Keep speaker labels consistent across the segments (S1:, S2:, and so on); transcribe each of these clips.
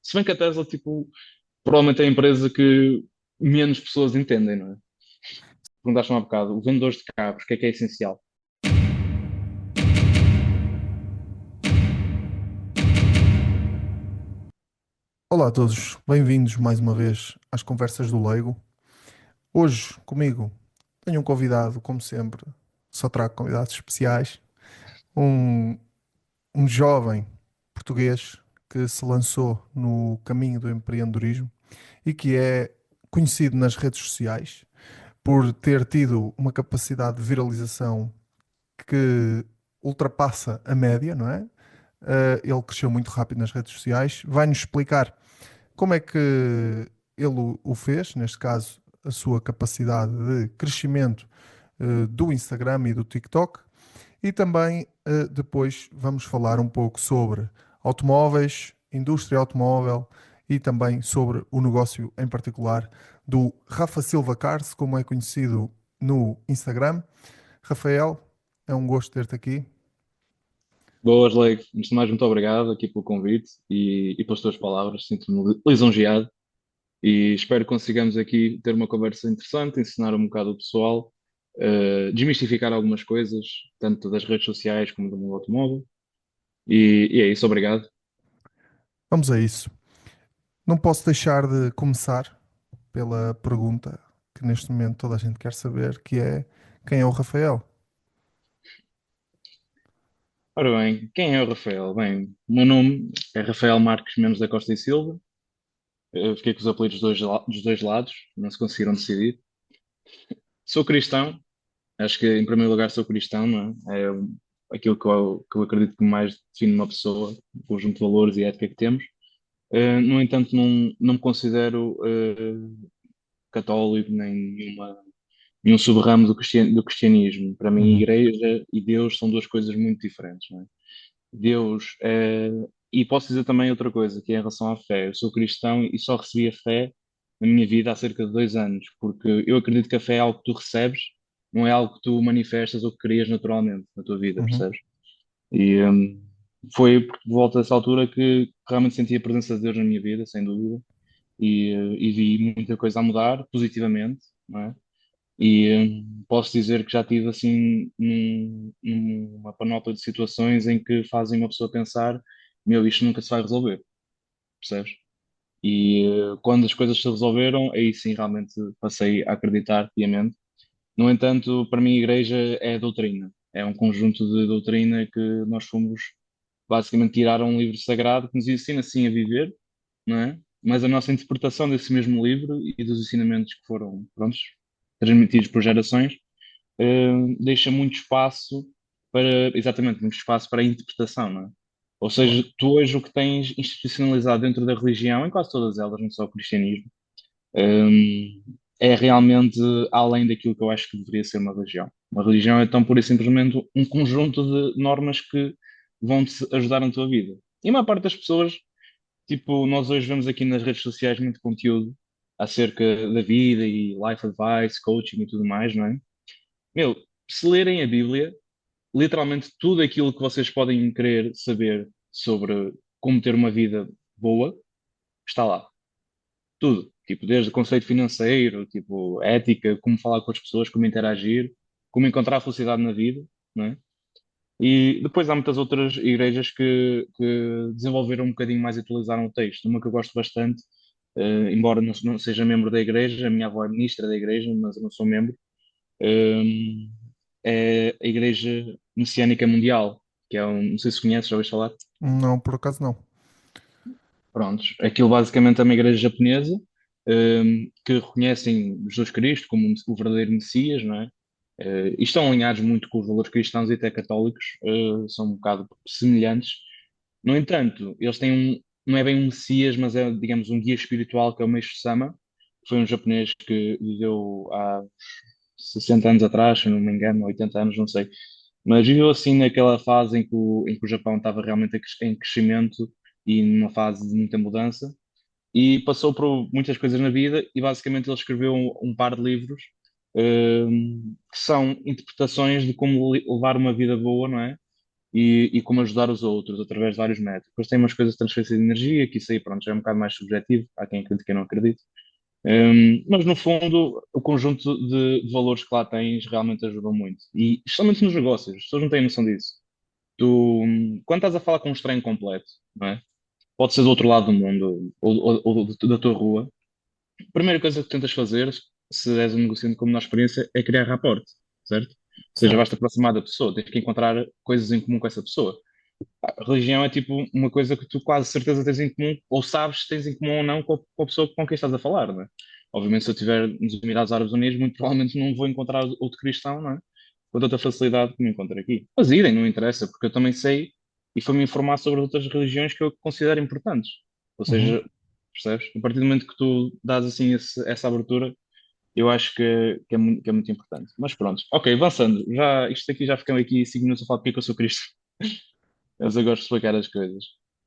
S1: Se bem que a Tesla, tipo, provavelmente é a empresa que menos pessoas entendem, não é? Perguntaste-me há bocado, o vendedor de carros, o que é essencial?
S2: Olá a todos, bem-vindos mais uma vez às Conversas do Leigo. Hoje comigo tenho um convidado, como sempre, só trago convidados especiais, um, um jovem português que se lançou no caminho do empreendedorismo e que é conhecido nas redes sociais por ter tido uma capacidade de viralização que ultrapassa a média, não é? Ele cresceu muito rápido nas redes sociais, vai-nos explicar como é que ele o fez, neste caso, a sua capacidade de crescimento do Instagram e do TikTok, e também depois vamos falar um pouco sobre automóveis, indústria automóvel e também sobre o negócio em particular do Rafa Silva Cars, como é conhecido no Instagram. Rafael, é um gosto ter-te aqui.
S1: Boas, Leite. Antes de mais, muito obrigado aqui pelo convite e pelas tuas palavras. Sinto-me lisonjeado e espero que consigamos aqui ter uma conversa interessante, ensinar um bocado o pessoal, desmistificar algumas coisas, tanto das redes sociais como do mundo automóvel. E é isso, obrigado.
S2: Vamos a isso. Não posso deixar de começar pela pergunta que neste momento toda a gente quer saber, que é quem é o Rafael?
S1: Ora bem, quem é o Rafael? Bem, o meu nome é Rafael Marques Mendes da Costa e Silva. Eu fiquei com os apelidos dos dois lados, não se conseguiram decidir. Sou cristão, acho que em primeiro lugar sou cristão, não é? É aquilo que eu acredito que mais define uma pessoa, o conjunto de valores e ética que temos. No entanto, não me considero católico nem nenhum sub-ramo do cristianismo. Para mim,
S2: Uhum.
S1: igreja e Deus são duas coisas muito diferentes, não é? Deus, e posso dizer também outra coisa, que é em relação à fé. Eu sou cristão e só recebi a fé na minha vida há cerca de 2 anos, porque eu acredito que a fé é algo que tu recebes, não é algo que tu manifestas ou que crias naturalmente na tua vida,
S2: Uhum.
S1: percebes? E foi por volta dessa altura que realmente senti a presença de Deus na minha vida, sem dúvida, e vi muita coisa a mudar positivamente, não é? E posso dizer que já tive assim numa panóplia de situações em que fazem uma pessoa pensar, meu, isto nunca se vai resolver, percebes? E quando as coisas se resolveram, aí sim realmente passei a acreditar piamente. No entanto, para mim, a igreja é doutrina, é um conjunto de doutrina que nós fomos basicamente tirar um livro sagrado que nos ensina assim a viver, não é? Mas a nossa interpretação desse mesmo livro e dos ensinamentos que foram, prontos, transmitidos por gerações deixa muito espaço para, exatamente, muito espaço para a interpretação, não é? Ou seja,
S2: Claro.
S1: tu hoje o que tens institucionalizado dentro da religião, em quase todas elas, não só o cristianismo, hum, é realmente além daquilo que eu acho que deveria ser uma religião. Uma religião é tão pura e simplesmente um conjunto de normas que vão-te ajudar na tua vida. E a maior parte das pessoas, tipo, nós hoje vemos aqui nas redes sociais muito conteúdo acerca da vida e life advice, coaching e tudo mais, não é? Meu, se lerem a Bíblia, literalmente tudo aquilo que vocês podem querer saber sobre como ter uma vida boa está lá. Tudo. Tipo, desde o conceito financeiro, tipo, ética, como falar com as pessoas, como interagir, como encontrar a felicidade na vida, não é? E depois há muitas outras igrejas que desenvolveram um bocadinho mais e atualizaram o texto. Uma que eu gosto bastante, embora não seja membro da igreja, a minha avó é ministra da igreja, mas eu não sou membro, hum, é a Igreja Messiânica Mundial, que é um, não sei se conheces, já ouviste falar?
S2: Não, por acaso não.
S1: Prontos, aquilo basicamente é uma igreja japonesa, que reconhecem Jesus Cristo como o verdadeiro Messias, não é? E estão alinhados muito com os valores cristãos e até católicos, são um bocado semelhantes. No entanto, eles têm não é bem um Messias, mas é, digamos, um guia espiritual que é o Meixo Sama, que foi um japonês que viveu há 60 anos atrás, se não me engano, 80 anos, não sei. Mas viveu assim naquela fase em que o Japão estava realmente em crescimento e numa fase de muita mudança. E passou por muitas coisas na vida e basicamente ele escreveu um par de livros que são interpretações de como levar uma vida boa, não é? e como ajudar os outros através de vários métodos. Depois tem umas coisas de transferência de energia, que isso aí, pronto, já é um bocado mais subjetivo, há quem acredite e quem não acredite. Mas no fundo, o conjunto de valores que lá tens realmente ajudam muito. E especialmente nos negócios, as pessoas não têm noção disso. Quando estás a falar com um estranho completo, não é? Pode ser do outro lado do mundo ou da tua rua, a primeira coisa que tentas fazer, se és um negociante com menor experiência, é criar rapport, certo? Ou seja,
S2: Certo.
S1: basta aproximar da pessoa, tens que encontrar coisas em comum com essa pessoa. A religião é tipo uma coisa que tu quase certeza tens em comum, ou sabes se tens em comum ou não com a pessoa com quem estás a falar, não é? Obviamente, se eu estiver nos Emirados Árabes Unidos, muito provavelmente não vou encontrar outro cristão, não é? Com tanta facilidade que me encontro aqui. Mas idem, não interessa, porque eu também sei e foi-me informar sobre outras religiões que eu considero importantes. Ou
S2: Uhum.
S1: seja, percebes? A partir do momento que tu dás assim essa abertura, eu acho que é muito importante. Mas pronto, ok, avançando. Isto aqui já ficamos aqui 5 minutos a falar porque é que eu sou cristão. Mas eu gosto de explicar as coisas.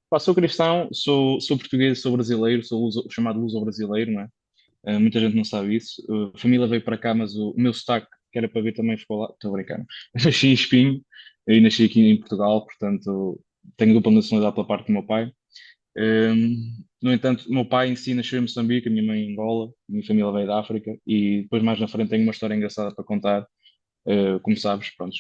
S1: Pá, sou cristão, sou português, sou brasileiro, sou o chamado luso-brasileiro, não é? Muita gente não sabe isso. A família veio para cá, mas o meu sotaque, que era para ver também, ficou lá. Estou a brincar. Eu nasci em Espinho e nasci aqui em Portugal, portanto tenho dupla nacionalidade pela parte do meu pai. No entanto, o meu pai em si nasceu em Moçambique, a minha mãe em Angola, a minha família veio da África e depois mais na frente tenho uma história engraçada para contar. Como sabes, pronto,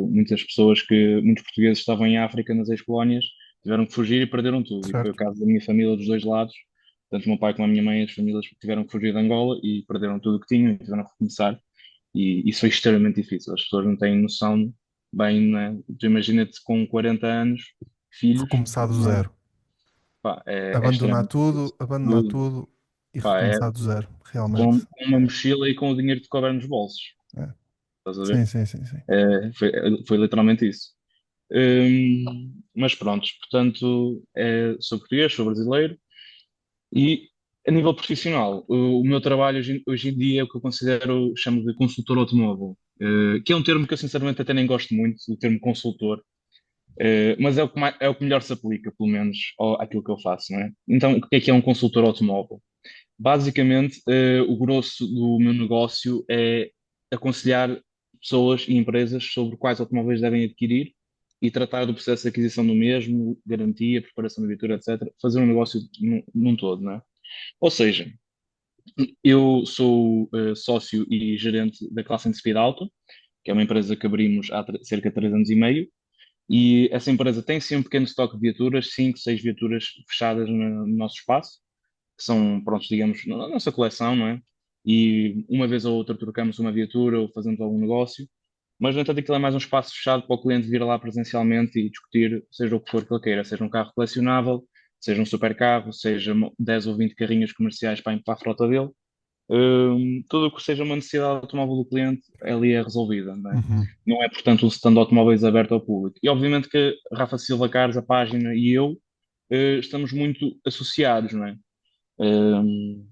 S1: muitas pessoas muitos portugueses estavam em África nas ex-colónias, tiveram que fugir e perderam tudo. E foi o
S2: Certo.
S1: caso da minha família dos dois lados, tanto o meu pai como a minha mãe, as famílias tiveram que fugir de Angola e perderam tudo o que tinham e tiveram que recomeçar. E isso foi extremamente difícil. As pessoas não têm noção bem, né? Tu imagina-te com 40 anos, filhos,
S2: Recomeçar do
S1: né?
S2: zero.
S1: Pá, é extremamente difícil.
S2: Abandonar tudo e
S1: Pá, é
S2: recomeçar do zero, realmente.
S1: com uma mochila e com o dinheiro que te couber nos bolsos.
S2: É.
S1: Estás a ver?
S2: Sim, sim, sim, sim.
S1: Foi literalmente isso. Mas pronto, portanto, sou português, sou brasileiro e a nível profissional, o meu trabalho hoje em dia é o que eu considero, chamo de consultor automóvel, que é um termo que eu sinceramente até nem gosto muito, o termo consultor, mas é o que melhor se aplica, pelo menos, àquilo que eu faço, não é? Então, o que é um consultor automóvel? Basicamente, o grosso do meu negócio é aconselhar pessoas e empresas sobre quais automóveis devem adquirir e tratar do processo de aquisição do mesmo, garantia, preparação da viatura, etc. Fazer um negócio num todo, não é? Ou seja, eu sou sócio e gerente da Classe Speed Auto, que é uma empresa que abrimos há cerca de 3 anos e meio, e essa empresa tem sim um pequeno estoque de viaturas, 5, 6 viaturas fechadas no nosso espaço, que são, prontos, digamos, na nossa coleção, não é? E uma vez ou outra trocamos uma viatura ou fazemos algum negócio, mas no entanto aquilo é mais um espaço fechado para o cliente vir lá presencialmente e discutir, seja o que for que ele queira, seja um carro colecionável, seja um supercarro, seja 10 ou 20 carrinhos comerciais para a frota dele. Tudo o que seja uma necessidade do automóvel do cliente ali é resolvida, não é?
S2: Uhum.
S1: Não é, portanto, um stand de automóveis aberto ao público. E obviamente que Rafa Silva Carlos, a página e eu estamos muito associados, não é?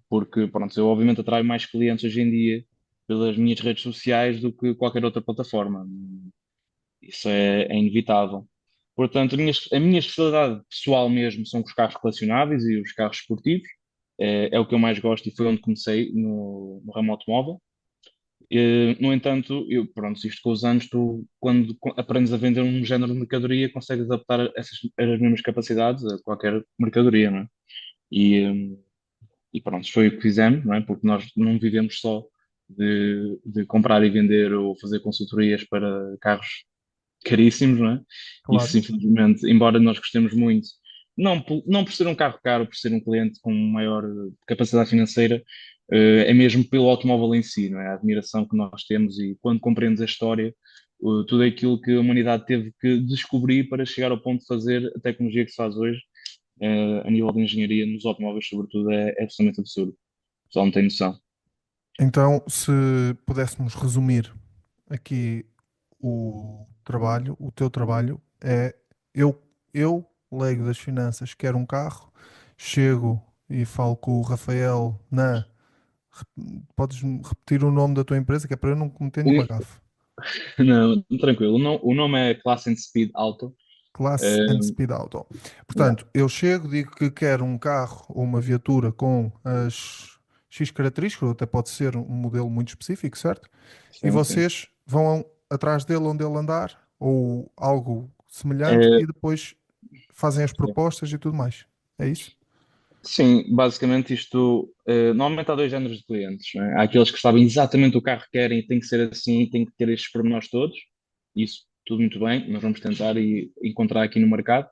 S1: Porque, pronto, eu obviamente atraio mais clientes hoje em dia pelas minhas redes sociais do que qualquer outra plataforma. Isso é inevitável. Portanto, a minha especialidade pessoal mesmo são os carros colecionáveis e os carros esportivos. É o que eu mais gosto e foi onde comecei no ramo automóvel. No entanto, pronto, isto com os anos, tu, quando aprendes a vender um género de mercadoria, consegues adaptar as mesmas capacidades a qualquer mercadoria, não é? E, hum, e pronto, foi o que fizemos, não é? Porque nós não vivemos só de comprar e vender ou fazer consultorias para carros caríssimos, não é?
S2: Claro.
S1: Isso, infelizmente, embora nós gostemos muito, não por ser um carro caro, por ser um cliente com maior capacidade financeira, é mesmo pelo automóvel em si, não é? A admiração que nós temos e quando compreendes a história, tudo aquilo que a humanidade teve que descobrir para chegar ao ponto de fazer a tecnologia que se faz hoje, a nível de engenharia, nos automóveis, sobretudo, é absolutamente absurdo. O pessoal não tem noção.
S2: Então, se pudéssemos resumir aqui o teu trabalho é eu, eu, leigo das finanças, quero um carro, chego e falo com o Rafael na. Podes repetir o nome da tua empresa, que é para eu não cometer nenhuma gafe.
S1: Não, tranquilo. O nome é Class and Speed Auto.
S2: Classe and
S1: Uh,
S2: Speed Auto.
S1: yeah.
S2: Portanto, eu chego, digo que quero um carro ou uma viatura com as X características, ou até pode ser um modelo muito específico, certo? E
S1: Sim, sim.
S2: vocês vão atrás dele onde ele andar, ou algo semelhante
S1: É,
S2: e depois fazem as propostas e tudo mais. É isso?
S1: sim, basicamente isto. Normalmente há dois géneros de clientes, não é? Há aqueles que sabem exatamente o carro que querem e tem que ser assim, tem que ter estes pormenores todos. Isso, tudo muito bem, nós vamos tentar e encontrar aqui no mercado.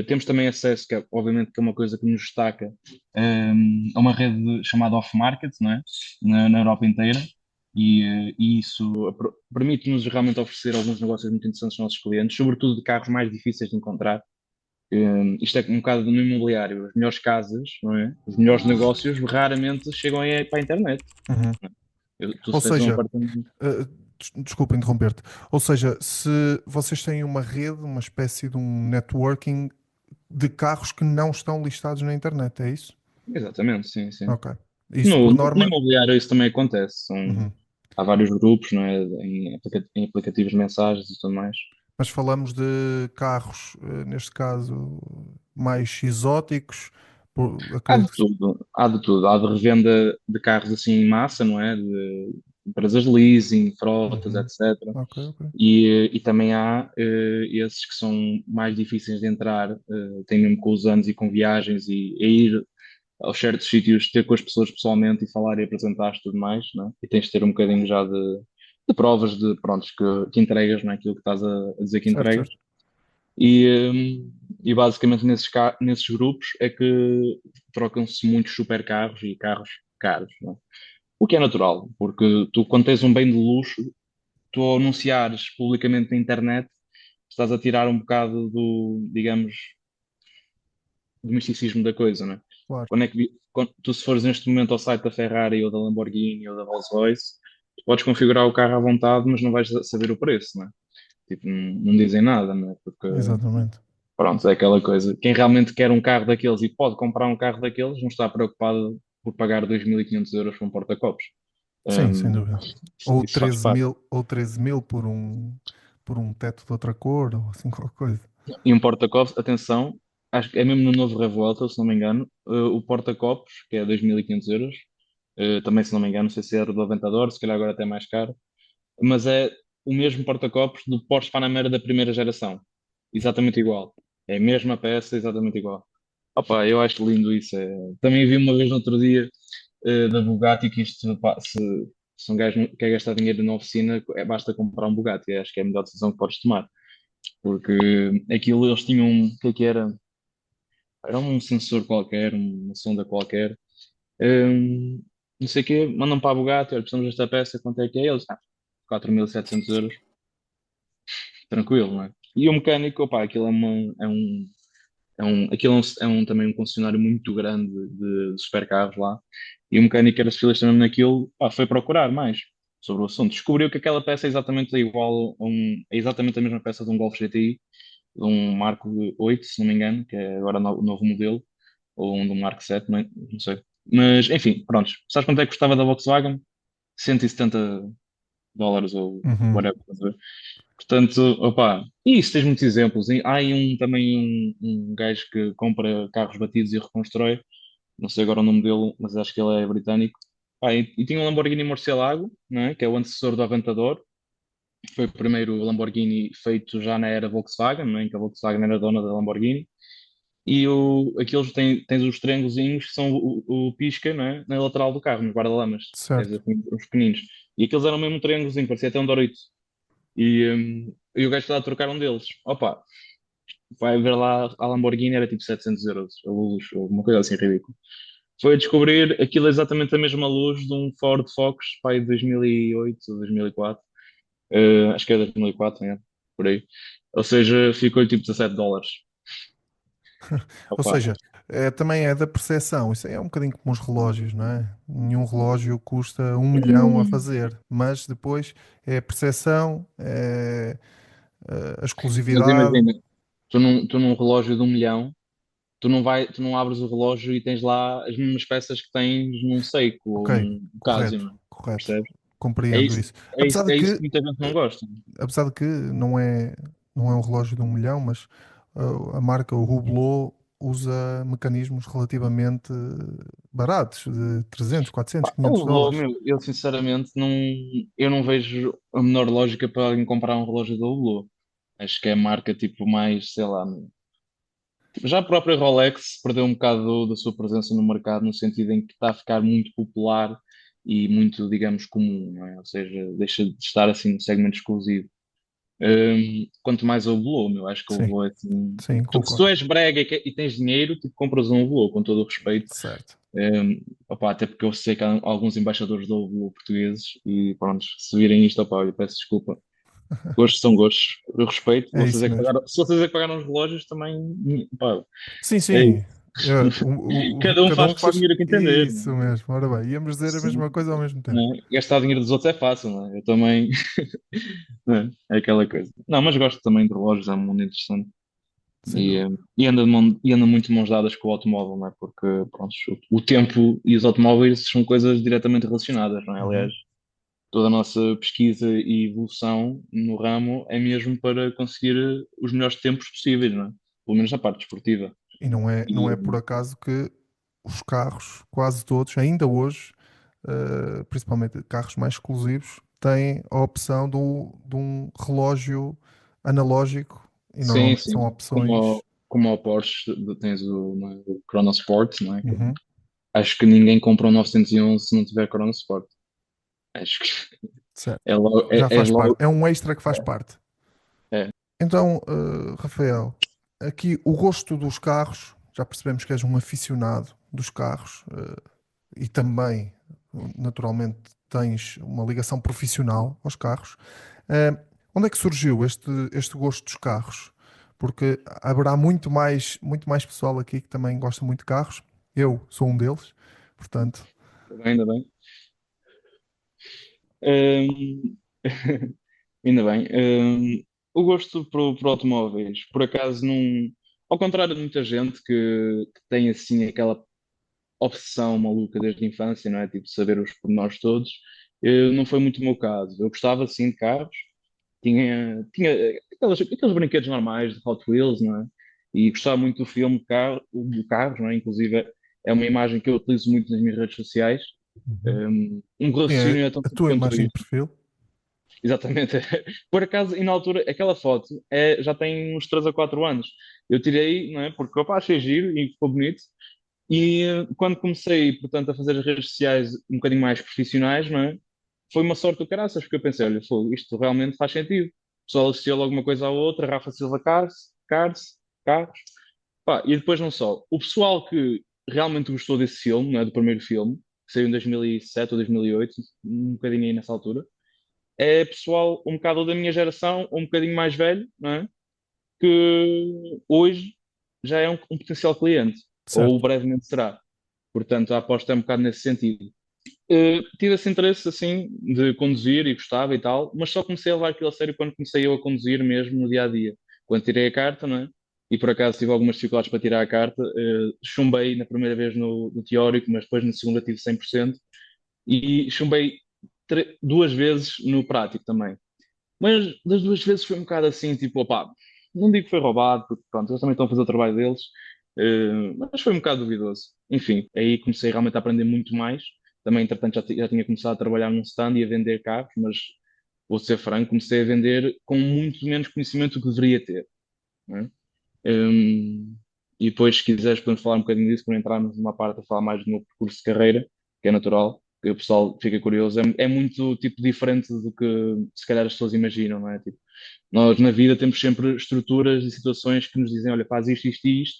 S1: Temos também acesso, que é, obviamente que é uma coisa que nos destaca, a uma rede chamada off-market, não é? Na Europa inteira. E isso permite-nos realmente oferecer alguns negócios muito interessantes aos nossos clientes, sobretudo de carros mais difíceis de encontrar. Isto é um bocado no imobiliário. As melhores casas, não é? Os melhores negócios raramente chegam aí para a internet.
S2: Uhum.
S1: Tu
S2: Ou
S1: se tens um
S2: seja,
S1: apartamento.
S2: desculpa interromper-te. Ou seja, se vocês têm uma rede, uma espécie de um networking de carros que não estão listados na internet, é isso?
S1: Exatamente, sim, sim.
S2: Ok. Isso
S1: No,
S2: por
S1: no
S2: norma.
S1: imobiliário isso também acontece.
S2: Uhum.
S1: Há vários grupos, não é? Em aplicativos de mensagens e tudo mais.
S2: Mas falamos de carros, neste caso, mais exóticos.
S1: Há de
S2: Acredito que.
S1: tudo, há de tudo. Há de revenda de carros assim em massa, não é? De empresas de leasing, frotas,
S2: Uhum.
S1: etc.
S2: Ok, ok.
S1: E também há esses que são mais difíceis de entrar, têm mesmo com os anos e com viagens e ir aos certos sítios, ter com as pessoas pessoalmente e falar e apresentar tudo mais, não é? E tens de ter um bocadinho já de provas de, prontos, que entregas, não é? Aquilo que estás a dizer que
S2: Certo,
S1: entregas.
S2: certo.
S1: E basicamente nesses grupos é que trocam-se muitos supercarros e carros caros, não é? O que é natural, porque tu, quando tens um bem de luxo, tu ao anunciares publicamente na internet, estás a tirar um bocado digamos, do misticismo da coisa, não é?
S2: Claro.
S1: Quando tu se fores neste momento ao site da Ferrari ou da Lamborghini ou da Rolls-Royce, tu podes configurar o carro à vontade, mas não vais saber o preço, não é? Tipo, não dizem nada, não é? Porque,
S2: Exatamente.
S1: pronto, é aquela coisa. Quem realmente quer um carro daqueles e pode comprar um carro daqueles, não está preocupado por pagar 2.500 € por um porta-copos.
S2: Sim, sem
S1: Hum,
S2: dúvida.
S1: isso, isso faz parte.
S2: Ou 13 mil por um teto de outra cor, ou assim qualquer coisa.
S1: E um porta-copos, atenção, acho que é mesmo no novo Revuelta, se não me engano, o porta-copos, que é 2.500 €, também se não me engano, não sei se era do Aventador, se calhar agora até é mais caro, mas é o mesmo porta-copos do Porsche Panamera da primeira geração, exatamente igual, é a mesma peça, exatamente igual. Opa, eu acho lindo isso. Também vi uma vez no outro dia da Bugatti que isto, pá, se um gajo quer gastar dinheiro na oficina, basta comprar um Bugatti, acho que é a melhor decisão que podes tomar. Porque aquilo eles tinham, o que é que era? Era um sensor qualquer, uma sonda qualquer. Hum, não sei o quê, mandam para a Bugatti, olha, precisamos desta peça, quanto é que é? Eles, 4.700 €, tranquilo, não é? E o mecânico, opá, aquilo aquilo também um concessionário muito grande de supercarros lá. E o mecânico que era especialista mesmo naquilo, pá, foi procurar mais sobre o assunto. Descobriu que aquela peça é exatamente igual é exatamente a mesma peça de um Golf GTI, de um Marco 8, se não me engano, que é agora o novo modelo, ou um do Marco 7, não sei. Mas, enfim, pronto. Sabes quanto é que custava da Volkswagen? 170 € ou
S2: Uhum.
S1: whatever. Estás a ver? Portanto, opá, e isso tens muitos exemplos. Há aí também um gajo que compra carros batidos e reconstrói, não sei agora o nome dele, mas acho que ele é britânico. E tinha um Lamborghini Murcielago, não é? Que é o antecessor do Aventador. Foi o primeiro Lamborghini feito já na era Volkswagen, não é? Em que a Volkswagen era dona da Lamborghini. E aqueles tens os triângulozinhos que são o pisca, não é? Na lateral do carro, nos guarda-lamas. Tens
S2: Certo.
S1: assim, os pequeninos. E aqueles eram mesmo um triângulozinho, parecia até um Dorito. E o gajo foi lá trocar um deles. Opa, vai ver lá a Lamborghini, era tipo 700 € a luz, ou uma coisa assim ridícula. Foi descobrir aquilo é exatamente a mesma luz de um Ford Focus, pai, de 2008 ou 2004. Acho que é 2004, né? Por aí. Ou seja, ficou tipo 17 dólares.
S2: Ou
S1: Opa,
S2: seja, também é da percepção. Isso é um bocadinho como os relógios, não é? Nenhum relógio custa 1 milhão a fazer, mas depois é a percepção, é a
S1: mas
S2: exclusividade.
S1: imagina, tu num relógio de 1 milhão, tu não abres o relógio e tens lá as mesmas peças que tens num Seiko
S2: Ok,
S1: ou num
S2: correto,
S1: Casio,
S2: correto.
S1: percebes?
S2: Compreendo isso.
S1: É isso que muita gente não gosta.
S2: Apesar de que não é um relógio de 1 milhão, mas a marca, o Hublot, usa mecanismos relativamente baratos, de 300, 400,
S1: Pá,
S2: 500
S1: o relógio,
S2: dólares.
S1: meu, eu sinceramente eu não vejo a menor lógica para alguém comprar um relógio da Hublot. Acho que é a marca tipo mais, sei lá, já a própria Rolex perdeu um bocado da sua presença no mercado, no sentido em que está a ficar muito popular e muito, digamos, comum, não é? Ou seja, deixa de estar assim no segmento exclusivo. Quanto mais a Hublot, meu, acho que a
S2: Sim,
S1: Hublot é assim.
S2: sim,
S1: Se tu
S2: concordo.
S1: és brega e tens dinheiro, tipo, compras um Hublot, com todo o respeito.
S2: Certo.
S1: Um, opá, até porque eu sei que há alguns embaixadores da Hublot portugueses e pronto, se virem isto, opá, eu peço desculpa. Gostos são gostos, eu respeito.
S2: É isso mesmo.
S1: Se vocês é que pagaram os relógios, também, pá,
S2: Sim,
S1: é
S2: sim.
S1: cada um
S2: Cada
S1: faz
S2: um
S1: com o seu
S2: faz
S1: dinheiro a que entender,
S2: isso
S1: não é?
S2: mesmo. Ora bem, íamos dizer a mesma
S1: Sim,
S2: coisa ao mesmo tempo.
S1: não é? Gastar dinheiro dos outros é fácil, não é? Eu também, não é? É aquela coisa. Não, mas gosto também de relógios, é um mundo interessante.
S2: Sem dúvida.
S1: E anda muito de mãos dadas com o automóvel, não é? Porque, pronto, o tempo e os automóveis são coisas diretamente relacionadas, não é?
S2: Uhum.
S1: Aliás, toda a nossa pesquisa e evolução no ramo é mesmo para conseguir os melhores tempos possíveis, não é? Pelo menos na parte desportiva.
S2: E não é por acaso que os carros, quase todos, ainda hoje, principalmente carros mais exclusivos, têm a opção de um relógio analógico e
S1: Sim,
S2: normalmente são
S1: sim.
S2: opções.
S1: Como ao Porsche tens não é, o Chronosport, não é?
S2: Uhum.
S1: Acho que ninguém compra um 911 se não tiver Chronosport. Acho que
S2: Certo.
S1: é logo,
S2: Já
S1: é
S2: faz parte.
S1: logo,
S2: É um extra que faz parte.
S1: é.
S2: Então, Rafael, aqui o gosto dos carros, já percebemos que és um aficionado dos carros, e também, naturalmente, tens uma ligação profissional aos carros. Eh, Onde é que surgiu este gosto dos carros? Porque haverá muito mais pessoal aqui que também gosta muito de carros. Eu sou um deles, portanto,
S1: Ainda bem. Hum, ainda bem. O gosto por automóveis, por acaso, não. Ao contrário de muita gente que tem assim aquela obsessão maluca desde a infância, não é? Tipo, saber os pormenores todos, não foi muito o meu caso. Eu gostava sim de carros, tinha aqueles brinquedos normais de Hot Wheels, não é? E gostava muito do filme de carros, não é? Inclusive, é uma imagem que eu utilizo muito nas minhas redes sociais.
S2: uhum, é
S1: Raciocínio é tão
S2: a
S1: simples
S2: tua
S1: quanto
S2: imagem de
S1: isto.
S2: perfil.
S1: Exatamente. Por acaso, e na altura, aquela foto já tem uns 3 a 4 anos. Eu tirei, não é? Porque, opa, achei giro e ficou bonito. E quando comecei, portanto, a fazer as redes sociais um bocadinho mais profissionais, não é? Foi uma sorte do caraças, porque eu pensei, olha, fogo, isto realmente faz sentido. O pessoal associou alguma coisa à outra, Rafa Silva Carros. Pá, e depois não só. O pessoal que realmente gostou desse filme, não é? Do primeiro filme, que saiu em 2007 ou 2008, um bocadinho aí nessa altura, é pessoal um bocado da minha geração, ou um bocadinho mais velho, não é? Que hoje já é um potencial cliente, ou
S2: Certo,
S1: brevemente será. Portanto, a aposta é um bocado nesse sentido. Tive esse interesse, assim, de conduzir e gostava e tal, mas só comecei a levar aquilo a sério quando comecei eu a conduzir mesmo no dia a dia. Quando tirei a carta, não é? E por acaso tive algumas dificuldades para tirar a carta, chumbei na primeira vez no teórico, mas depois na segunda tive 100%, e chumbei duas vezes no prático também. Mas das duas vezes foi um bocado assim, tipo, opá, não digo que foi roubado, porque pronto, eles também estão a fazer o trabalho deles, mas foi um bocado duvidoso. Enfim, aí comecei realmente a aprender muito mais. Também, entretanto, já tinha começado a trabalhar num stand e a vender carros, mas vou ser franco, comecei a vender com muito menos conhecimento do que deveria ter, não é? E depois, se quiseres, podemos falar um bocadinho disso, para entrarmos numa parte a falar mais do meu percurso de carreira, que é natural, que o pessoal fica curioso. É muito tipo diferente do que se calhar as pessoas imaginam, não é? Tipo, nós na vida temos sempre estruturas e situações que nos dizem, olha, faz isto e isto,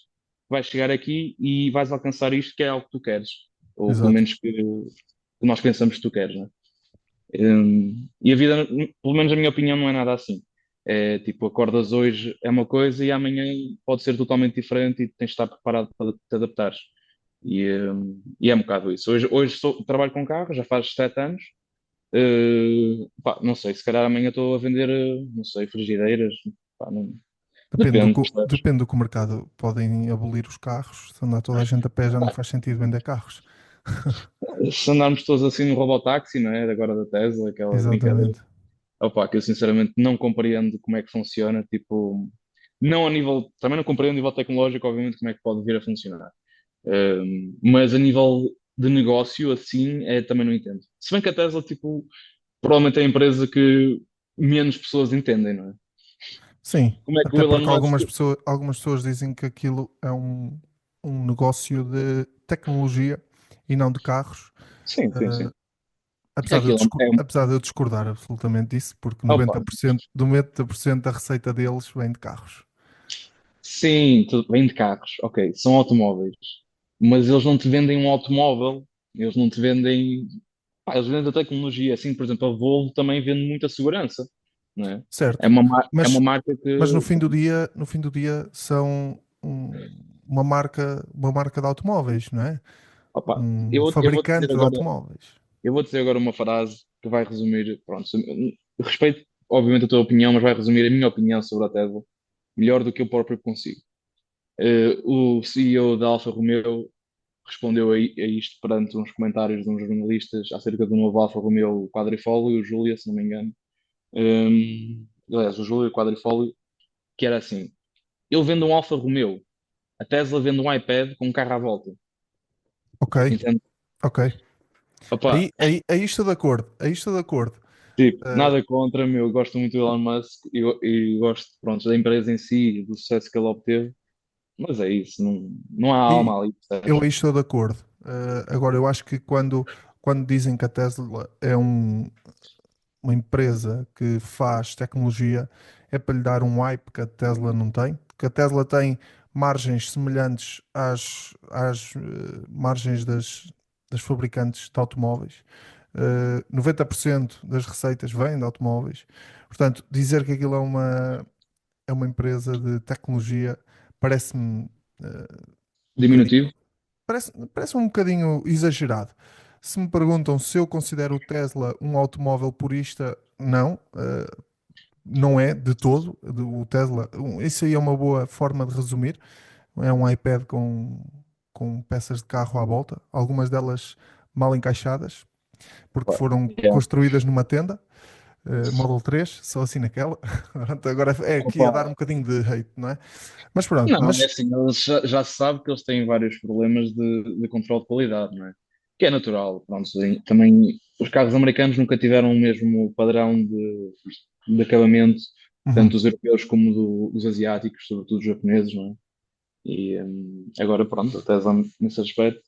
S1: vais chegar aqui e vais alcançar isto que é algo que tu queres, ou pelo
S2: exato.
S1: menos que nós pensamos que tu queres, não é? E a vida, pelo menos a minha opinião, não é nada assim. É tipo, acordas hoje é uma coisa e amanhã pode ser totalmente diferente e tens de estar preparado para te adaptares. E é um bocado isso. Hoje trabalho com carro, já faz 7 anos. Pá, não sei, se calhar amanhã estou a vender, não sei, frigideiras. Pá, depende, percebes?
S2: Depende do que o mercado podem abolir os carros. Se andar toda a gente a pé já não faz sentido vender carros.
S1: Se andarmos todos assim no robotáxi, não é? Agora da Tesla, aquela brincadeira.
S2: Exatamente.
S1: Opa, que eu sinceramente não compreendo como é que funciona, tipo, não a nível, também não compreendo a nível tecnológico, obviamente, como é que pode vir a funcionar. Mas a nível de negócio, assim, também não entendo. Se bem que a Tesla, tipo, provavelmente é a empresa que menos pessoas entendem, não é?
S2: Sim,
S1: Como é que o
S2: até
S1: Elon
S2: porque
S1: Musk.
S2: algumas pessoas dizem que aquilo é um negócio de tecnologia e não de carros.
S1: Sim, sim, sim. Aquilo é.
S2: Apesar de eu discordar absolutamente disso, porque
S1: Opa,
S2: 90% da receita deles vem de carros.
S1: sim, tudo bem de carros, ok, são automóveis, mas eles não te vendem um automóvel, eles não te vendem. Pá, eles vendem a tecnologia, assim, por exemplo, a Volvo também vende muita segurança, não é?
S2: Certo.
S1: É
S2: Mas,
S1: uma marca
S2: mas
S1: que,
S2: no fim do dia são uma marca de automóveis, não é?
S1: opa,
S2: Um
S1: eu vou
S2: fabricante
S1: dizer
S2: de
S1: agora,
S2: automóveis.
S1: eu vou dizer agora uma frase que vai resumir, pronto, eu respeito, obviamente, a tua opinião, mas vai resumir a minha opinião sobre a Tesla melhor do que eu próprio consigo. O CEO da Alfa Romeo respondeu a isto perante uns comentários de uns jornalistas acerca do novo Alfa Romeo Quadrifoglio, o Giulia, se não me engano. Aliás, o Giulia Quadrifoglio, que era assim: ele vende um Alfa Romeo, a Tesla vende um iPad com um carro à volta.
S2: Ok,
S1: Entende?
S2: ok.
S1: Opa,
S2: Aí estou de acordo. Aí estou de acordo.
S1: tipo,
S2: Eh,
S1: nada contra, meu, gosto muito do Elon Musk e gosto, pronto, da empresa em si, do sucesso que ele obteve, mas é isso, não há
S2: e
S1: alma ali,
S2: eu
S1: percebes?
S2: aí estou de acordo. Agora, eu acho que quando dizem que a Tesla é uma empresa que faz tecnologia, é para lhe dar um hype que a Tesla não tem, porque a Tesla tem margens semelhantes às margens das fabricantes de automóveis. 90% das receitas vêm de automóveis. Portanto, dizer que aquilo é uma empresa de tecnologia parece-me um bocadinho,
S1: Diminutivo,
S2: parece um bocadinho exagerado. Se me perguntam se eu considero o Tesla um automóvel purista, não, não é de todo. O Tesla, isso aí é uma boa forma de resumir. É um iPad com peças de carro à volta, algumas delas mal encaixadas, porque
S1: pá,
S2: foram
S1: yeah.
S2: construídas numa tenda. Model 3, só assim naquela. Pronto, agora é aqui a dar um
S1: Opa,
S2: bocadinho de hate, não é? Mas pronto,
S1: não, é assim, já se sabe que eles têm vários problemas de controle de qualidade, não é? Que é natural, pronto, sim. Também os carros americanos nunca tiveram o mesmo padrão de acabamento,
S2: uhum,
S1: tanto os europeus como dos asiáticos, sobretudo os japoneses, não é? E agora, pronto, a Tesla, nesse aspecto,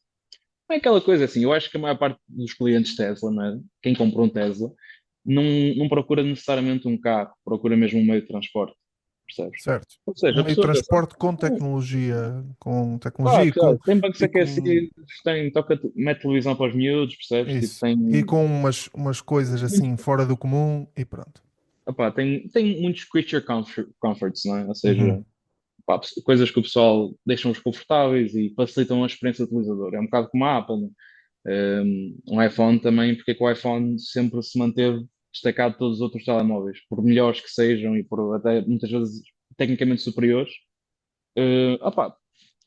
S1: é aquela coisa assim, eu acho que a maior parte dos clientes Tesla, não é? Quem compra um Tesla, não, não procura necessariamente um carro, procura mesmo um meio de transporte, percebes?
S2: certo.
S1: Ou seja,
S2: Um
S1: a
S2: meio de
S1: pessoa pensa,
S2: transporte com
S1: ah,
S2: tecnologia
S1: claro, tem bancos
S2: e com
S1: aquecidos, mete televisão para os miúdos, percebes? Tipo,
S2: isso. E com umas coisas assim fora do comum e pronto.
S1: tem muitos creature comforts, não é? Ou
S2: Uhum,
S1: seja, pá, coisas que o pessoal deixam-os confortáveis e facilitam a experiência do utilizador. É um bocado como a Apple, não é? Um iPhone também, porque é que o iPhone sempre se manteve destacado de todos os outros telemóveis, por melhores que sejam e por até muitas vezes tecnicamente superiores. Opá,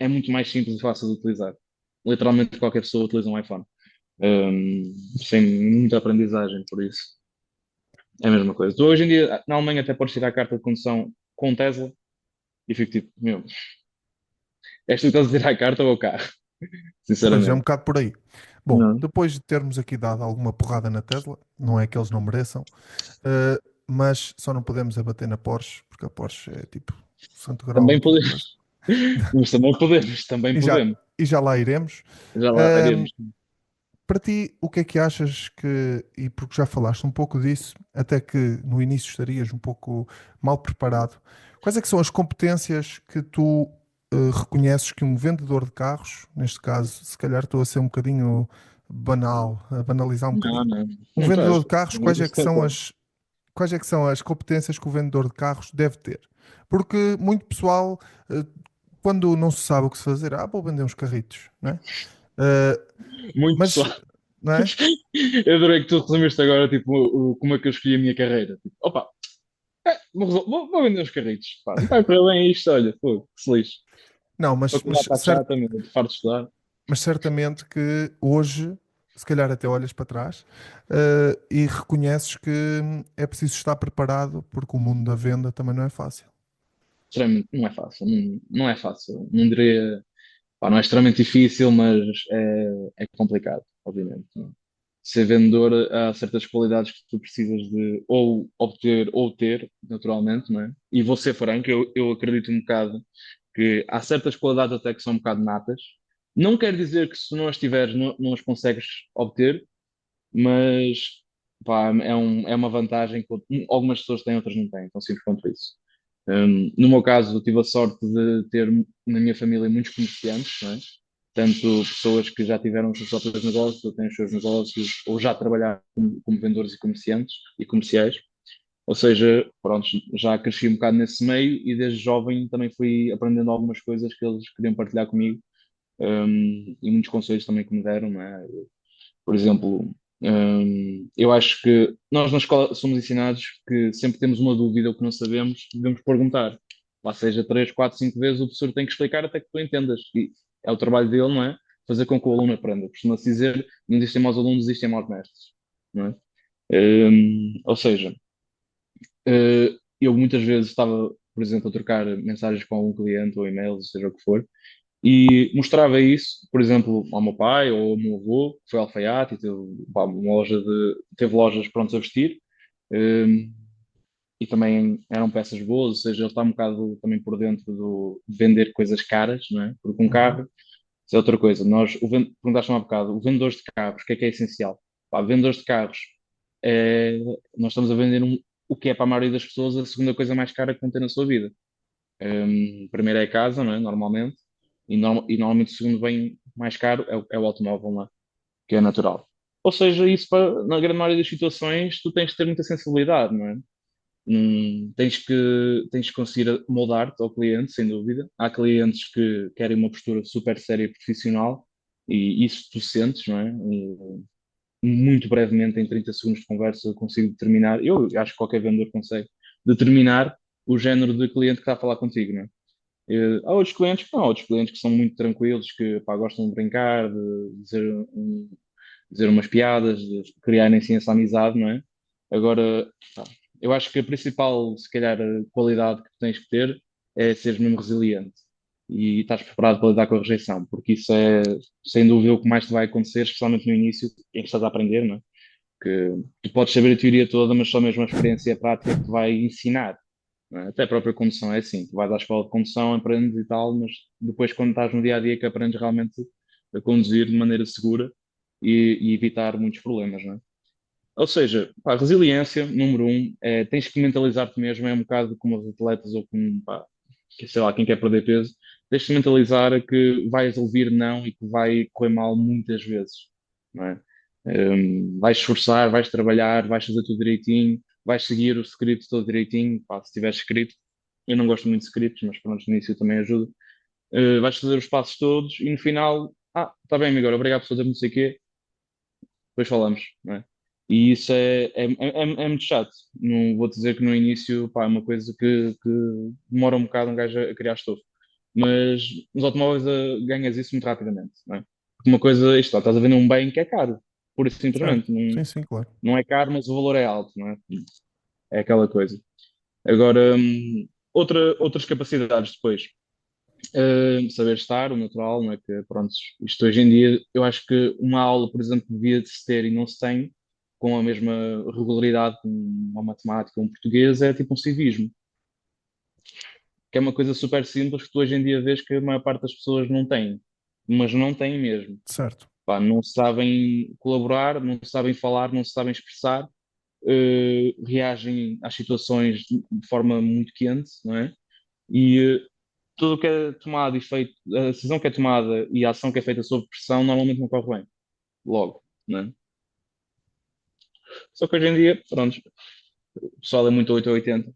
S1: é muito mais simples e fácil de utilizar. Literalmente qualquer pessoa utiliza um iPhone. Sem muita aprendizagem, por isso é a mesma coisa. Tu, hoje em dia, na Alemanha, até podes tirar a carta de condução com Tesla e fico tipo, meu, és tu que estás a tirar a carta ou o carro?
S2: pois é um
S1: Sinceramente.
S2: bocado por aí. Bom,
S1: Não.
S2: depois de termos aqui dado alguma porrada na Tesla, não é que eles não mereçam, eh, mas só não podemos abater na Porsche, porque a Porsche é tipo o santo grau
S1: Também
S2: aqui da
S1: podemos,
S2: coisa.
S1: mas também podemos, também
S2: E já,
S1: podemos.
S2: e já lá iremos.
S1: Já lá
S2: Ahm,
S1: iremos.
S2: para ti, o que é que achas que, e porque já falaste um pouco disso, até que no início estarias um pouco mal preparado, quais é que são as competências que tu reconheces que um vendedor de carros, neste caso, se calhar estou a ser um bocadinho banal, a banalizar um
S1: Não,
S2: bocadinho.
S1: não,
S2: Um
S1: não
S2: vendedor
S1: estás.
S2: de carros, quais é que são as competências que o vendedor de carros deve ter? Porque muito pessoal, eh, quando não se sabe o que se fazer, vou vender uns carritos, não é? Eh,
S1: Muito
S2: mas,
S1: pessoal.
S2: não é?
S1: Eu adorei que tu resumiste agora, tipo, como é que eu escolhi a minha carreira. Tipo, opa, vou vender os carritos. Pá, não vai para bem isto, olha, pô, que se lixe.
S2: Não,
S1: Faculdade está chata, meu, farto de estudar.
S2: mas certamente que hoje, se calhar até olhas para trás, e reconheces que é preciso estar preparado, porque o mundo da venda também não é fácil.
S1: Extremamente, não é fácil, não é fácil. Não diria, pá, não é extremamente difícil, mas é complicado, obviamente. Não é? ser vendedor, há certas qualidades que tu precisas de ou obter ou ter, naturalmente, não é? E vou ser franco, eu acredito um bocado que há certas qualidades até que são um bocado natas. Não quer dizer que se não as tiveres, não as consegues obter, mas pá, é uma vantagem que algumas pessoas têm, outras não têm, tão simples quanto isso. No meu caso, eu tive a sorte de ter na minha família muitos comerciantes, não é? Tanto pessoas que já tiveram os seus próprios negócios, ou têm os seus negócios, ou já trabalharam como vendedores e comerciantes e comerciais. Ou seja, pronto, já cresci um bocado nesse meio e desde jovem também fui aprendendo algumas coisas que eles queriam partilhar comigo, e muitos conselhos também que me deram, não é? Por exemplo, eu acho que nós na escola somos ensinados que sempre que temos uma dúvida ou que não sabemos, devemos perguntar. Lá seja 3, 4, 5 vezes, o professor tem que explicar até que tu entendas. E é o trabalho dele, não é? Fazer com que o aluno aprenda. Costuma-se dizer, não existem maus alunos, existem maus mestres. Não é? Ou seja, eu muitas vezes estava, por exemplo, a trocar mensagens com algum cliente ou e-mails, seja o que for, e mostrava isso, por exemplo, ao meu pai ou ao meu avô, que foi alfaiate e teve, pá, teve lojas prontas a vestir, um, e também eram peças boas, ou seja, ele está um bocado também por dentro de vender coisas caras, não é? Porque um
S2: Uhum.
S1: carro, isso é outra coisa. Perguntaste-me há bocado, o vendedores de carros, o que é essencial? Pá, vendedores de carros, é, nós estamos a vender o que é para a maioria das pessoas a segunda coisa mais cara que vão ter na sua vida. Primeiro é a casa, não é? Normalmente. E normalmente o segundo bem mais caro é o automóvel, não é? Que é natural. Ou seja, isso na grande maioria das situações tu tens que ter muita sensibilidade, não é? Tens que conseguir moldar-te ao cliente, sem dúvida. Há clientes que querem uma postura super séria e profissional e isso tu sentes, não é? Muito brevemente, em 30 segundos de conversa, eu consigo determinar, eu acho que qualquer vendedor consegue determinar o género de cliente que está a falar contigo, não é? Há outros clientes que não, há outros clientes que são muito tranquilos, que pá, gostam de brincar, de dizer umas piadas, de criarem assim essa amizade, não é? Agora, pá, eu acho que a principal, se calhar, qualidade que tens que ter é seres mesmo resiliente e estás preparado para lidar com a rejeição, porque isso é, sem dúvida, o que mais te vai acontecer, especialmente no início, em que estás a aprender, não é? Que tu podes saber a teoria toda, mas só mesmo a experiência prática que te vai ensinar, não é? Até a própria condução é assim, tu vais à escola de condução, aprendes e tal, mas depois quando estás no dia a dia que aprendes realmente a conduzir de maneira segura e evitar muitos problemas, não é? Ou seja, pá, resiliência, número um, tens que mentalizar-te mesmo, é um bocado como os atletas ou como, pá, sei lá, quem quer perder peso, tens que mentalizar que vais ouvir não e que vai correr mal muitas vezes, não é? Vais esforçar, vais trabalhar, vais fazer tudo direitinho, vais seguir o script todo direitinho, pá, se tiver escrito, eu não gosto muito de scripts, mas pronto, no início também ajuda. Vais fazer os passos todos e no final, está bem, amigo, obrigado por fazer não sei o quê, depois falamos, não é? E isso é muito chato. Não vou dizer que no início, pá, é uma coisa que demora um bocado um gajo a criar estofo. Mas nos automóveis ganhas isso muito rapidamente, não é? Porque uma coisa, isto, estás a vender um bem que é caro, pura e
S2: Certo.
S1: simplesmente. Não,
S2: Sim, sim, claro.
S1: não é caro, mas o valor é alto, não é? É aquela coisa. Agora, outras capacidades depois. Saber estar, o natural, não é? Que, pronto, isto hoje em dia, eu acho que uma aula, por exemplo, devia de se ter e não se tem, com a mesma regularidade que uma matemática ou um português, é tipo um civismo, que é uma coisa super simples que tu hoje em dia vês que a maior parte das pessoas não tem, mas não tem mesmo.
S2: Certo.
S1: Pá, não sabem colaborar, não sabem falar, não sabem expressar, reagem às situações de forma muito quente, não é? E tudo o que é tomado e feito, a decisão que é tomada e a ação que é feita sob pressão normalmente não corre bem, logo, né? Só que hoje em dia, pronto, o pessoal é muito 8 ou 80.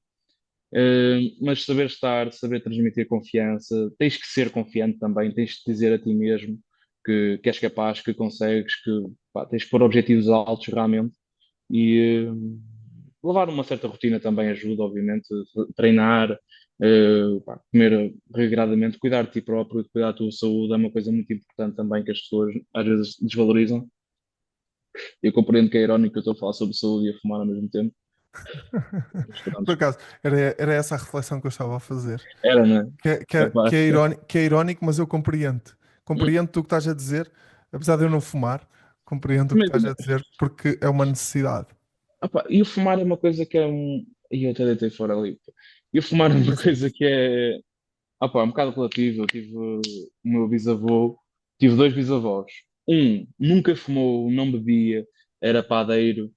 S1: Mas saber estar, saber transmitir confiança, tens que ser confiante também, tens de dizer a ti mesmo que és capaz, que consegues, que pá, tens que pôr objetivos altos realmente e levar uma certa rotina também ajuda, obviamente, treinar, pá, comer regradamente, cuidar de ti próprio, cuidar da tua saúde é uma coisa muito importante também que as pessoas às vezes desvalorizam. Eu compreendo que é irónico que eu estou a falar sobre saúde e a fumar ao mesmo tempo, mas pronto,
S2: Por acaso, era essa a reflexão que eu estava a fazer.
S1: era, né?
S2: Que é
S1: Capaz.
S2: irónico, que é irónico, mas eu compreendo.
S1: Hum,
S2: Compreendo o que estás a dizer, apesar de eu não fumar, compreendo o que estás
S1: Imagina,
S2: a dizer, porque é uma necessidade.
S1: opa, e o fumar é uma coisa que é um. E eu até deitei fora ali. E o fumar é uma
S2: Exato.
S1: coisa que é. Opa, é um bocado relativo. Eu tive o meu bisavô, tive dois bisavós. Um nunca fumou, não bebia, era padeiro,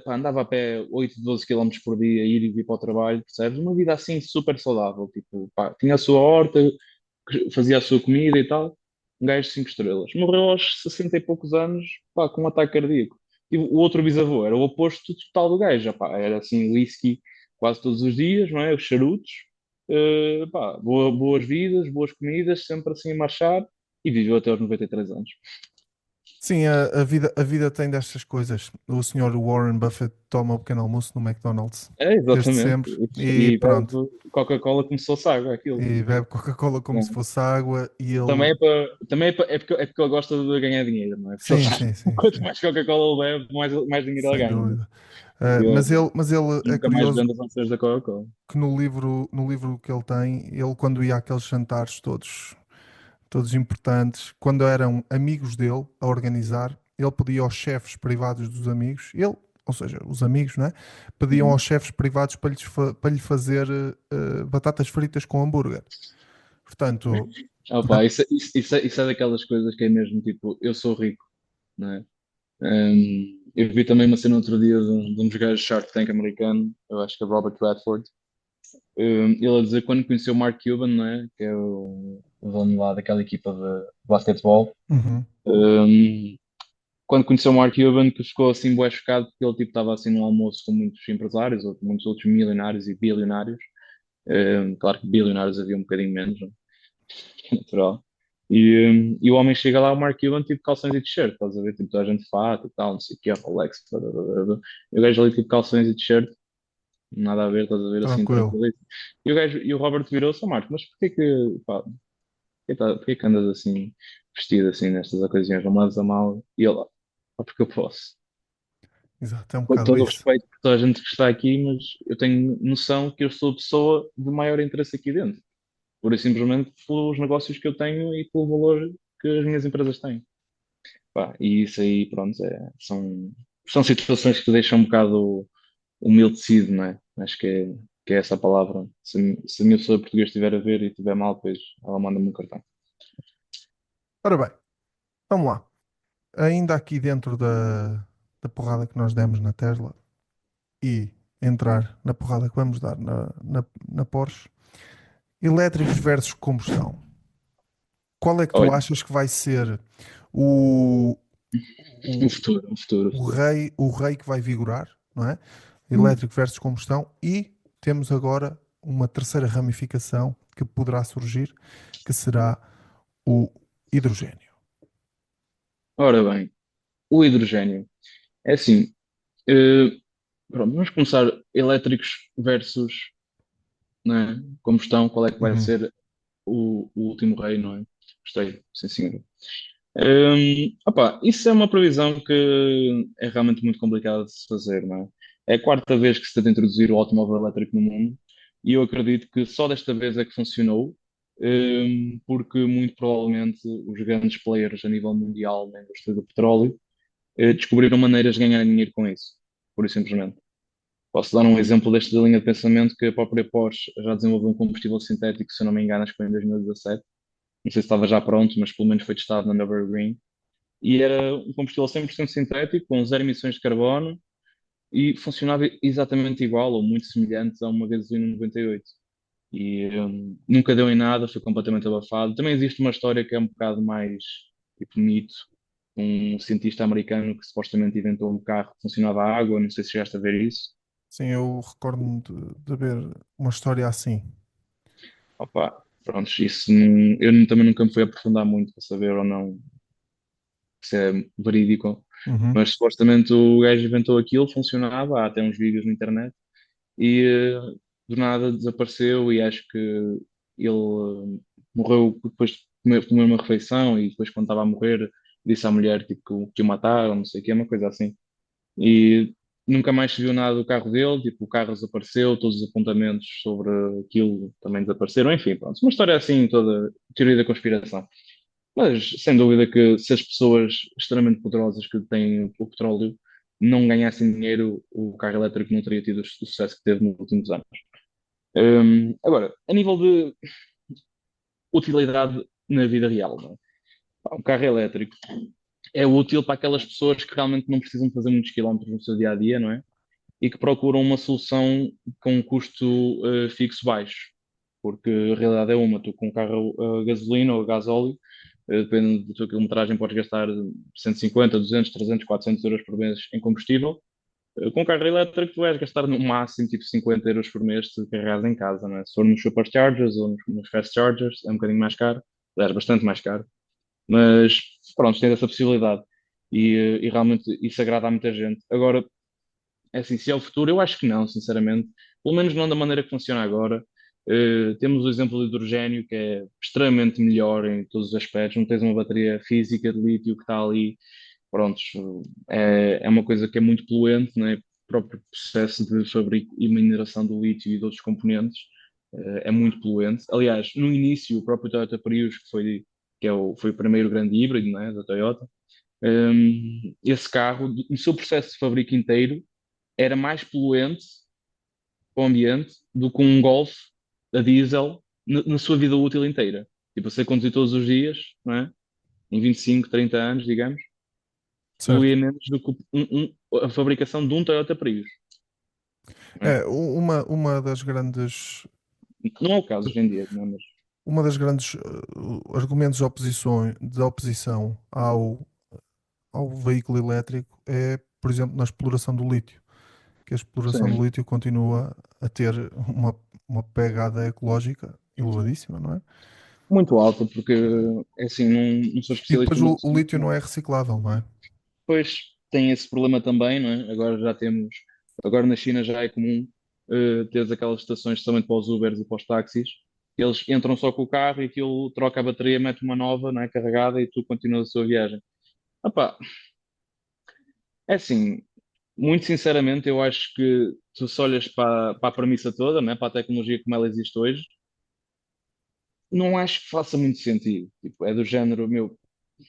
S1: pá, andava a pé 8 12 quilómetros por dia, ir e vir para o trabalho, percebes? Uma vida assim super saudável. Tipo, pá, tinha a sua horta, fazia a sua comida e tal. Um gajo de 5 estrelas. Morreu aos 60 e poucos anos, pá, com um ataque cardíaco. E o outro bisavô era o oposto total do gajo. Pá, era assim, whisky quase todos os dias, não é? Os charutos. Pá, boas vidas, boas comidas, sempre assim a marchar. E viveu até aos 93 anos.
S2: Sim, a vida tem destas coisas. O senhor Warren Buffett toma o pequeno almoço no McDonald's
S1: É,
S2: desde
S1: exatamente.
S2: sempre e
S1: E
S2: pronto.
S1: bebe Coca-Cola como se fosse água, aquilo.
S2: E bebe Coca-Cola como se fosse água e ele.
S1: É porque ele gosta de ganhar dinheiro, não é? Porque ele
S2: Sim,
S1: sabe
S2: sim,
S1: que
S2: sim,
S1: quanto
S2: sim,
S1: mais Coca-Cola ele bebe, mais dinheiro ele
S2: sem
S1: ganha, não
S2: dúvida.
S1: é?
S2: Mas ele é
S1: Nunca mais
S2: curioso
S1: vende as ações da Coca-Cola.
S2: que no livro que ele tem, ele quando ia àqueles jantares todos importantes, quando eram amigos dele a organizar, ele pedia aos chefes privados dos amigos, ou seja, os amigos, né, pediam
S1: Uhum.
S2: aos chefes privados para lhe fazer batatas fritas com hambúrguer. Portanto,
S1: Opa, isso é daquelas coisas que é mesmo tipo, eu sou rico, não é? Eu vi também uma cena outro dia de um dos gajos Shark Tank americano, eu acho que é Robert Redford. Ele a dizer que quando conheceu o Mark Cuban, não é? Que é o dono lá daquela equipa de basquetebol.
S2: uhum,
S1: um, Quando conheceu o Mark Cuban, que ficou assim bué chocado porque ele tipo estava assim num almoço com muitos empresários ou com muitos outros milionários e bilionários. Claro que bilionários havia um bocadinho menos, não é? Natural. E o homem chega lá, o Mark Cuban, tipo calções e t-shirt, estás a ver? Tipo, toda a gente de fato e tal, não sei o que, Rolex, blá, blá, blá, blá. E o gajo ali, tipo, calções e t-shirt, nada a ver, estás a ver, assim,
S2: tranquilo.
S1: tranquilo. E o Robert virou-se ao Marco, mas pá, porquê que andas assim, vestido assim nestas ocasiões? Não me leves a mal? E ele, porque eu posso.
S2: Exato, é um
S1: Com
S2: bocado
S1: todo o
S2: isso.
S1: respeito por toda a gente que está aqui, mas eu tenho noção que eu sou a pessoa de maior interesse aqui dentro. Pura e simplesmente pelos negócios que eu tenho e pelo valor que as minhas empresas têm. Pá, e isso aí, pronto, são situações que deixam um bocado humilecido, não é? Acho que é essa a palavra. Se a minha pessoa portuguesa estiver a ver e estiver mal, depois ela manda-me um cartão.
S2: Ora bem, vamos lá. Ainda aqui dentro da porrada que nós demos na Tesla e entrar na porrada que vamos dar na Porsche, elétricos versus combustão. Qual é que tu
S1: Olha,
S2: achas que vai ser o,
S1: o
S2: o,
S1: futuro, o futuro, o futuro.
S2: o rei que vai vigorar, não é?
S1: Hum.
S2: Elétrico versus combustão e temos agora uma terceira ramificação que poderá surgir, que será o hidrogênio.
S1: Ora bem, o hidrogênio. É assim, eh, pronto, vamos começar elétricos versus, não é, combustão, qual é que vai
S2: Uhum.
S1: ser o último rei, não é? Gostei, sim senhor. Isso é uma previsão que é realmente muito complicada de se fazer, não é? É a quarta vez que se tenta introduzir o automóvel elétrico no mundo e eu acredito que só desta vez é que funcionou, porque muito provavelmente os grandes players a nível mundial na indústria do petróleo descobriram maneiras de ganhar dinheiro com isso, pura e simplesmente. Posso dar um exemplo desta linha de pensamento que a própria Porsche já desenvolveu um combustível sintético, se eu não me engano, acho que foi em 2017. Não sei se estava já pronto, mas pelo menos foi testado na Nürburgring e era um combustível 100% sintético, com zero emissões de carbono e funcionava exatamente igual ou muito semelhante a uma gasolina 98. Nunca deu em nada, foi completamente abafado. Também existe uma história que é um bocado mais tipo mito. Um cientista americano que supostamente inventou um carro que funcionava a água, não sei se chegaste a ver isso.
S2: Sim, eu recordo-me de ver uma história assim.
S1: Opa, pronto, isso também nunca me fui aprofundar muito para saber ou não se é verídico,
S2: Uhum.
S1: mas supostamente o gajo inventou aquilo, funcionava, há até uns vídeos na internet, e do nada desapareceu e acho que ele morreu depois de comer uma refeição e depois quando estava a morrer disse à mulher tipo, que o mataram, não sei o que, é uma coisa assim. E nunca mais se viu nada do carro dele, tipo, o carro desapareceu, todos os apontamentos sobre aquilo também desapareceram, enfim, pronto, uma história assim toda, teoria da conspiração. Mas sem dúvida que se as pessoas extremamente poderosas que têm o petróleo não ganhassem dinheiro, o carro elétrico não teria tido o sucesso que teve nos últimos anos. Agora, a nível de utilidade na vida real, não é? Pá, um carro elétrico é útil para aquelas pessoas que realmente não precisam fazer muitos quilómetros no seu dia a dia, não é? E que procuram uma solução com um custo fixo baixo. Porque a realidade é uma, tu com um carro a gasolina ou a gasóleo, depende da tua quilometragem, podes gastar 150, 200, 300, 400 euros por mês em combustível. Com um carro elétrico, tu vais gastar no máximo tipo 50 euros por mês se carregares em casa, não é? Se for nos superchargers ou nos fast chargers, é um bocadinho mais caro, aliás, bastante mais caro. Mas pronto, tens essa possibilidade e realmente isso agrada a muita gente. Agora, é assim, se é o futuro, eu acho que não, sinceramente. Pelo menos não da maneira que funciona agora. Temos o exemplo do hidrogênio, que é extremamente melhor em todos os aspectos. Não tens uma bateria física de lítio que está ali. Pronto, é uma coisa que é muito poluente, né? O próprio processo de fabrico e mineração do lítio e de outros componentes é muito poluente. Aliás, no início, o próprio Toyota Prius, foi o primeiro grande híbrido, né, da Toyota, esse carro, no seu processo de fabrico inteiro, era mais poluente para o ambiente do que um Golf a diesel na sua vida útil inteira. Tipo, você conduzir todos os dias, não é? Em 25, 30 anos, digamos,
S2: Certo.
S1: poluía menos do que a fabricação de um Toyota Prius. Não é,
S2: Uma das grandes,
S1: não é o caso hoje em dia, não é? Mas,
S2: uma das grandes argumentos de oposição ao veículo elétrico é, por exemplo, na exploração do lítio, que a exploração
S1: sim,
S2: do lítio continua a ter uma pegada ecológica elevadíssima, não é?
S1: muito alta, porque é assim, não sou
S2: E
S1: especialista
S2: depois
S1: no
S2: o
S1: assunto,
S2: lítio não é reciclável, não é?
S1: depois tem esse problema também, não é? Agora na China já é comum teres aquelas estações somente para os Ubers e para os táxis, eles entram só com o carro e aquilo troca a bateria, mete uma nova, não é? Carregada e tu continuas a sua viagem. Opá, é assim, muito sinceramente, eu acho que tu se olhas para a premissa toda, né? Para a tecnologia como ela existe hoje, não acho que faça muito sentido. Tipo, é do género, meu,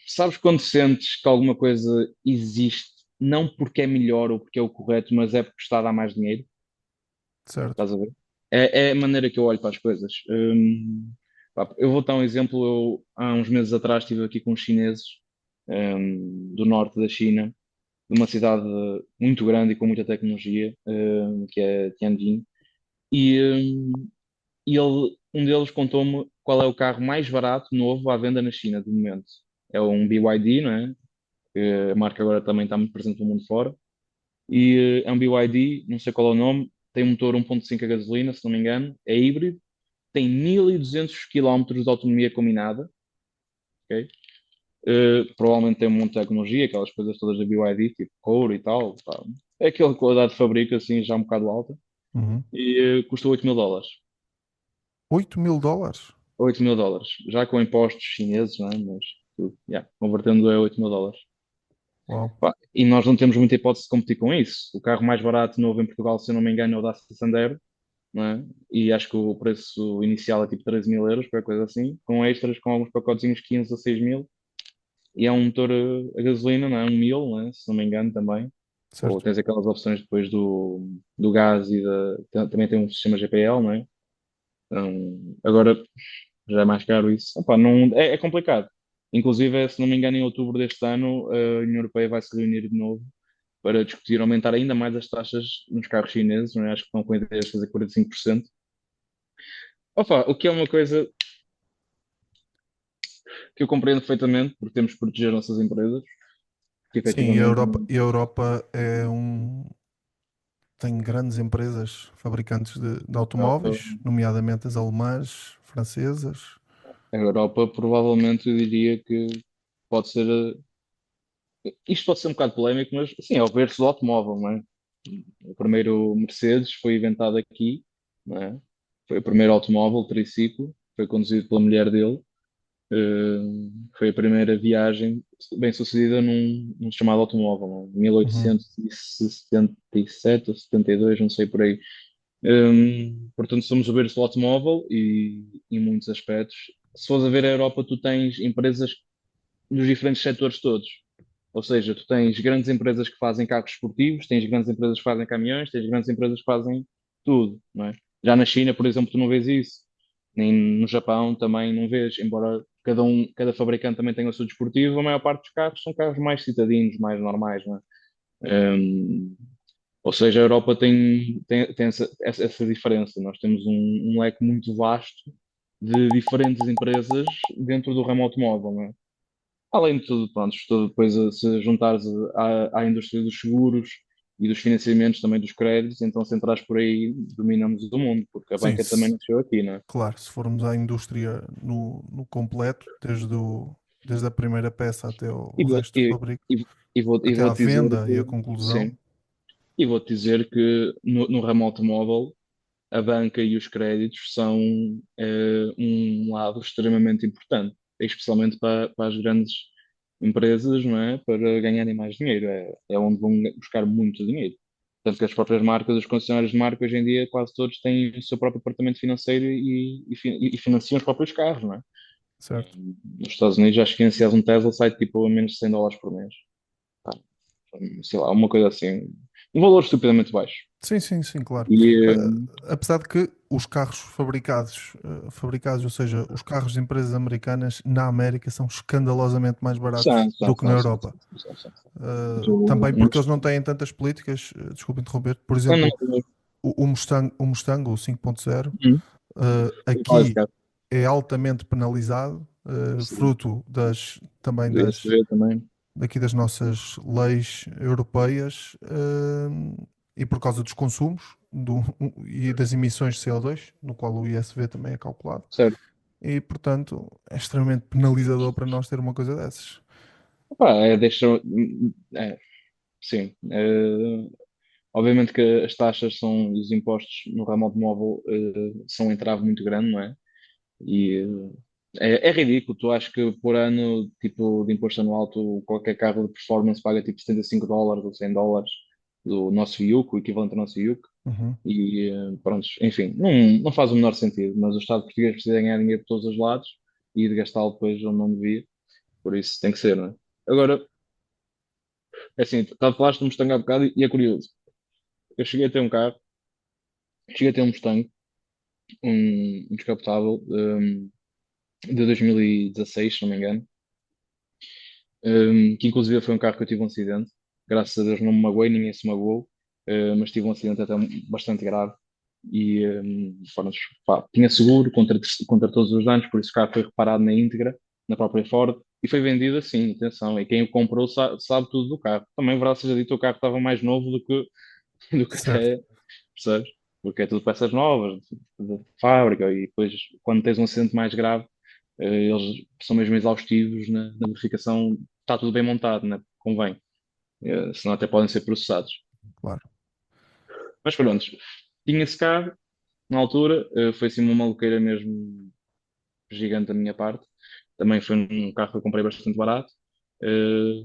S1: sabes quando sentes que alguma coisa existe, não porque é melhor ou porque é o correto, mas é porque está a dar mais dinheiro?
S2: Certo.
S1: Estás a ver? É a maneira que eu olho para as coisas. Pá, eu vou dar um exemplo. Eu, há uns meses atrás, estive aqui com os chineses, do norte da China, de uma cidade muito grande e com muita tecnologia, que é Tianjin. E, um deles contou-me qual é o carro mais barato, novo, à venda na China, de momento. É um BYD, não é? Que a marca agora também está muito presente no mundo fora. E é um BYD, não sei qual é o nome, tem um motor 1.5 a gasolina, se não me engano, é híbrido, tem 1200 quilómetros de autonomia combinada, ok? Provavelmente tem um monte de tecnologia, aquelas coisas todas da BYD, tipo couro e tal, pá. É aquela qualidade de fabrico, assim, já um bocado alta,
S2: Uhum.
S1: e custa 8 mil dólares.
S2: 8.000 dólares?
S1: 8 mil dólares, já com impostos chineses, não é? Mas, yeah, convertendo é 8 mil dólares.
S2: Uau.
S1: Pá, e nós não temos muita hipótese de competir com isso. O carro mais barato novo em Portugal, se eu não me engano, é o Dacia Sandero, não é? E acho que o preço inicial é tipo 13 mil euros, qualquer coisa assim, com extras, com alguns pacotezinhos 15 a 6 mil. E é um motor a gasolina, não é? Um 1000, não é? Se não me engano também. Ou
S2: Certo.
S1: tens aquelas opções depois do gás também tem um sistema GPL, não é? Agora já é mais caro isso. Epá, não, é complicado. Inclusive, se não me engano, em outubro deste ano, a União Europeia vai se reunir de novo para discutir aumentar ainda mais as taxas nos carros chineses, não é? Acho que estão com a ideia de fazer 45%. Opa, o que é uma coisa que eu compreendo perfeitamente, porque temos que proteger nossas empresas, que
S2: Sim,
S1: efetivamente
S2: A Europa tem grandes empresas fabricantes de automóveis, nomeadamente as alemãs, francesas.
S1: a Europa provavelmente eu diria que pode ser. Isto pode ser um bocado polémico, mas sim, é o berço do automóvel, não é? O primeiro Mercedes foi inventado aqui, não é? Foi o primeiro automóvel triciclo, foi conduzido pela mulher dele. Foi a primeira viagem bem sucedida num chamado automóvel, não é?
S2: Uhum.
S1: 1877 ou 72, não sei por aí. Portanto, somos o berço do automóvel e em muitos aspectos. Se fores a ver a Europa, tu tens empresas dos diferentes setores todos. Ou seja, tu tens grandes empresas que fazem carros esportivos, tens grandes empresas que fazem caminhões, tens grandes empresas que fazem tudo, não é? Já na China, por exemplo, tu não vês isso. Nem no Japão também não vês, embora cada fabricante também tenha o seu desportivo, a maior parte dos carros são carros mais citadinos, mais normais, não é? Ou seja, a Europa tem essa diferença. Nós temos um leque muito vasto de diferentes empresas dentro do ramo automóvel, não é? Além de tudo, pronto, depois se juntares à indústria dos seguros e dos financiamentos também dos créditos, então se entrares por aí, dominamos o mundo, porque a
S2: Sim,
S1: banca também nasceu aqui, não é?
S2: claro, se formos à indústria no completo, desde a primeira peça até
S1: E
S2: o
S1: vou,
S2: resto do
S1: e,
S2: fabrico,
S1: e, e
S2: até à
S1: vou-te dizer
S2: venda e a
S1: que,
S2: conclusão.
S1: sim, e vou-te dizer que no ramo automóvel, a banca e os créditos são um lado extremamente importante, especialmente para as grandes empresas, não é? Para ganharem mais dinheiro. É onde vão buscar muito dinheiro. Tanto que as próprias marcas, os concessionários de marca, hoje em dia, quase todos têm o seu próprio departamento financeiro e financiam os próprios carros, não é?
S2: Certo?
S1: Nos Estados Unidos, acho que financiar um Tesla sai tipo a menos de $100 por mês. Pá, sei lá, uma coisa assim. Um valor estupidamente baixo.
S2: Sim, sim, sim, claro.
S1: E,
S2: Apesar de que os carros fabricados, ou seja, os carros de empresas americanas na América são escandalosamente mais baratos
S1: são,
S2: do
S1: são,
S2: que na
S1: são, são,
S2: Europa.
S1: são, são, são, são.
S2: Também
S1: Não,
S2: porque eles não têm tantas políticas, desculpa interromper, por
S1: não,
S2: exemplo,
S1: não,
S2: o Mustang, o 5.0,
S1: hum, qual é esse
S2: aqui
S1: carro?
S2: é altamente penalizado,
S1: Sim,
S2: fruto também
S1: do ISV também.
S2: daqui das nossas leis europeias, e por causa dos consumos e das emissões de CO2, no qual o ISV também é calculado.
S1: Certo.
S2: E, portanto, é extremamente penalizador para nós ter uma coisa dessas.
S1: Pá, é, sim. Obviamente que as taxas são, os impostos no ramo automóvel são um entrave muito grande, não é? E é ridículo. Tu acho que por ano, tipo, de imposto anual, qualquer carro de performance paga tipo $75 ou $100 do nosso IUC, o equivalente ao nosso IUC.
S2: Uhum,
S1: E pronto, enfim, não faz o menor sentido, mas o Estado português precisa ganhar dinheiro por todos os lados e de gastá-lo depois onde não devia, por isso tem que ser, não é? Agora, é assim, falaste de um Mustang há bocado e é curioso. Eu cheguei a ter um carro, cheguei a ter um Mustang, um descapotável, de 2016, se não me engano, que inclusive foi um carro que eu tive um acidente. Graças a Deus não me magoei, ninguém se magoou, mas tive um acidente até bastante grave. E pronto, pá, tinha seguro contra todos os danos, por isso o carro foi reparado na íntegra, na própria Ford, e foi vendido assim, atenção, e quem o comprou sabe tudo do carro. Também, verdade seja dito, o carro estava mais novo do que
S2: certo,
S1: até, percebes? Porque é tudo peças novas, de fábrica, e depois, quando tens um acidente mais grave, eles são mesmo exaustivos na verificação, está tudo bem montado, né? Convém. Senão até podem ser processados.
S2: claro.
S1: Mas pronto, tinha esse carro, na altura, foi assim uma maluqueira mesmo gigante da minha parte. Também foi um carro que eu comprei bastante barato. Eh,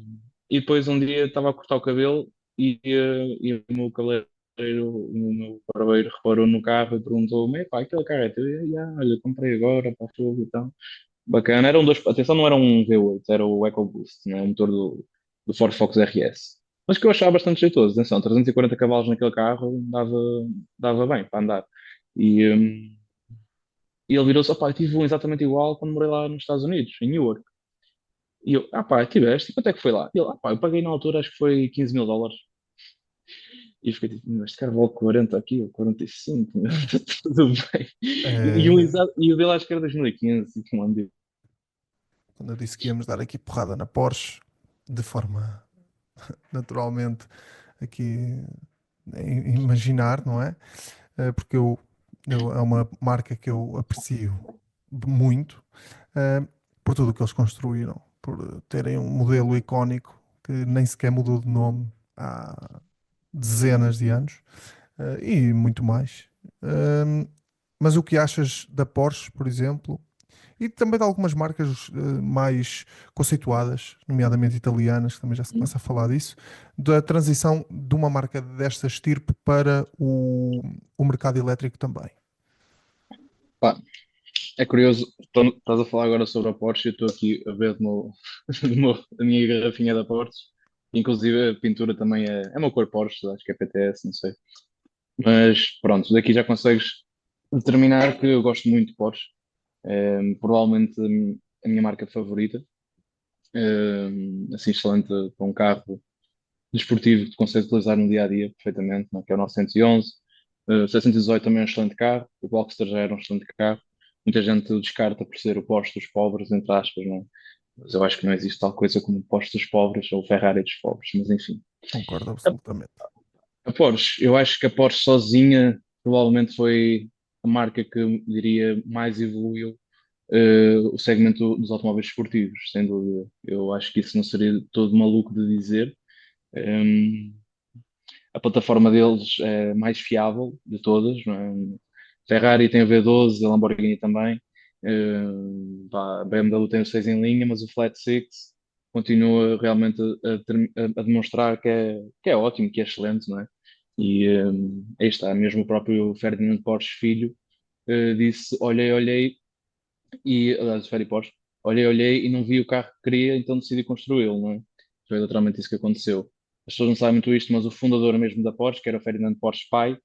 S1: e depois um dia estava a cortar o cabelo e o meu cabeleireiro, o meu barbeiro reparou no carro e perguntou-me: "Epá, aquele carro é teu?" E eu, "Ya, olha, comprei agora para o fogo e tal." Bacana. Era um dois, atenção, não era um V8, era o EcoBoost, né? O motor do Ford Focus RS. Mas que eu achava bastante jeitoso. Atenção, 340 cavalos naquele carro dava bem para andar. E, hum, e ele virou-se: opá, eu tive um exatamente igual quando morei lá nos Estados Unidos, em Newark. E eu, tiveste? E quanto é que foi lá? E ele, eu paguei na altura, acho que foi $15.000. E eu fiquei tipo, "Mas este carro vale 40 aqui, ou 45, meu, está tudo bem."
S2: É,
S1: E o dele acho que era 2015, tipo, um ano
S2: quando eu disse que íamos dar aqui porrada na Porsche, de forma naturalmente aqui imaginar, não é? Porque é uma marca que eu aprecio muito, eh, por tudo o que eles construíram, por terem um modelo icónico que nem sequer mudou de nome há dezenas de anos, e muito mais. Mas o que achas da Porsche, por exemplo, e também de algumas marcas mais conceituadas, nomeadamente italianas, que também já se começa a falar disso, da transição de uma marca desta estirpe para o mercado elétrico também?
S1: Pá, É curioso, estás a falar agora sobre a Porsche, eu estou aqui a ver a minha garrafinha da Porsche, inclusive a pintura também é uma cor Porsche, acho que é PTS, não sei. Mas pronto, daqui já consegues determinar que eu gosto muito de Porsche, provavelmente a minha marca favorita, assim excelente para um carro desportivo que consegue utilizar no dia a dia perfeitamente, não é? Que é o 911. O 718 também é um excelente carro, o Boxster já era um excelente carro. Muita gente o descarta por ser o Porsche dos pobres, entre aspas, não é? Mas eu acho que não existe tal coisa como o Porsche dos pobres ou o Ferrari dos pobres, mas enfim.
S2: Concordo
S1: A,
S2: absolutamente.
S1: a Porsche, eu acho que a Porsche sozinha provavelmente foi a marca que diria mais evoluiu o segmento dos automóveis esportivos, sem dúvida. Eu acho que isso não seria todo maluco de dizer. Um, a plataforma deles é mais fiável de todas, não é? Ferrari tem o V12, a Lamborghini também, a BMW tem o 6 em linha, mas o Flat Six continua realmente a demonstrar que é ótimo, que é excelente, não é? E aí está, mesmo o próprio Ferdinand Porsche Filho disse: olhei, e, aliás, o Ferry Porsche, olhei e não vi o carro que queria, então decidi construí-lo, não é? Foi literalmente isso que aconteceu. As pessoas não sabem muito isto, mas o fundador mesmo da Porsche, que era o Ferdinand Porsche pai,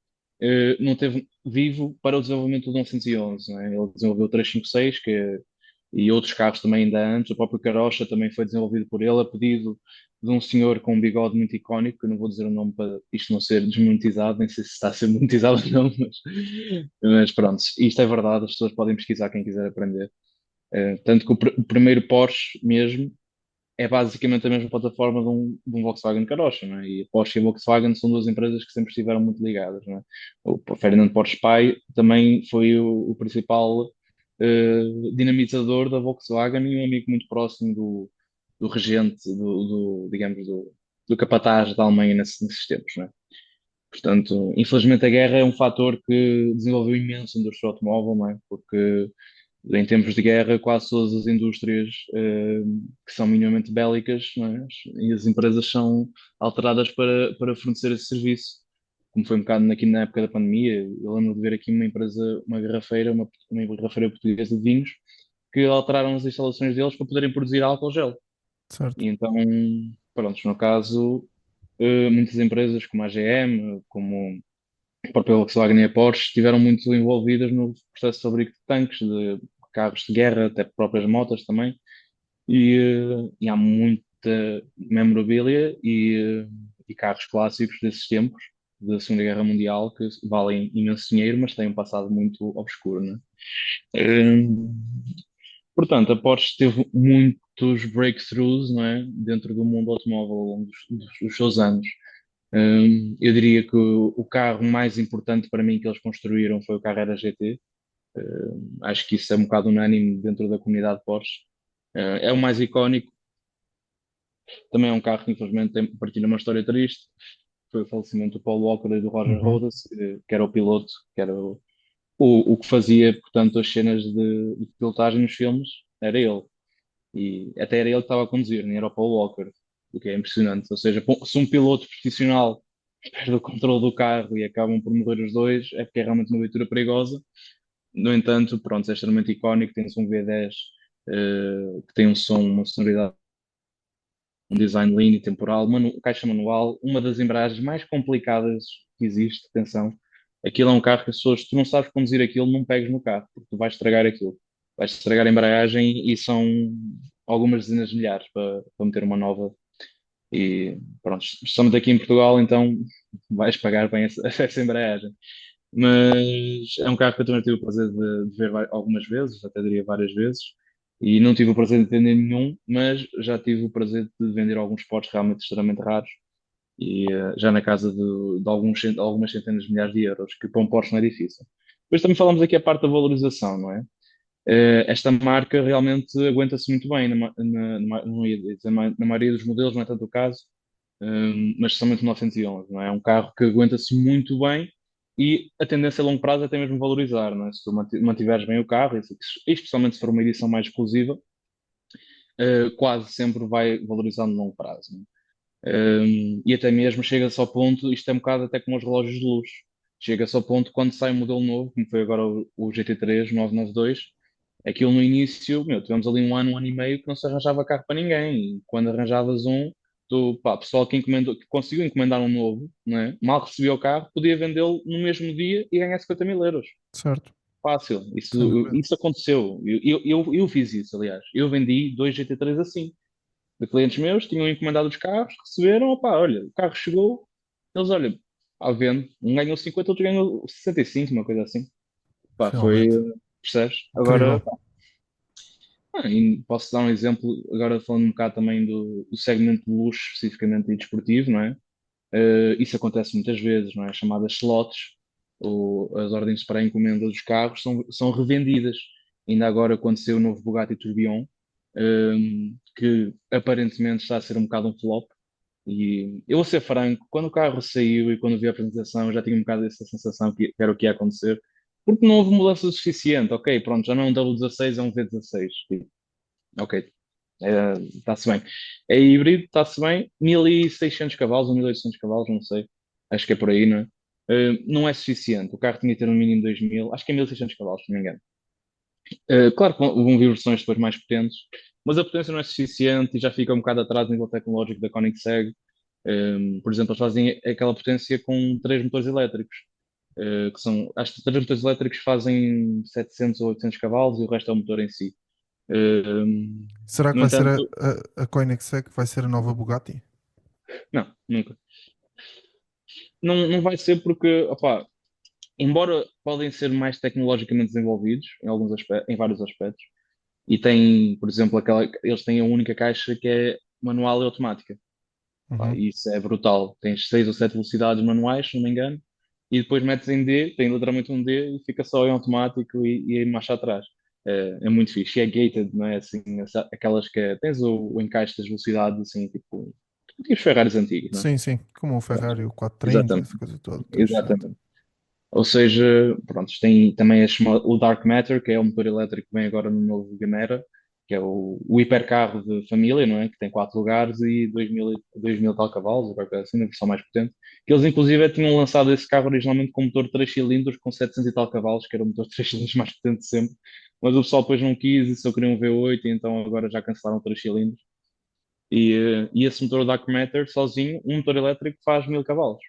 S1: não teve vivo para o desenvolvimento do 911, não é? Ele desenvolveu o 356, e outros carros também ainda antes. O próprio Carocha também foi desenvolvido por ele, a pedido de um senhor com um bigode muito icónico, que eu não vou dizer o nome para isto não ser desmonetizado, nem sei se está a ser monetizado ou não, mas pronto, isto é verdade, as pessoas podem pesquisar quem quiser aprender. Tanto que o primeiro Porsche mesmo é basicamente a mesma plataforma de um Volkswagen Carocha, não é? E a Porsche e a Volkswagen são duas empresas que sempre estiveram muito ligadas, não é? O Ferdinand Porsche pai também foi o principal dinamizador da Volkswagen e um amigo muito próximo do regente, digamos, do capataz da Alemanha nesses tempos, não é? Portanto, infelizmente a guerra é um fator que desenvolveu imenso a indústria automóvel, não é? Porque em tempos de guerra, quase todas as indústrias que são minimamente bélicas, não é? E as empresas são alteradas para fornecer esse serviço. Como foi um bocado aqui na época da pandemia, eu lembro de ver aqui uma empresa, uma garrafeira portuguesa de vinhos, que alteraram as instalações deles para poderem produzir álcool gel.
S2: Certo.
S1: E então, pronto, no caso, muitas empresas como a GM, como a própria Volkswagen e a Porsche estiveram muito envolvidas no processo de fabrico de tanques, de carros de guerra, até próprias motas também, e há muita memorabilia e carros clássicos desses tempos, da Segunda Guerra Mundial, que valem imenso dinheiro, mas têm um passado muito obscuro, né? Hum, Portanto, a Porsche teve muitos breakthroughs, não é, dentro do mundo automóvel ao longo dos seus anos. Eu diria que o carro mais importante para mim que eles construíram foi o Carrera GT. Acho que isso é um bocado unânime dentro da comunidade Porsche. É o mais icónico. Também é um carro que infelizmente partilha uma história triste. Foi o falecimento do Paul Walker e do Roger
S2: Uhum.
S1: Rhodes, que era o piloto, que era o que fazia, portanto, as cenas de pilotagem nos filmes, era ele. E até era ele que estava a conduzir, nem era o Paul Walker, o que é impressionante. Ou seja, se um piloto profissional perde o controle do carro e acabam por morrer os dois, é porque é realmente uma leitura perigosa. No entanto, pronto, é extremamente icónico, tem-se um V10 que tem um som, uma sonoridade, um design lindo e temporal, caixa manual, uma das embreagens mais complicadas que existe, atenção. Aquilo é um carro que as pessoas, tu não sabes conduzir aquilo, não pegues no carro, porque tu vais estragar aquilo. Vais estragar a embreagem e são algumas dezenas de milhares para meter uma nova. E pronto, estamos aqui em Portugal, então vais pagar bem essa embreagem. Mas é um carro que eu também tive o prazer de ver algumas vezes, até diria várias vezes, e não tive o prazer de vender nenhum, mas já tive o prazer de vender alguns potes realmente extremamente raros, e já na casa de algumas centenas de milhares de euros, que para um Porsche não é difícil. Depois também falamos aqui a parte da valorização, não é? Esta marca realmente aguenta-se muito bem, não ia dizer na maioria dos modelos, não é tanto o caso, mas especialmente o 911, não é? É um carro que aguenta-se muito bem e a tendência a longo prazo é até mesmo valorizar, não é? Se tu mantiveres bem o carro, especialmente se for uma edição mais exclusiva, quase sempre vai valorizar no longo prazo, não é? E até mesmo chega-se ao ponto, isto é um bocado até como os relógios de luxo, chega-se ao ponto quando sai um modelo novo, como foi agora o GT3 992. Aquilo no início, meu, tivemos ali um ano e meio que não se arranjava carro para ninguém. E quando arranjavas um, pá, o pessoal que encomendou, que conseguiu encomendar um novo, né, mal recebia o carro, podia vendê-lo no mesmo dia e ganhar 50 mil euros.
S2: Certo,
S1: Fácil.
S2: sem dúvida.
S1: Isso aconteceu. Eu fiz isso, aliás. Eu vendi dois GT3 assim. De clientes meus, tinham encomendado os carros, receberam, opá, olha, o carro chegou, eles, olha, à venda, um ganhou 50, outro ganhou 65, uma coisa assim. Pá, foi,
S2: Realmente.
S1: percebes? Agora,
S2: Incrível.
S1: e posso dar um exemplo, agora falando um bocado também do segmento de luxo, especificamente e desportivo, não é? Isso acontece muitas vezes, não é? As chamadas slots, ou as ordens para a encomenda dos carros, são revendidas. Ainda agora aconteceu o novo Bugatti Tourbillon, que aparentemente está a ser um bocado um flop. E eu vou ser franco, quando o carro saiu e quando vi a apresentação, eu já tinha um bocado essa sensação que era o que ia acontecer, porque não houve mudança suficiente. Ok, pronto, já não é um W16, é um V16. Tipo, ok, está-se bem. É híbrido, está-se bem. 1600 cavalos ou 1800 cavalos, não sei. Acho que é por aí, não é? Não é suficiente. O carro tinha que ter no mínimo 2000, acho que é 1600 cavalos, se não me engano. Claro que vão vir versões depois mais potentes, mas a potência não é suficiente e já fica um bocado atrás no nível tecnológico da Koenigsegg. Por exemplo, eles fazem aquela potência com três motores elétricos, que são, acho que três motores elétricos fazem 700 ou 800 cavalos e o resto é o motor em si. Um,
S2: Será que
S1: no
S2: vai ser
S1: entanto,
S2: a Koenigsegg que vai ser a nova Bugatti?
S1: não, nunca. Não, não vai ser porque, opá, embora podem ser mais tecnologicamente desenvolvidos em alguns em vários aspectos, e têm, por exemplo, eles têm a única caixa que é manual e automática. Pá,
S2: Uhum.
S1: isso é brutal. Tens seis ou sete velocidades manuais, se não me engano, e depois metes em D, tem literalmente um D e fica só em automático e em marcha atrás. É muito fixe. E é gated, não é assim? Aquelas que tens o encaixe das velocidades, assim, tipo os Ferraris antigos, não é?
S2: Sim, sim, como o
S1: Pronto.
S2: Ferrari, o 430,
S1: Exatamente.
S2: essa coisa toda, estou interessante.
S1: Exatamente. Ou seja, pronto, tem também o Dark Matter, que é o motor elétrico que vem agora no novo Gamera, que é o hipercarro de família, não é? Que tem quatro lugares e 2000 tal cavalos, ou qualquer coisa assim, na versão mais potente. Que eles, inclusive, tinham lançado esse carro originalmente com motor de 3 cilindros, com 700 e tal cavalos, que era o motor de 3 cilindros mais potente de sempre. Mas o pessoal depois não quis e só queria um V8, e então agora já cancelaram 3 cilindros. E esse motor Dark Matter, sozinho, um motor elétrico faz 1000 cavalos.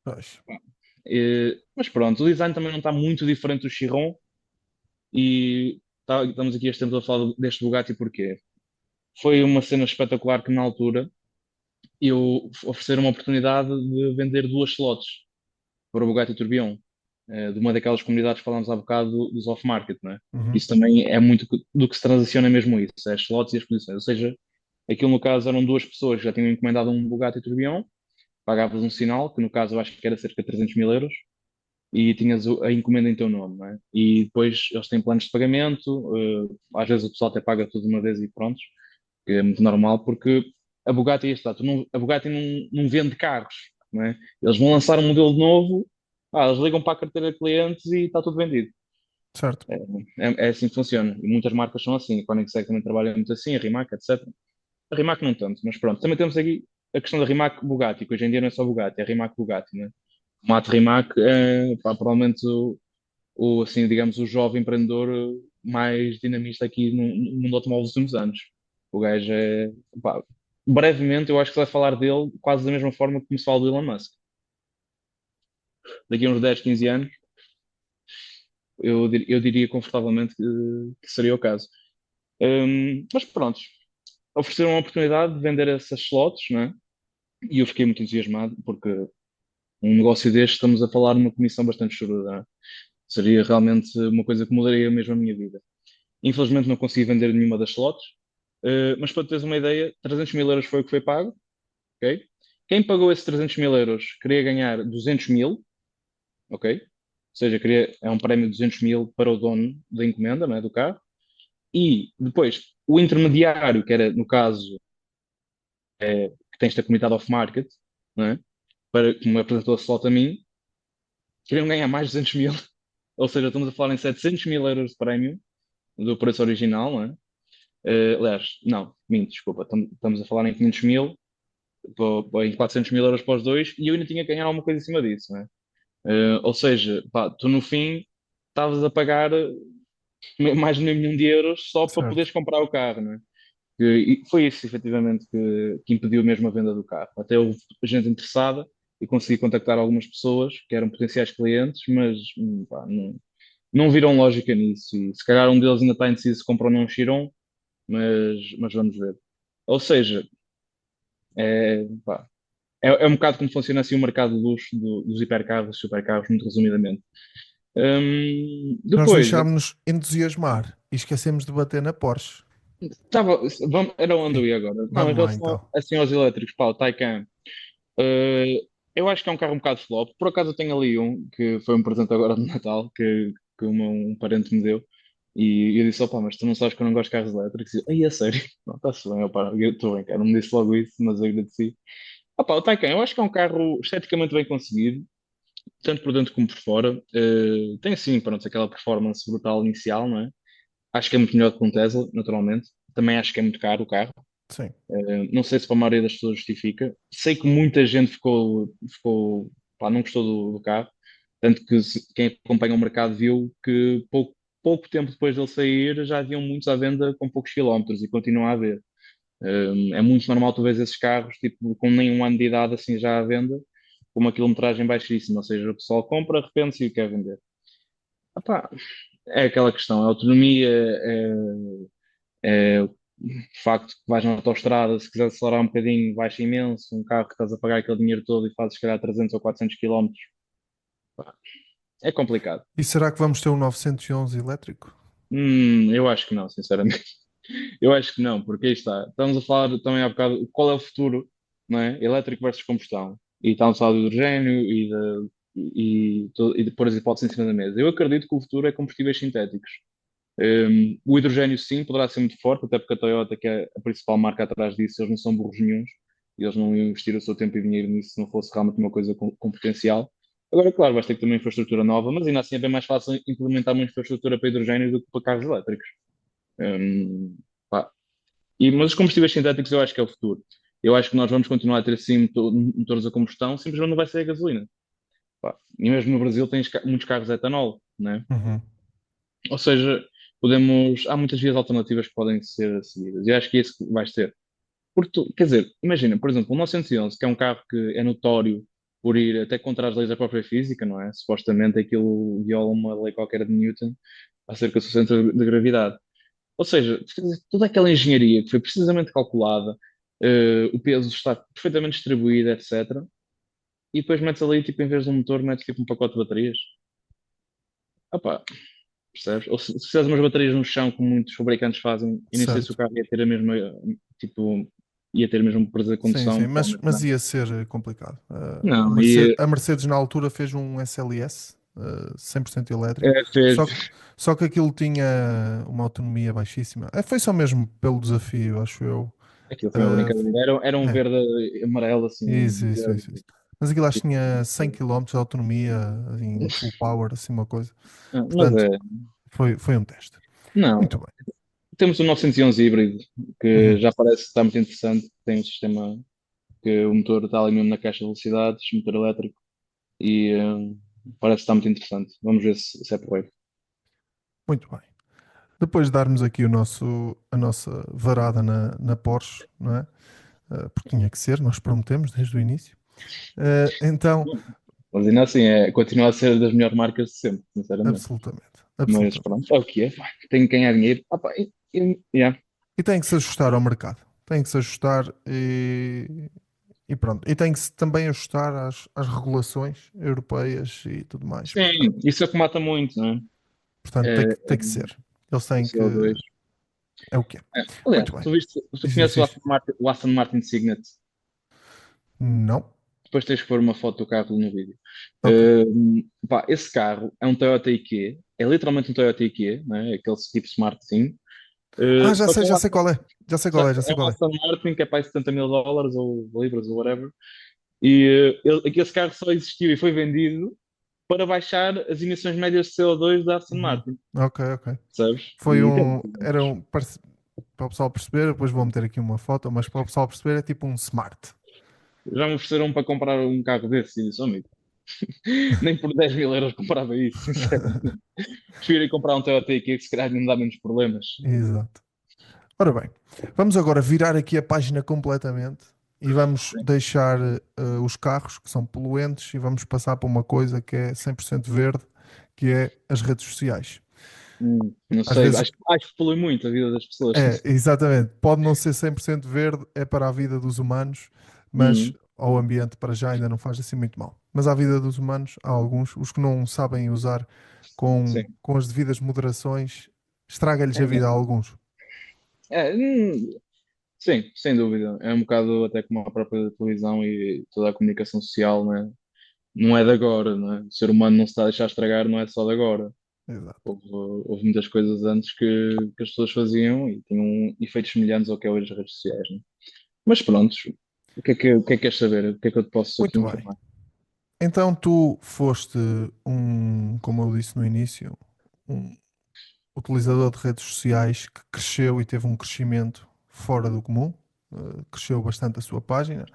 S2: Pois,
S1: Mas pronto, o design também não está muito diferente do Chiron e estamos aqui este tempo a falar deste Bugatti porque foi uma cena espetacular que na altura eu ofereceram uma oportunidade de vender duas slots para o Bugatti Tourbillon, de uma daquelas comunidades que falámos há bocado dos off-market, não é?
S2: uhum,
S1: Isso também é muito do que se transiciona mesmo isso, é as slots e as posições. Ou seja, aquilo no caso eram duas pessoas que já tinham encomendado um Bugatti Tourbillon, pagavas um sinal, que no caso eu acho que era cerca de 300 mil euros, e tinhas a encomenda em teu nome, não é? E depois eles têm planos de pagamento, às vezes o pessoal até paga tudo de uma vez e pronto, que é muito normal, porque a Bugatti, aí está, a Bugatti não vende carros, não é? Eles vão lançar um modelo novo, eles ligam para a carteira de clientes e está tudo vendido.
S2: certo.
S1: É assim que funciona. E muitas marcas são assim, a Koenigsegg também trabalha muito assim, a Rimac, etc. A Rimac não tanto, mas pronto. Também temos aqui a questão da Rimac Bugatti, que hoje em dia não é só Bugatti, é Rimac Bugatti, né? O Matt Rimac é pá, provavelmente assim, digamos, o jovem empreendedor mais dinamista aqui no mundo automóvel dos últimos anos. O gajo é, pá, brevemente eu acho que se vai falar dele quase da mesma forma como se fala do Elon Musk. Daqui a uns 10, 15 anos, eu diria confortavelmente que seria o caso. Mas pronto, ofereceram uma oportunidade de vender essas slots, né? E eu fiquei muito entusiasmado, porque um negócio deste, estamos a falar numa comissão bastante choruda, né? Seria realmente uma coisa que mudaria mesmo a minha vida. Infelizmente não consegui vender nenhuma das slots, mas para teres uma ideia, 300 mil euros foi o que foi pago, ok? Quem pagou esses 300 mil euros queria ganhar 200 mil, ok? Ou seja, é um prémio de 200 mil para o dono da encomenda, não é, do carro. E depois, o intermediário, que era, no caso, que tem esta comunidade off-market, não é? Que me apresentou a slot a mim, queriam ganhar mais de 200 mil. Ou seja, estamos a falar em 700 mil euros de prémio do preço original, não é? Aliás, não, minto, desculpa, estamos a falar em 500 mil, em 400 mil euros para os dois, e eu ainda tinha que ganhar alguma coisa em cima disso, né? Ou seja, pá, tu no fim estavas a pagar. mais de meio milhão de euros só para
S2: certo.
S1: poderes comprar o carro, não é? E foi isso, efetivamente, que impediu mesmo a venda do carro. Até houve gente interessada e consegui contactar algumas pessoas que eram potenciais clientes, mas pá, não viram lógica nisso. E se calhar um deles ainda está indeciso se compra ou não um Chiron, mas vamos ver. Ou seja, pá, é um bocado como funciona assim o mercado de luxo dos hipercarros, supercarros, muito resumidamente.
S2: Nós
S1: Depois,
S2: deixámos-nos entusiasmar e esquecemos de bater na Porsche.
S1: era onde eu
S2: Sim,
S1: ia agora. Não, em
S2: vamos lá
S1: relação
S2: então.
S1: assim, aos elétricos, pá, o Taycan. Eu acho que é um carro um bocado flop. Por acaso eu tenho ali um que foi um presente agora de Natal que um parente me deu. E eu disse: Opa, mas tu não sabes que eu não gosto de carros elétricos? E eu, ai, é sério? Não, está-se bem, opa, eu estou bem, cara. Não me disse logo isso, mas eu agradeci. Opa, o Taycan, eu acho que é um carro esteticamente bem conseguido, tanto por dentro como por fora. Tem sim, pronto, aquela performance brutal inicial, não é? Acho que é muito melhor que um Tesla, naturalmente. Também acho que é muito caro o carro.
S2: Sim.
S1: Não sei se para a maioria das pessoas justifica. Sei que muita gente pá, não gostou do carro, tanto que quem acompanha o mercado viu que pouco tempo depois dele sair já haviam muitos à venda com poucos quilómetros e continua a haver. É muito normal tu vês esses carros tipo, com nem um ano de idade assim já à venda, com uma quilometragem baixíssima, ou seja, o pessoal compra, arrepende-se e quer vender. Epá, é aquela questão, a autonomia é o facto que vais na autoestrada, se quiser acelerar um bocadinho, baixa imenso, um carro que estás a pagar aquele dinheiro todo e fazes, se calhar, 300 ou 400 quilómetros, pá, é complicado.
S2: E será que vamos ter um 911 elétrico?
S1: Eu acho que não, sinceramente. Eu acho que não, porque aí está. Estamos a falar também há bocado qual é o futuro, não é? Elétrico versus combustão. E estamos a falar do hidrogênio e de pôr as hipóteses em cima da mesa. Eu acredito que o futuro é combustíveis sintéticos. O hidrogênio, sim, poderá ser muito forte, até porque a Toyota, que é a principal marca atrás disso, eles não são burros nenhuns e eles não iam investir o seu tempo e dinheiro nisso se não fosse realmente uma coisa com potencial. Agora, claro, vais ter que ter uma infraestrutura nova, mas ainda assim é bem mais fácil implementar uma infraestrutura para hidrogênio do que para carros elétricos. Hum, pá. Mas os combustíveis sintéticos eu acho que é o futuro. Eu acho que nós vamos continuar a ter sim motores a combustão, simplesmente não vai ser a gasolina. Pá. E mesmo no Brasil tens muitos carros a etanol, né?
S2: Uhum.
S1: Ou seja, há muitas vias alternativas que podem ser seguidas. E acho que é isso que vais ter. Porque quer dizer, imagina, por exemplo, o 911, que é um carro que é notório por ir até contra as leis da própria física, não é? Supostamente aquilo viola uma lei qualquer de Newton acerca do seu centro de gravidade. Ou seja, toda aquela engenharia que foi precisamente calculada, o peso está perfeitamente distribuído, etc. E depois metes ali, tipo, em vez de um motor, metes tipo um pacote de baterias. Opa, percebes? Ou se fizeres umas baterias no chão, como muitos fabricantes fazem, e nem sei se o
S2: Certo.
S1: carro ia ter a mesma, tipo, ia ter a mesma presa de
S2: Sim, sim,
S1: condução,
S2: mas,
S1: provavelmente
S2: mas
S1: não.
S2: ia ser complicado.
S1: Não, e
S2: A Mercedes na altura fez um SLS, 100% elétrico,
S1: fez,
S2: só que aquilo tinha uma autonomia baixíssima. Foi só mesmo pelo desafio, acho eu.
S1: aquilo foi uma
S2: Uh,
S1: brincadeira, era um
S2: é,
S1: verde amarelo, assim,
S2: isso, isso,
S1: verde,
S2: isso, isso. Mas aquilo acho que
S1: tipo,
S2: tinha 100 km de autonomia em full power, assim uma coisa.
S1: mas
S2: Portanto, foi um teste.
S1: não,
S2: Muito bem.
S1: temos o 911 híbrido, que
S2: Uhum.
S1: já parece que está muito interessante, tem um sistema que o motor está ali mesmo na caixa de velocidades, motor elétrico, e parece que está muito interessante. Vamos ver se é porreiro.
S2: Muito bem. Depois de darmos aqui a nossa varada na Porsche, não é? Porque tinha que ser, nós prometemos desde o início. Então,
S1: Mas ainda assim, continua a ser das melhores marcas de sempre, sinceramente.
S2: absolutamente,
S1: Mas
S2: absolutamente.
S1: pronto, é o que é, pá. Tenho que ganhar dinheiro. Ah, pá, yeah.
S2: E tem que se ajustar ao mercado. Tem que se ajustar e pronto. E tem que se também ajustar às regulações europeias e tudo mais.
S1: Sim, isso é que mata muito, não é?
S2: Portanto
S1: É,
S2: tem que ser. Eles
S1: o
S2: têm que.
S1: CO2.
S2: É o que é.
S1: Aliás,
S2: Muito bem.
S1: tu
S2: Diz, diz,
S1: conheces
S2: diz.
S1: O Aston Martin Signet?
S2: Não?
S1: Depois tens que pôr uma foto do carro no vídeo.
S2: Ok.
S1: Pá, esse carro é um Toyota IQ, é literalmente um Toyota IQ, não é? Aquele tipo Smart Sim.
S2: Já
S1: Só que
S2: sei, já sei qual é. Já sei qual é, já
S1: É
S2: sei
S1: um
S2: qual é.
S1: Aston Martin que é para aí 70 mil dólares ou libras ou whatever. E esse carro só existiu e foi vendido para baixar as emissões médias de CO2 da Aston
S2: Uhum.
S1: Martin,
S2: Ok, ok.
S1: sabes?
S2: Foi
S1: E
S2: um. Era um. Para o pessoal perceber, depois vou meter aqui uma foto, mas para o pessoal perceber é tipo um smart.
S1: já me ofereceram para comprar um carro desse e disse, "Oh, amigo, Nem por 10 mil euros comprava isso, sinceramente. Prefiro ir comprar um Toyota IQ que se calhar me dá menos problemas.
S2: Exato. Ora bem, vamos agora virar aqui a página completamente e vamos
S1: Sim.
S2: deixar os carros que são poluentes e vamos passar para uma coisa que é 100% verde, que é as redes sociais.
S1: Não
S2: Às
S1: sei,
S2: vezes
S1: acho que polui muito a vida das pessoas.
S2: é, exatamente, pode não ser 100% verde, é para a vida dos humanos, mas
S1: Hum,
S2: ao ambiente para já ainda não faz assim muito mal. Mas à vida dos humanos, há alguns, os que não sabem usar
S1: sim.
S2: com as devidas moderações, estraga-lhes a vida a
S1: É,
S2: alguns.
S1: é, sim, sem dúvida. É um bocado até como a própria televisão e toda a comunicação social, né? Não é de agora, né? O ser humano não se está a deixar estragar, não é só de agora.
S2: Exato.
S1: Houve muitas coisas antes que as pessoas faziam e tinham efeitos semelhantes ao que é hoje as redes sociais, né? Mas pronto, o que é que queres saber? O que é que eu te posso aqui
S2: Muito bem.
S1: informar?
S2: Então tu foste um, como eu disse no início, um utilizador de redes sociais que cresceu e teve um crescimento fora do comum. Cresceu bastante a sua página.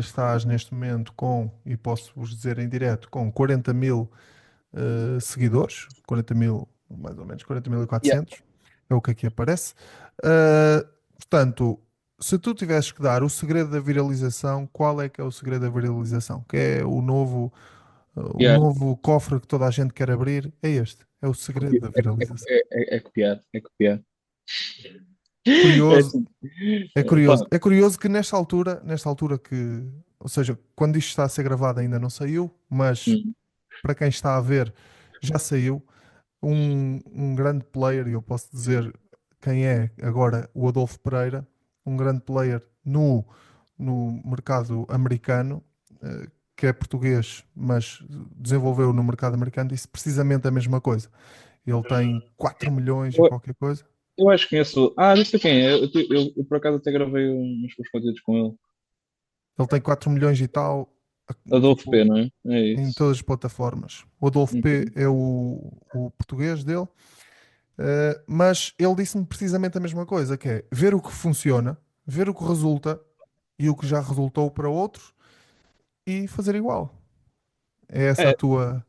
S2: Estás neste momento com, e posso-vos dizer em direto, com 40 mil seguidores, 40 mil, mais ou menos,
S1: Yeah.
S2: 40.400, é o que aqui aparece. Uh, Portanto, se tu tivesses que dar o segredo da viralização, qual é que é o segredo da viralização? Que é o
S1: Yeah.
S2: novo cofre que toda a gente quer abrir? É este, é o segredo da viralização.
S1: É copiar, é copiar. É
S2: Curioso,
S1: assim,
S2: é
S1: pá,
S2: curioso. É curioso que nesta altura que, ou seja, quando isto está a ser gravado ainda não saiu, mas
S1: hum,
S2: para quem está a ver, já saiu. Um grande player, e eu posso dizer quem é agora o Adolfo Pereira, um grande player no mercado americano, que é português, mas desenvolveu no mercado americano, disse precisamente a mesma coisa. Ele tem 4 milhões e
S1: eu,
S2: qualquer coisa.
S1: eu acho que conheço. Ah, não sei quem é. Eu, por acaso até gravei uns conteúdos com ele.
S2: Ele tem 4 milhões e tal,
S1: Adolfo
S2: tipo,
S1: P, não é? É
S2: em
S1: isso.
S2: todas as plataformas. O Adolfo P
S1: Uhum.
S2: é o português dele. Mas ele disse-me precisamente a mesma coisa, que é ver o que funciona, ver o que resulta e o que já resultou para outros e fazer igual. É essa
S1: É,
S2: a
S1: é
S2: tua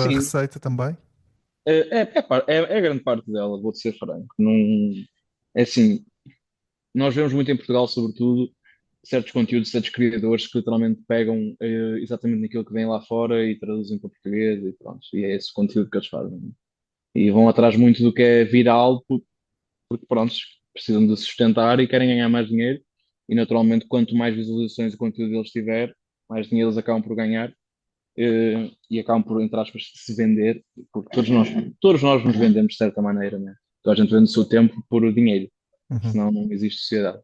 S1: assim,
S2: receita também?
S1: é grande parte dela, vou-te ser franco. Não, é assim, nós vemos muito em Portugal, sobretudo, certos conteúdos, certos criadores que literalmente pegam exatamente naquilo que vem lá fora e traduzem para português e pronto. E é esse conteúdo que eles fazem. E vão atrás muito do que é viral, porque pronto, precisam de se sustentar e querem ganhar mais dinheiro. E naturalmente, quanto mais visualizações o conteúdo deles tiver, mais dinheiro eles acabam por ganhar e acabam por, entre aspas, se vender, porque todos nós nos vendemos de certa maneira, né? Então a gente vende o seu tempo por dinheiro,
S2: Uhum,
S1: senão não existe sociedade.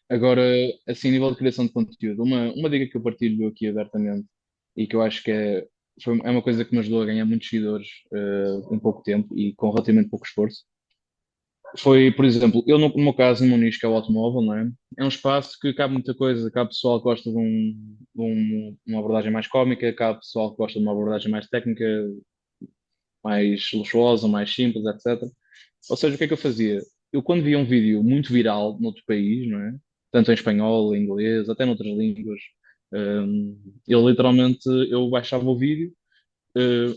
S1: Agora, assim, a nível de criação de conteúdo, uma dica que eu partilho aqui abertamente e que eu acho que é uma coisa que me ajudou a ganhar muitos seguidores em pouco tempo e com relativamente pouco esforço, foi, por exemplo, eu no meu caso, no meu nicho, que é o automóvel, não é? É um espaço que cabe muita coisa, cabe pessoal que gosta uma abordagem mais cómica, cabe pessoal que gosta de uma abordagem mais técnica, mais luxuosa, mais simples, etc. Ou seja, o que é que eu fazia? Eu quando via um vídeo muito viral noutro país, não é? Tanto em espanhol, em inglês, até noutras línguas, eu literalmente eu baixava o vídeo,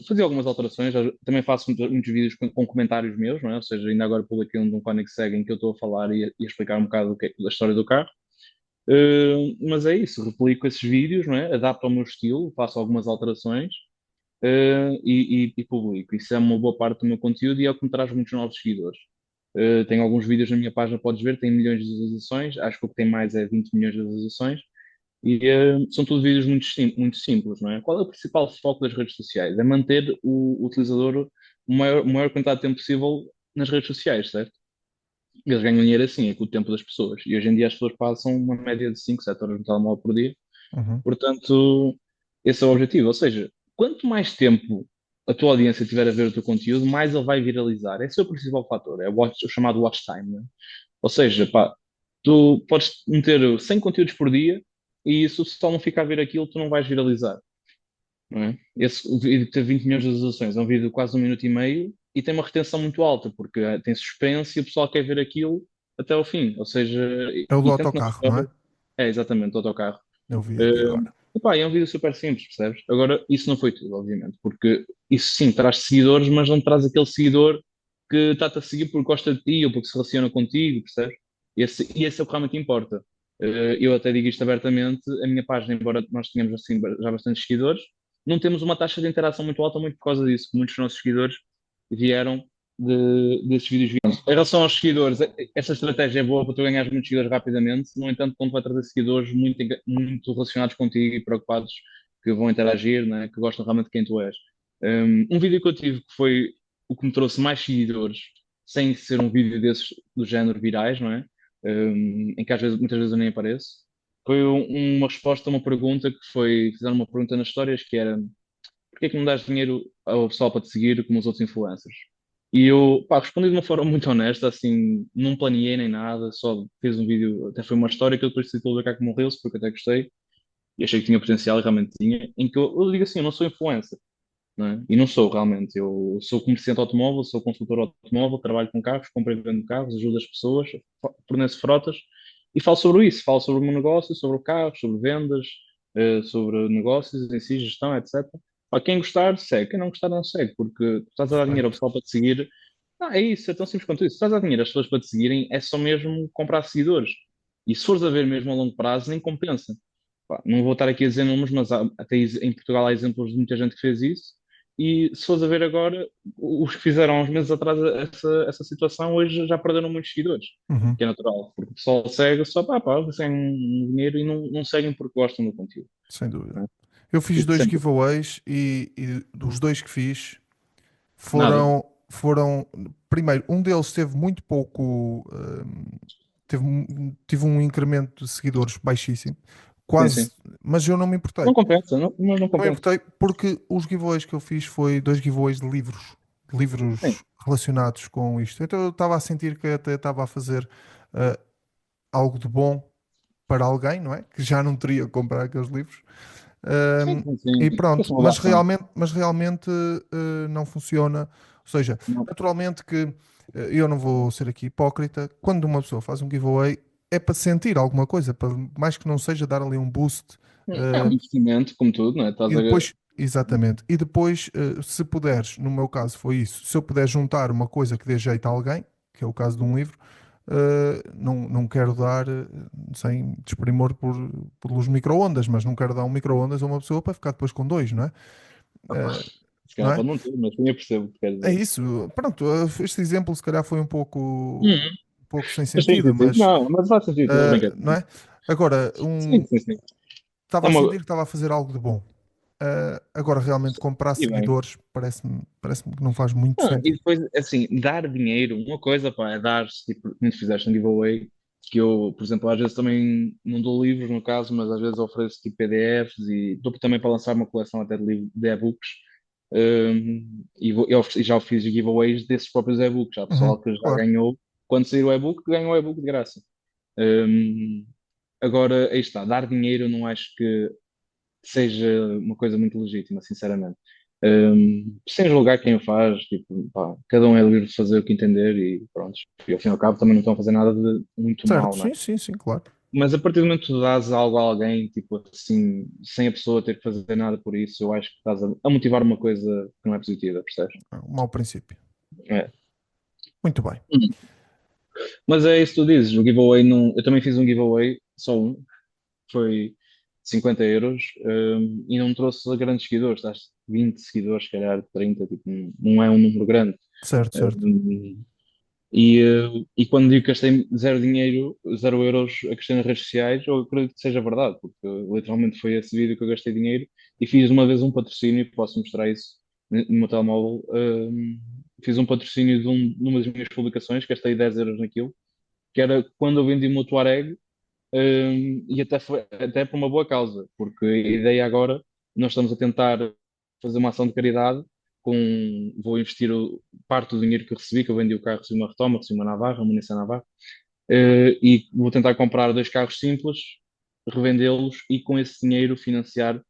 S1: fazia algumas alterações, também faço muitos vídeos com comentários meus, não é? Ou seja, ainda agora publiquei um de um Koenigsegg em que eu estou a falar e a explicar um bocado da história do carro. Mas é isso, replico esses vídeos, não é? Adapto ao meu estilo, faço algumas alterações e publico. Isso é uma boa parte do meu conteúdo e é o que me traz muitos novos seguidores. Tenho alguns vídeos na minha página, podes ver, tem milhões de visualizações, acho que o que tem mais é 20 milhões de visualizações, e são todos vídeos muito simples, não é? Qual é o principal foco das redes sociais? É manter o utilizador o maior quantidade de tempo possível nas redes sociais, certo? Eles ganham dinheiro assim, é com o tempo das pessoas. E hoje em dia as pessoas passam uma média de 5 7 horas no telemóvel por dia.
S2: uhum,
S1: Portanto, esse é o objetivo. Ou seja, quanto mais tempo a tua audiência tiver a ver o teu conteúdo, mais ele vai viralizar. Esse é o principal fator, é o chamado watch time, né? Ou seja, pá, tu podes meter 100 conteúdos por dia e se o pessoal não ficar a ver aquilo, tu não vais viralizar, não é? Esse o vídeo ter 20 milhões de visualizações é um vídeo de quase 1 minuto e meio e tem uma retenção muito alta, porque tem suspense e o pessoal quer ver aquilo até ao fim. Ou seja,
S2: é o do
S1: e tanto nas
S2: autocarro, não é?
S1: histórias, é exatamente o autocarro.
S2: Eu vi aqui
S1: Eh,
S2: agora.
S1: Epá, é um vídeo super simples, percebes? Agora, isso não foi tudo, obviamente, porque isso sim traz seguidores, mas não traz aquele seguidor que está-te a seguir porque gosta de ti ou porque se relaciona contigo, percebes? Esse é o que realmente importa. Eu até digo isto abertamente, a minha página, embora nós tenhamos assim já bastantes seguidores, não temos uma taxa de interação muito alta muito por causa disso. Muitos dos nossos seguidores vieram desses vídeos virados. Em relação aos seguidores, essa estratégia é boa para tu ganhar muitos seguidores rapidamente, no entanto, quando vai trazer seguidores muito relacionados contigo e preocupados que vão interagir, né, que gostam realmente de quem tu és. Um vídeo que eu tive que foi o que me trouxe mais seguidores, sem ser um vídeo desses do género virais, não é? Em que às vezes, muitas vezes eu nem apareço, foi uma resposta a uma pergunta que foi, fizeram uma pergunta nas histórias que era porque é que não dás dinheiro ao pessoal para te seguir como os outros influencers? E eu, pá, respondi de uma forma muito honesta, assim, não planeei nem nada, só fiz um vídeo, até foi uma história que eu depois decidi colocar como um Reels, porque até gostei, e achei que tinha potencial e realmente tinha, em que eu digo assim, eu não sou influencer, não é? E não sou realmente, eu sou comerciante automóvel, sou consultor automóvel, trabalho com carros, compro e vendo carros, ajudo as pessoas, forneço frotas, e falo sobre isso, falo sobre o meu negócio, sobre o carro, sobre vendas, sobre negócios em si, gestão, etc. Pá, quem gostar, segue. Quem não gostar, não segue, porque tu estás a dar dinheiro ao
S2: Perfeito.
S1: pessoal para te seguir. É isso, é tão simples quanto isso. Se estás a dar dinheiro às pessoas para te seguirem, é só mesmo comprar seguidores. E se fores a ver mesmo a longo prazo, nem compensa. Pá, não vou estar aqui a dizer números, mas até em Portugal há exemplos de muita gente que fez isso. E se fores a ver agora, os que fizeram há uns meses atrás essa situação, hoje já perderam muitos seguidores,
S2: Uhum.
S1: que é natural, porque o pessoal segue só pá, sem dinheiro e não seguem porque gostam do conteúdo.
S2: Sem dúvida.
S1: Né?
S2: Eu fiz
S1: E
S2: dois
S1: sempre,
S2: giveaways e dos dois que fiz
S1: nada.
S2: foram, primeiro, um deles teve muito pouco, tive um incremento de seguidores baixíssimo,
S1: Sim, sim.
S2: quase, mas eu não me importei.
S1: Não compensa, mas não
S2: Não me
S1: compensa.
S2: importei porque os giveaways que eu fiz foi dois giveaways de
S1: Sim.
S2: livros relacionados com isto. Então eu estava a sentir que até estava a fazer eh, algo de bom para alguém, não é? Que já não teria que comprar aqueles livros.
S1: Sim, sim,
S2: E
S1: sim. Fosse
S2: pronto,
S1: uma boa ação.
S2: mas realmente não funciona. Ou seja,
S1: Não.
S2: naturalmente que eu não vou ser aqui hipócrita. Quando uma pessoa faz um giveaway, é para sentir alguma coisa, para mais que não seja dar ali um boost.
S1: É um
S2: eh,
S1: investimento, como tudo, não é?
S2: e depois, exatamente, e depois, se puderes, no meu caso foi isso, se eu puder juntar uma coisa que dê jeito a alguém, que é o caso de um livro, não quero dar, sem desprimor pelos micro-ondas, mas não quero dar um micro-ondas a uma pessoa para ficar depois com dois, não é?
S1: Opa,
S2: Eh,
S1: se
S2: não
S1: calhar
S2: é?
S1: pode não ter, mas sim, eu percebo o que quer
S2: É
S1: dizer.
S2: isso. Pronto, este exemplo se calhar foi
S1: Hum,
S2: um pouco sem
S1: mas sim,
S2: sentido,
S1: sim, sim.
S2: mas
S1: Não, mas faz sentido, estou a brincar.
S2: não é? Agora,
S1: Sim, sim, sim.
S2: estava
S1: É
S2: a
S1: uma...
S2: sentir que estava a fazer algo de bom. Agora, realmente, comprar
S1: E bem.
S2: seguidores parece-me que não faz muito
S1: Não, e
S2: sentido.
S1: depois, assim, dar dinheiro, uma coisa, pá, é dar, tipo, como tu fizeste um giveaway, que eu, por exemplo, às vezes também não dou livros, no caso, mas às vezes ofereço, tipo, PDFs e dou também para lançar uma coleção até de e-books. E já fiz giveaways desses próprios e-books. Há
S2: Uhum,
S1: pessoal que já
S2: claro.
S1: ganhou, quando sair o e-book, ganhou o e-book de graça. Um, Agora, aí está, dar dinheiro não acho que seja uma coisa muito legítima, sinceramente. Sem julgar quem o faz, tipo, pá, cada um é livre de fazer o que entender e pronto. E ao fim e ao cabo também não estão a fazer nada de muito
S2: Certo,
S1: mal, não é?
S2: sim, sim, sim, claro.
S1: Mas a partir do momento que tu dás algo a alguém, tipo assim, sem a pessoa ter que fazer nada por isso, eu acho que estás a motivar uma coisa que não é positiva, percebes?
S2: É um mau princípio.
S1: É.
S2: Muito bem.
S1: Mas é isso que tu dizes, o giveaway não. Eu também fiz um giveaway, só um, foi 50 euros, e não trouxe grandes seguidores, acho que 20 seguidores, se calhar 30, tipo, não é um número grande.
S2: Certo, certo.
S1: Um, e quando digo que gastei zero dinheiro, zero euros a questão nas redes sociais, eu acredito que seja verdade, porque literalmente foi esse vídeo que eu gastei dinheiro e fiz uma vez um patrocínio, posso mostrar isso no meu telemóvel. Fiz um patrocínio numa das minhas publicações, gastei 10 euros naquilo, que era quando eu vendi o meu Tuareg, e até, até por uma boa causa, porque a ideia agora, nós estamos a tentar fazer uma ação de caridade, vou investir parte do dinheiro que eu recebi, que eu vendi o carro, recebi uma retoma, recebi uma Navarra, uma Nissan Navarra, e vou tentar comprar dois carros simples, revendê-los e com esse dinheiro financiar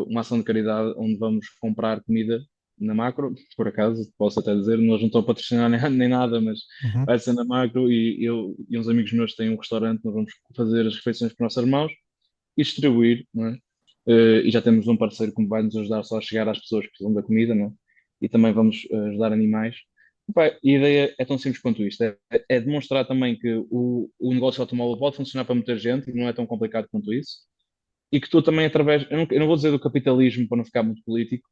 S1: uma ação de caridade onde vamos comprar comida na Macro, por acaso, posso até dizer, nós não estamos a patrocinar nem nada, mas
S2: Uhum.
S1: vai ser na Macro e eu e uns amigos meus têm um restaurante, nós vamos fazer as refeições para os nossos irmãos e distribuir, não é? e já temos um parceiro que vai nos ajudar só a chegar às pessoas que precisam da comida, né? E também vamos ajudar animais. Epá, a ideia é tão simples quanto isto: é demonstrar também que o negócio automóvel pode funcionar para muita gente e não é tão complicado quanto isso. E que tu também, através, eu não vou dizer do capitalismo para não ficar muito político,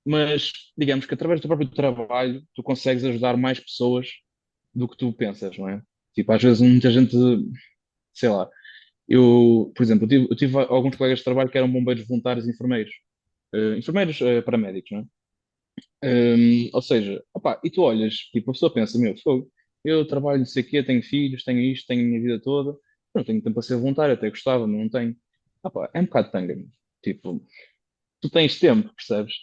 S1: mas digamos que através do próprio trabalho tu consegues ajudar mais pessoas do que tu pensas, não é? Tipo, às vezes muita gente, sei lá, por exemplo, eu tive alguns colegas de trabalho que eram bombeiros voluntários e enfermeiros. Enfermeiros, paramédicos, não é? Ou seja, opá, e tu olhas, tipo, a pessoa pensa, meu, fogo, eu trabalho, não sei o quê, tenho filhos, tenho isto, tenho a minha vida toda, eu não tenho tempo para ser voluntário, até gostava, mas não tenho. Opá, é um bocado tanga, meu. Tipo, tu tens tempo, percebes?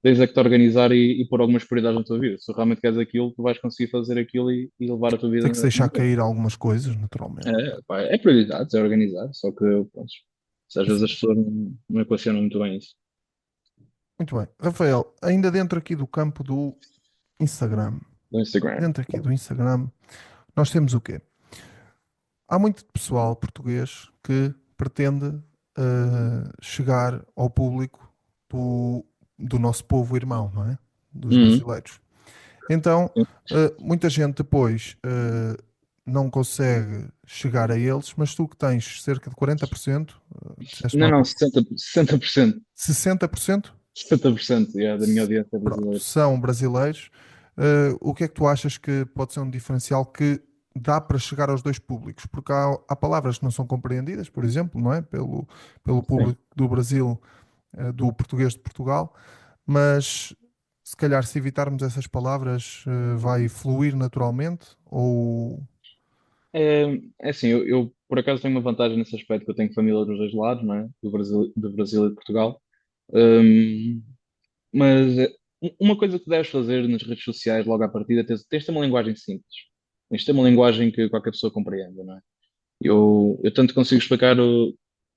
S1: Tens é que te organizar e pôr algumas prioridades na tua vida. Se tu realmente queres aquilo, tu vais conseguir fazer aquilo e levar a tua vida
S2: Tem que se deixar
S1: na boa.
S2: cair algumas coisas, naturalmente.
S1: Pá, é prioridades, é organizar, só que, pronto, às vezes as
S2: Sim.
S1: pessoas não equacionam muito bem isso.
S2: Muito bem. Rafael, ainda dentro aqui do campo do Instagram,
S1: No Instagram.
S2: dentro aqui do Instagram, nós temos o quê? Há muito pessoal português que pretende chegar ao público do nosso povo irmão, não é? Dos
S1: Uhum.
S2: brasileiros. Então, muita gente depois não consegue chegar a eles, mas tu que tens cerca de 40%, disseste-me
S1: Não,
S2: há
S1: não,
S2: pouco,
S1: 60%.
S2: 60%,
S1: 60% da minha
S2: s-
S1: audiência é
S2: pronto,
S1: brasileira.
S2: são brasileiros. O que é que tu achas que pode ser um diferencial que dá para chegar aos dois públicos? Porque há palavras que não são compreendidas, por exemplo, não é? Pelo
S1: Sim.
S2: público do Brasil, do português de Portugal, mas se calhar se evitarmos essas palavras, vai fluir naturalmente ou...
S1: É, é assim, eu por acaso tenho uma vantagem nesse aspecto que eu tenho família dos dois lados, não é? Do Brasil e de Portugal. Hum, mas uma coisa que deves fazer nas redes sociais logo à partida é tens de ter uma linguagem simples. Tens de ter uma linguagem que qualquer pessoa compreenda, não é? Eu tanto consigo explicar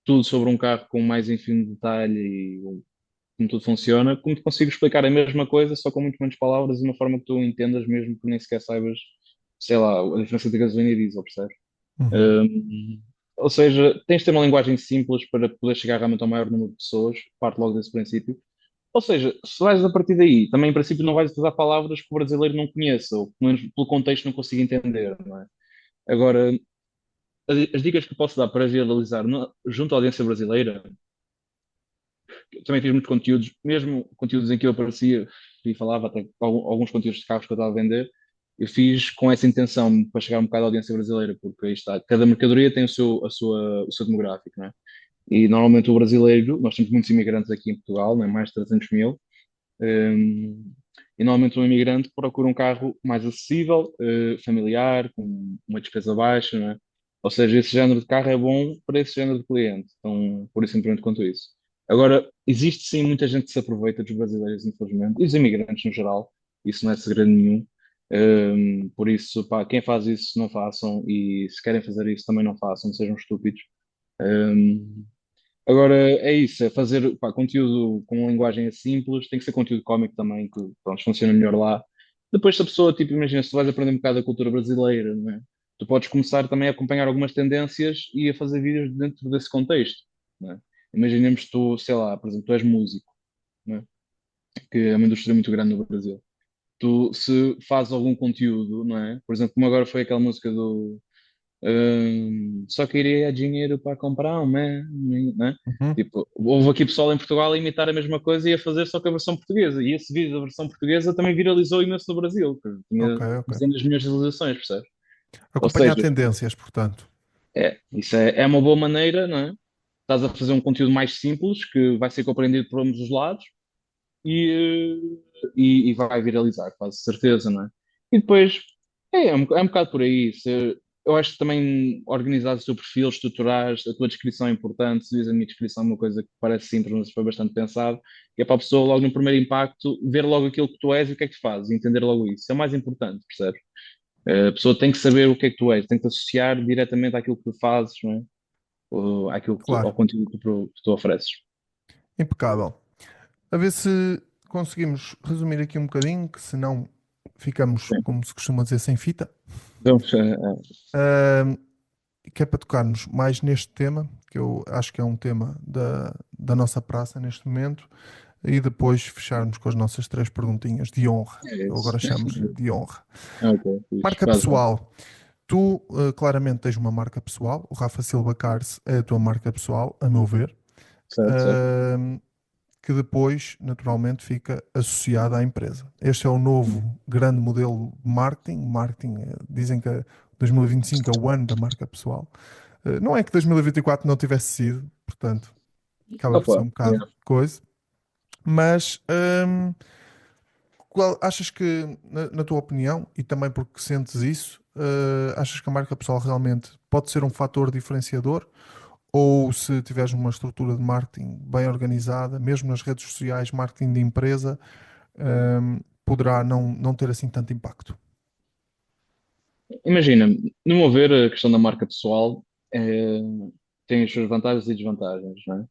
S1: tudo sobre um carro com mais ínfimo detalhe e como tudo funciona, como te consigo explicar a mesma coisa, só com muito menos palavras e de uma forma que tu entendas mesmo que nem sequer saibas, sei lá, a diferença de gasolina e diesel, percebes?
S2: Uhum.
S1: Um, ou seja, tens de ter uma linguagem simples para poder chegar realmente ao maior número de pessoas, parte logo desse princípio. Ou seja, se vais a partir daí, também em princípio não vais usar palavras que o brasileiro não conheça, ou pelo menos pelo contexto não consiga entender, não é? Agora, as dicas que eu posso dar para viralizar junto à audiência brasileira, eu também fiz muitos conteúdos, mesmo conteúdos em que eu aparecia e falava até alguns conteúdos de carros que eu estava a vender, eu fiz com essa intenção para chegar um bocado à audiência brasileira, porque aí está, cada mercadoria tem o seu demográfico, não é? E normalmente o brasileiro, nós temos muitos imigrantes aqui em Portugal, né, mais de 300 mil, um, e normalmente um imigrante procura um carro mais acessível, familiar, com uma despesa baixa, não é? Ou seja, esse género de carro é bom para esse género de cliente. Então, por isso simplesmente quanto isso. Agora, existe sim muita gente que se aproveita dos brasileiros, infelizmente, e dos imigrantes no geral. Isso não é segredo nenhum. Por isso, pá, quem faz isso, não façam. E se querem fazer isso, também não façam, não sejam estúpidos. Um, Agora é isso, é fazer pá, conteúdo com uma linguagem simples, tem que ser conteúdo cómico também, que pronto, funciona melhor lá. Depois, se a pessoa, tipo, imagina, se tu vais aprender um bocado da cultura brasileira, não é? Tu podes começar também a acompanhar algumas tendências e a fazer vídeos dentro desse contexto, não é? Imaginemos tu, sei lá, por exemplo, tu és músico, não é? Que é uma indústria muito grande no Brasil. Tu, se fazes algum conteúdo, não é? Por exemplo, como agora foi aquela música do só queria dinheiro para comprar um man, né?
S2: Uhum.
S1: Tipo, houve aqui pessoal em Portugal a imitar a mesma coisa e a fazer só que a versão portuguesa. E esse vídeo da versão portuguesa também viralizou imenso no Brasil, que
S2: Ok,
S1: tinha
S2: ok.
S1: dezenas de milhões de visualizações, percebes? Ou
S2: Acompanhar
S1: seja,
S2: tendências, portanto.
S1: isso é uma boa maneira, não é? Estás a fazer um conteúdo mais simples que vai ser compreendido por ambos os lados e vai viralizar, quase certeza, não é? E depois é um bocado por aí. Eu acho que também organizar o teu perfil, estruturar a tua descrição é importante. Se diz a minha descrição, é uma coisa que parece simples, mas foi bastante pensado, que é para a pessoa, logo no primeiro impacto, ver logo aquilo que tu és e o que é que tu fazes, e entender logo isso. É o mais importante, percebes? A pessoa tem que saber o que é que tu és, tem que te associar diretamente àquilo que tu fazes, não é? Ou ao
S2: Claro,
S1: conteúdo que tu ofereces.
S2: impecável. A ver se conseguimos resumir aqui um bocadinho, que senão ficamos,
S1: Sim.
S2: como se costuma dizer, sem fita.
S1: Então,
S2: Ahm, que é para tocarmos mais neste tema, que eu acho que é um tema da nossa praça neste momento e depois fecharmos com as nossas três perguntinhas de honra.
S1: É
S2: Eu
S1: isso.
S2: agora chamo-lhe de honra.
S1: Ok, fixe.
S2: Marca
S1: Faz bem.
S2: pessoal. Tu claramente tens uma marca pessoal. O Rafa Silva Cars é a tua marca pessoal, a meu ver.
S1: Certo, certo.
S2: Ahm, que depois, naturalmente, fica associada à empresa. Este é o novo grande modelo de marketing. Marketing, dizem que 2025 é o ano da marca pessoal. Não é que 2024 não tivesse sido, portanto, acaba por ser
S1: Opa,
S2: um bocado
S1: yeah.
S2: coisa, mas achas que, na tua opinião, e também porque sentes isso, achas que a marca pessoal realmente pode ser um fator diferenciador? Ou se tiveres uma estrutura de marketing bem organizada, mesmo nas redes sociais, marketing de empresa, poderá não ter assim tanto impacto?
S1: Imagina, no meu ver, a questão da marca pessoal tem as suas vantagens e desvantagens, não é?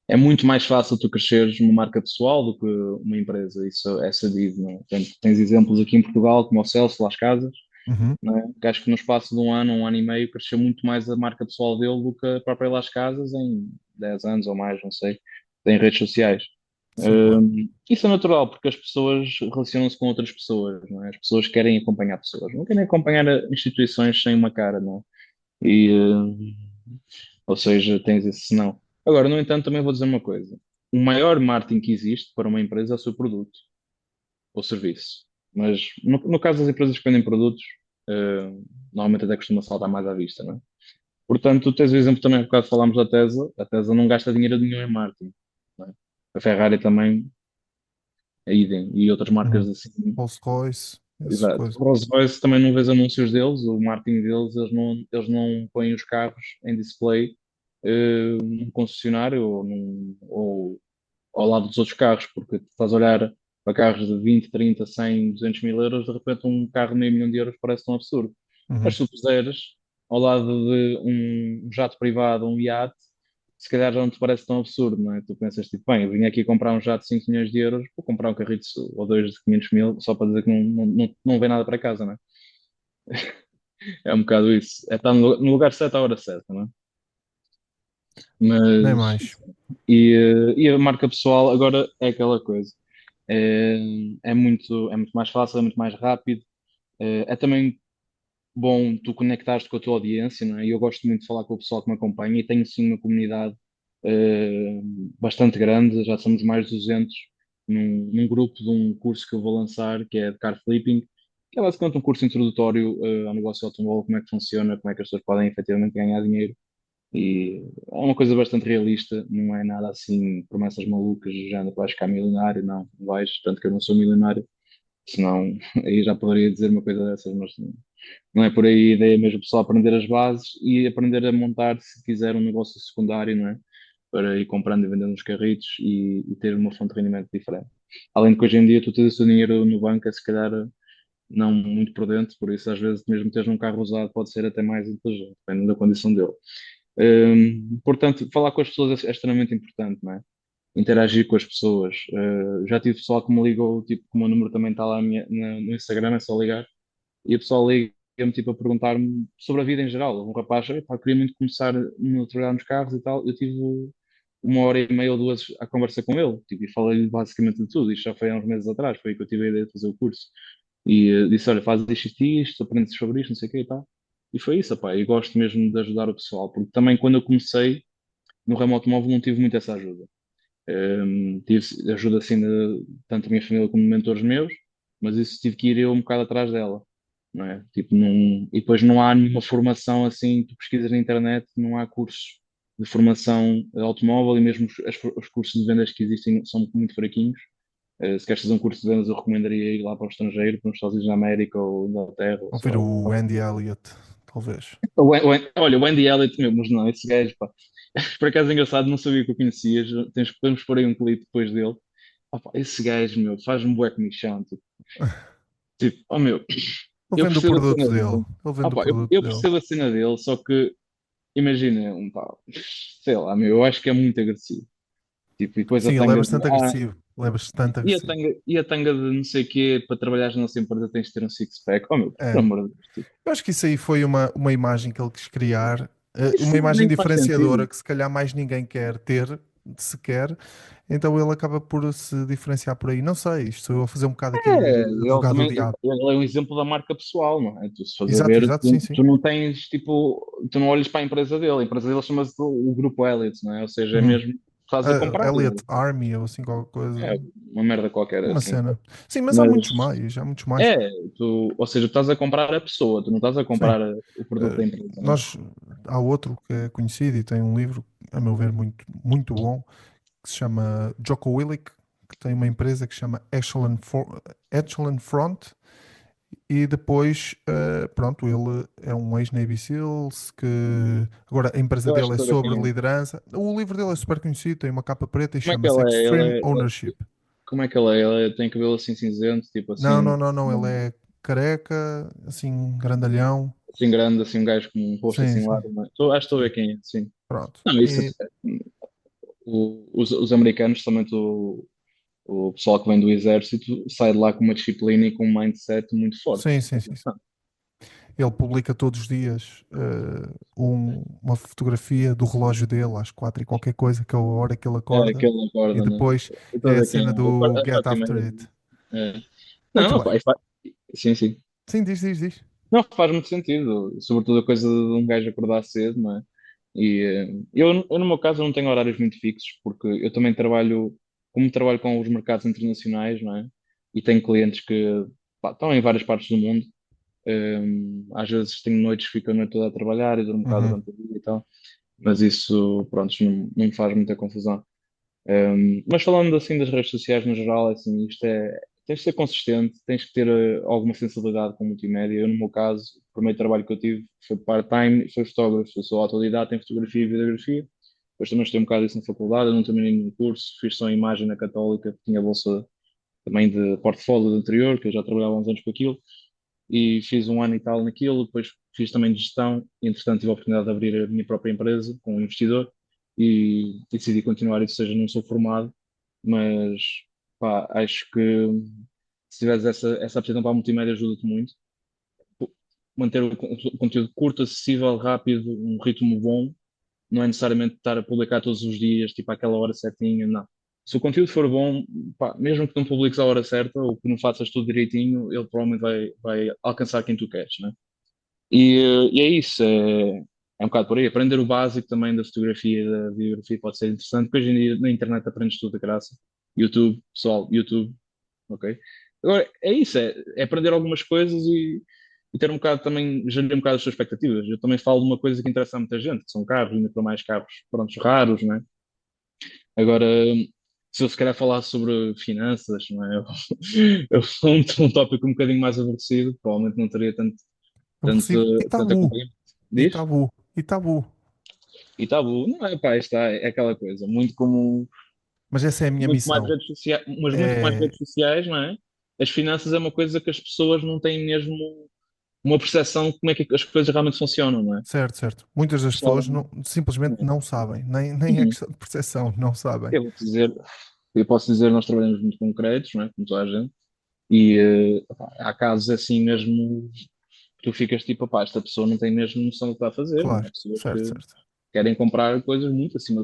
S1: É muito mais fácil tu cresceres uma marca pessoal do que uma empresa, isso é sabido, não é? Portanto, tens exemplos aqui em Portugal, como o Celso Las Casas,
S2: Uhum.
S1: não é? Que acho que no espaço de um ano e meio, cresceu muito mais a marca pessoal dele do que a própria Las Casas em 10 anos ou mais, não sei, em redes sociais.
S2: Sim, claro.
S1: Isso é natural, porque as pessoas relacionam-se com outras pessoas, não é? As pessoas querem acompanhar pessoas, não querem acompanhar instituições sem uma cara, não é? Ou seja, tens esse senão. Agora, no entanto, também vou dizer uma coisa. O maior marketing que existe para uma empresa é o seu produto ou serviço. Mas no caso das empresas que vendem produtos, eh, normalmente até costuma saltar mais à vista, não é? Portanto, tu tens o exemplo também, há bocado falámos da Tesla. A Tesla não gasta dinheiro nenhum em marketing, não é? A Ferrari também, a idem, e outras marcas
S2: Uhum.
S1: assim.
S2: Rolls-Royce, essas
S1: Exato.
S2: coisas.
S1: O Rolls-Royce também não vês anúncios deles, o marketing deles, eles não põem os carros em display num concessionário ou ao lado dos outros carros, porque tu estás a olhar para carros de 20, 30, 100, 200 mil euros, de repente um carro de meio milhão de euros parece tão absurdo. Mas
S2: Uhum.
S1: se tu puseres ao lado de um jato privado, um iate, se calhar já não te parece tão absurdo, não é? Tu pensas tipo, bem, eu vim aqui comprar um jato de 5 milhões de euros, vou comprar um carrito ou dois de 500 mil, só para dizer que não vem nada para casa, não é? É um bocado isso. É estar no lugar certo à hora certa, não é?
S2: Nem
S1: Mas,
S2: mais.
S1: e a marca pessoal agora é aquela coisa. É, é muito mais fácil, é muito mais rápido. É também bom tu conectares-te com a tua audiência, não é? E eu gosto muito de falar com o pessoal que me acompanha e tenho sim uma comunidade eh, bastante grande, já somos mais de 200 num grupo de um curso que eu vou lançar, que é de car flipping, que é basicamente um curso introdutório ao negócio automóvel, como é que funciona, como é que as pessoas podem efetivamente ganhar dinheiro. E é uma coisa bastante realista, não é nada assim, promessas malucas, do género, vais ficar milionário, não, não vais, tanto que eu não sou milionário, senão aí já poderia dizer uma coisa dessas, mas não é por aí. A ideia é mesmo só aprender as bases e aprender a montar, se quiser, um negócio secundário, não é? Para ir comprando e vendendo os carritos e ter uma fonte de rendimento diferente. Além de que hoje em dia tu tens o seu dinheiro no banco, é se calhar não muito prudente, por isso às vezes mesmo teres um carro usado pode ser até mais inteligente, dependendo da condição dele. Portanto, falar com as pessoas é extremamente importante, não é? Interagir com as pessoas. Já tive pessoal que me ligou, tipo, como o número também está lá no Instagram, é só ligar, e o pessoal liga-me tipo, a perguntar-me sobre a vida em geral. Um rapaz, "Epá, queria muito começar a trabalhar nos carros e tal." Eu tive uma hora e meia ou duas a conversa com ele, tipo, e falei-lhe basicamente de tudo. Isto já foi há uns meses atrás, foi aí que eu tive a ideia de fazer o curso. E disse: olha, faz isto e isto, aprendes sobre isto, não sei o quê e tal. E foi isso, pá. E gosto mesmo de ajudar o pessoal, porque também quando eu comecei no ramo automóvel não tive muito essa ajuda. Tive ajuda assim de tanto a minha família como de mentores meus, mas isso tive que ir eu um bocado atrás dela, não é? Tipo, e depois não há nenhuma formação assim, tu pesquisas na internet, não há cursos de formação automóvel e mesmo os cursos de vendas que existem são muito fraquinhos. Se queres fazer um curso de vendas, eu recomendaria ir lá para o estrangeiro, para os Estados Unidos da América ou Inglaterra, ou,
S2: Ouvir
S1: ou,
S2: o Andy Elliott, talvez.
S1: olha, o Andy Elliott mesmo, mas não, esse gajo, pá. Por acaso é engraçado, não sabia que o conhecias. Podemos pôr aí um clipe depois dele. Ah, pá, esse gajo, meu, faz-me bué comichão. Tipo, oh meu,
S2: Ele
S1: eu
S2: vende o
S1: percebo a
S2: produto
S1: cena
S2: dele.
S1: dele.
S2: Ele
S1: Ah,
S2: vende o
S1: pá, eu,
S2: produto
S1: eu
S2: dele.
S1: percebo a cena dele, só que imagina, pá, sei lá, meu, eu acho que é muito agressivo. Tipo, e depois a
S2: Sim, ele é
S1: tanga de,
S2: bastante agressivo. Ele é bastante agressivo.
S1: e a tanga de não sei o quê, para trabalhar na nossa empresa tens de ter um six-pack. Oh meu, por
S2: É.
S1: amor de Deus, tipo,
S2: Eu acho que isso aí foi uma imagem que ele quis criar, uma
S1: isso
S2: imagem
S1: nem faz
S2: diferenciadora
S1: sentido.
S2: que se calhar mais ninguém quer ter, sequer, então ele acaba por se diferenciar por aí. Não sei, estou a fazer um bocado aqui
S1: É,
S2: de
S1: ele
S2: advogado do
S1: também,
S2: diabo.
S1: ele é um exemplo da marca pessoal, não é? Tu, se fores a
S2: Exato,
S1: ver,
S2: exato, sim,
S1: tu,
S2: sim.
S1: tu não tens, tipo, tu não olhas para a empresa dele chama-se o Grupo Elliott, não é? Ou seja, é
S2: Uhum.
S1: mesmo, estás a comprar
S2: Elliot
S1: dele.
S2: Army ou assim qualquer
S1: É
S2: coisa.
S1: uma merda qualquer,
S2: Uma
S1: assim.
S2: cena. Sim, mas há
S1: Mas,
S2: muitos mais, há muitos mais.
S1: é, ou seja, tu estás a comprar a pessoa, tu não estás a
S2: Sim.
S1: comprar o produto
S2: Eh,
S1: da empresa, não é?
S2: nós, há outro que é conhecido e tem um livro, a meu ver, muito, muito bom, que se chama Jocko Willink, que tem uma empresa que se chama Echelon Front, e depois, pronto, ele é um ex-Navy SEALs, que agora a empresa
S1: Eu acho
S2: dele
S1: que
S2: é
S1: estou a ver
S2: sobre
S1: quem é.
S2: liderança. O livro dele é super conhecido, tem uma capa preta e
S1: Como é que
S2: chama-se
S1: ele é?
S2: Extreme Ownership.
S1: Como é que ele é? Ele tem cabelo assim cinzento, tipo
S2: Não,
S1: assim,
S2: não, não, não, ele é careca, assim, grandalhão.
S1: assim grande, assim um gajo com um rosto
S2: Sim,
S1: assim
S2: sim,
S1: largo, não é? Acho que estou a ver
S2: sim,
S1: quem é, sim.
S2: pronto.
S1: Não, isso,
S2: E,
S1: os americanos, também o pessoal que vem do exército, sai de lá com uma disciplina e com um mindset muito forte.
S2: sim, sim, sim, sim. Ele publica todos os dias uma fotografia do relógio dele às 4 e qualquer coisa, que é a hora que ele
S1: É
S2: acorda,
S1: aquele
S2: e
S1: acorda, né?
S2: depois
S1: Eu estou a
S2: é a
S1: ver quem
S2: cena
S1: é.
S2: do
S1: A
S2: Get
S1: parte e
S2: After
S1: meia.
S2: It.
S1: É.
S2: Muito
S1: Não,
S2: bem.
S1: sim, sim.
S2: Sim, diz, diz, diz.
S1: Não faz muito sentido, sobretudo a coisa de um gajo acordar cedo, não é? E eu, no meu caso, não tenho horários muito fixos, porque eu também trabalho, como trabalho com os mercados internacionais, não é? E tenho clientes que pá, estão em várias partes do mundo. Às vezes tenho noites que fico a noite toda a trabalhar e durmo um bocado
S2: Uhum.
S1: durante o dia e tal, mas isso, pronto, não me faz muita confusão. Mas falando assim das redes sociais no geral, é assim, tens de ser consistente, tens que ter alguma sensibilidade com multimédia. Eu, no meu caso, o primeiro trabalho que eu tive foi part-time, foi fotógrafo. Eu sou autodidata em fotografia e videografia. Depois também estudei um bocado isso na faculdade, eu não terminei nenhum curso, fiz só imagem na Católica, que tinha bolsa também de portfólio anterior, que eu já trabalhava há uns anos com aquilo, e fiz um ano e tal naquilo. Depois fiz também de gestão, e entretanto tive a oportunidade de abrir a minha própria empresa com um investidor e decidi continuar isso, ou seja, não sou formado, mas pá, acho que se tiveres essa aptidão para a multimédia ajuda-te muito. Manter o conteúdo curto, acessível, rápido, um ritmo bom, não é necessariamente estar a publicar todos os dias, tipo àquela hora certinha, não. Se o conteúdo for bom, pá, mesmo que não publiques à hora certa ou que não faças tudo direitinho, ele provavelmente vai alcançar quem tu queres, né? E é isso, é um bocado por aí. Aprender o básico também da fotografia e da videografia pode ser interessante, porque hoje em dia na internet aprendes tudo de graça. YouTube, pessoal, YouTube, ok? Agora, é isso, é aprender algumas coisas e ter um bocado também, gerir um bocado as suas expectativas. Eu também falo de uma coisa que interessa a muita gente, que são carros, ainda para mais carros, prontos, raros, né? Agora, se eu se calhar falar sobre finanças, não é? Eu sou um tópico um bocadinho mais aborrecido, provavelmente não teria
S2: Aborrecido e
S1: tanto
S2: tabu.
S1: acompanhamento.
S2: E
S1: Diz?
S2: tabu. E tabu.
S1: E tabu, não é, pá, está, é aquela coisa, muito como,
S2: Mas essa é a minha
S1: muito mais
S2: missão.
S1: redes sociais, mas muito como as
S2: É
S1: redes sociais, não é? As finanças é uma coisa que as pessoas não têm mesmo uma percepção de como é que as coisas realmente funcionam, não é? O
S2: certo, certo. Muitas das
S1: pessoal,
S2: pessoas simplesmente
S1: não é?
S2: não sabem. Nem é
S1: Uhum.
S2: questão de percepção, não sabem.
S1: Eu vou dizer, eu posso dizer, nós trabalhamos muito com créditos, não é? Como toda a gente, e opá, há casos assim mesmo que tu ficas tipo, opá, esta pessoa não tem mesmo noção do que está a fazer, não é?
S2: Claro.
S1: Há pessoas
S2: Certo,
S1: que
S2: certo.
S1: querem comprar coisas muito acima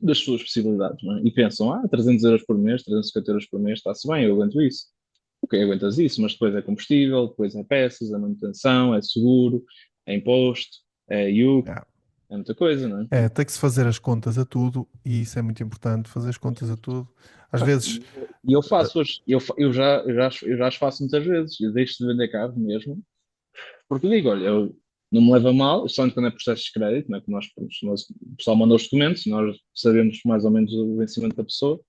S1: das suas possibilidades, não é? E pensam, 300 euros por mês, 350 euros por mês, está-se bem, eu aguento isso. Ok, aguentas isso, mas depois é combustível, depois é peças, é manutenção, é seguro, é imposto, é IUC,
S2: Yeah.
S1: é muita coisa, não é?
S2: É, tem que se fazer as contas a tudo e isso é muito importante, fazer as contas a tudo. Às vezes,
S1: E eu faço hoje, eu já as faço muitas vezes, eu deixo de vender carro mesmo, porque digo, olha, eu não me leva a mal, só quando é processo de crédito, não é? Que o pessoal manda os documentos, nós sabemos mais ou menos o vencimento da pessoa,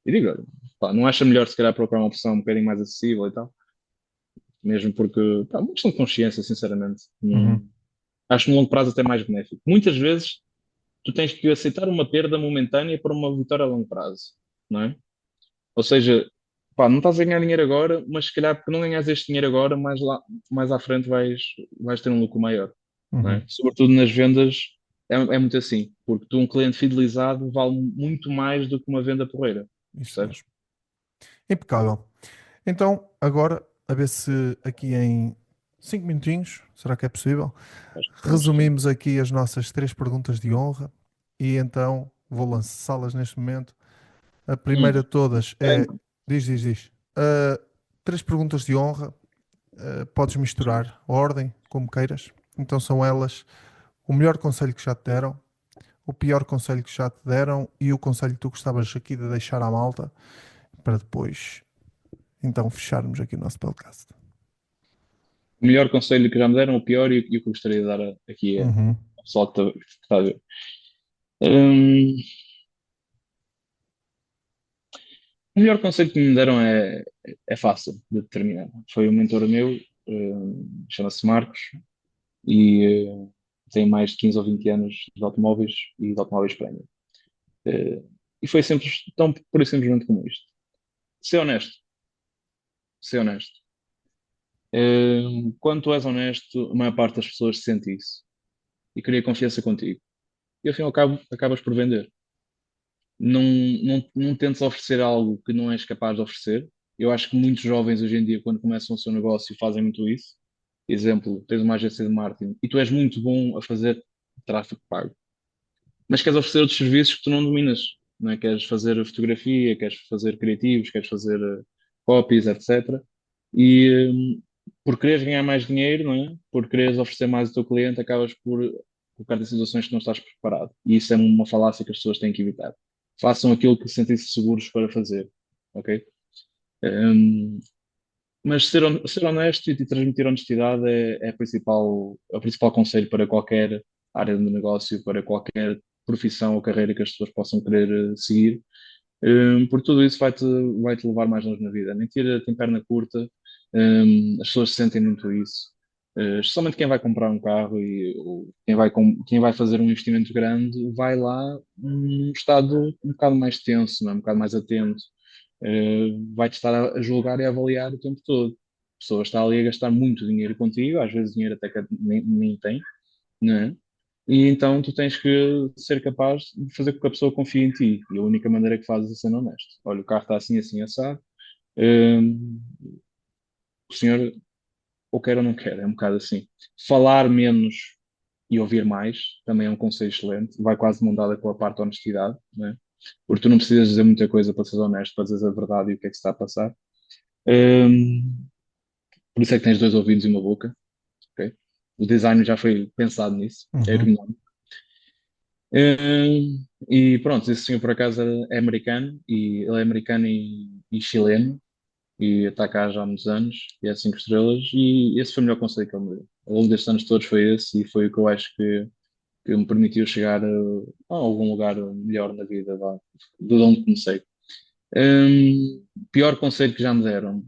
S1: e digo, olha, pá, não acha melhor se calhar procurar uma opção um bocadinho mais acessível e tal, mesmo porque, pá, uma questão de consciência, sinceramente.
S2: uhum,
S1: Acho que no longo prazo até mais benéfico. Muitas vezes tu tens que aceitar uma perda momentânea para uma vitória a longo prazo, não é? Ou seja, pá, não estás a ganhar dinheiro agora, mas se calhar porque não ganhas este dinheiro agora, mais à frente vais ter um lucro maior, não
S2: uhum,
S1: é? Sobretudo nas vendas é muito assim, porque tu um cliente fidelizado vale muito mais do que uma venda porreira,
S2: isso
S1: percebes?
S2: mesmo. Impecável. Então, agora, a ver se aqui em 5 minutinhos, será que é possível?
S1: Acho que podemos sim.
S2: Resumimos aqui as nossas três perguntas de honra e então vou lançá-las neste momento. A primeira
S1: Hum,
S2: de todas é.
S1: Bem,
S2: Diz. Três perguntas de honra. Podes misturar a ordem, como queiras. Então são elas: o melhor conselho que já te deram, o pior conselho que já te deram e o conselho que tu gostavas aqui de deixar à malta, para depois, então, fecharmos aqui o nosso podcast.
S1: o melhor conselho que já me deram, o pior e o que eu gostaria de dar aqui
S2: Uhum.
S1: ao pessoal que está a ver. Hum, o melhor conselho que me deram é fácil de determinar. Foi um mentor meu, chama-se Marcos, e tem mais de 15 ou 20 anos de automóveis e de automóveis prémio. Eh, e foi sempre tão pura e simplesmente como isto. Ser honesto, ser honesto. Quando tu és honesto, a maior parte das pessoas sente isso e cria confiança contigo. E ao fim e ao cabo, acabas por vender. Não tentes oferecer algo que não és capaz de oferecer. Eu acho que muitos jovens hoje em dia, quando começam o seu negócio, fazem muito isso. Exemplo, tens uma agência de marketing e tu és muito bom a fazer tráfego pago, mas queres oferecer outros serviços que tu não dominas, não é? Queres fazer fotografia, queres fazer criativos, queres fazer copies, etc. E por quereres ganhar mais dinheiro, não é? Por quereres oferecer mais ao teu cliente, acabas por colocar em situações que não estás preparado. E isso é uma falácia que as pessoas têm que evitar. Façam aquilo que se sentem-se seguros para fazer, ok? Um, mas ser honesto e transmitir honestidade é o principal conselho para qualquer área de negócio, para qualquer profissão ou carreira que as pessoas possam querer seguir. Porque tudo isso vai-te levar mais longe na vida. A mentira tem perna curta, as pessoas sentem muito isso. Especialmente quem vai comprar um carro ou quem vai fazer um investimento grande, vai lá num estado um bocado mais tenso, não é? Um bocado mais atento. Vai-te estar a julgar e a avaliar o tempo todo. A pessoa está ali a gastar muito dinheiro contigo, às vezes dinheiro até que nem tem, não é? E então tu tens que ser capaz de fazer com que a pessoa confie em ti. E a única maneira que fazes é sendo honesto. Olha, o carro está assim, assim, assado. Hum, o senhor ou quer ou não quer, é um bocado assim. Falar menos e ouvir mais também é um conselho excelente. Vai quase mudada com a parte da honestidade, né? Porque tu não precisas dizer muita coisa para ser honesto, para dizer a verdade e o que é que se está a passar. Hum, por isso é que tens dois ouvidos e uma boca, ok? O design já foi pensado nisso, é
S2: Uhum.
S1: ergonómico. E pronto, esse senhor por acaso é americano, e ele é americano e chileno, e está cá já há muitos anos, e é 5 estrelas, e esse foi o melhor conselho que ele me deu. Ao longo destes anos todos foi esse, e foi o que eu acho que me permitiu chegar a algum lugar melhor na vida, vá, de onde comecei. Pior conselho que já me deram.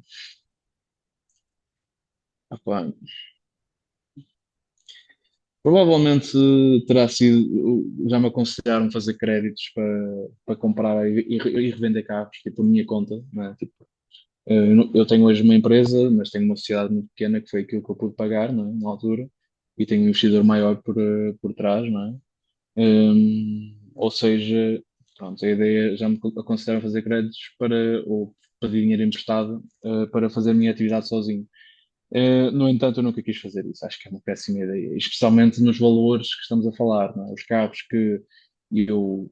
S1: Opá, provavelmente terá sido, já me aconselharam fazer créditos para comprar e revender carros, tipo a minha conta, né? Tipo, eu tenho hoje uma empresa, mas tenho uma sociedade muito pequena que foi aquilo que eu pude pagar, não é? Na altura, e tenho um investidor maior por trás, não é? Ou seja, pronto, a ideia já me aconselharam fazer créditos ou pedir dinheiro emprestado, para fazer a minha atividade sozinho. No entanto, eu nunca quis fazer isso. Acho que é uma péssima ideia, especialmente nos valores que estamos a falar, não é? Os carros que eu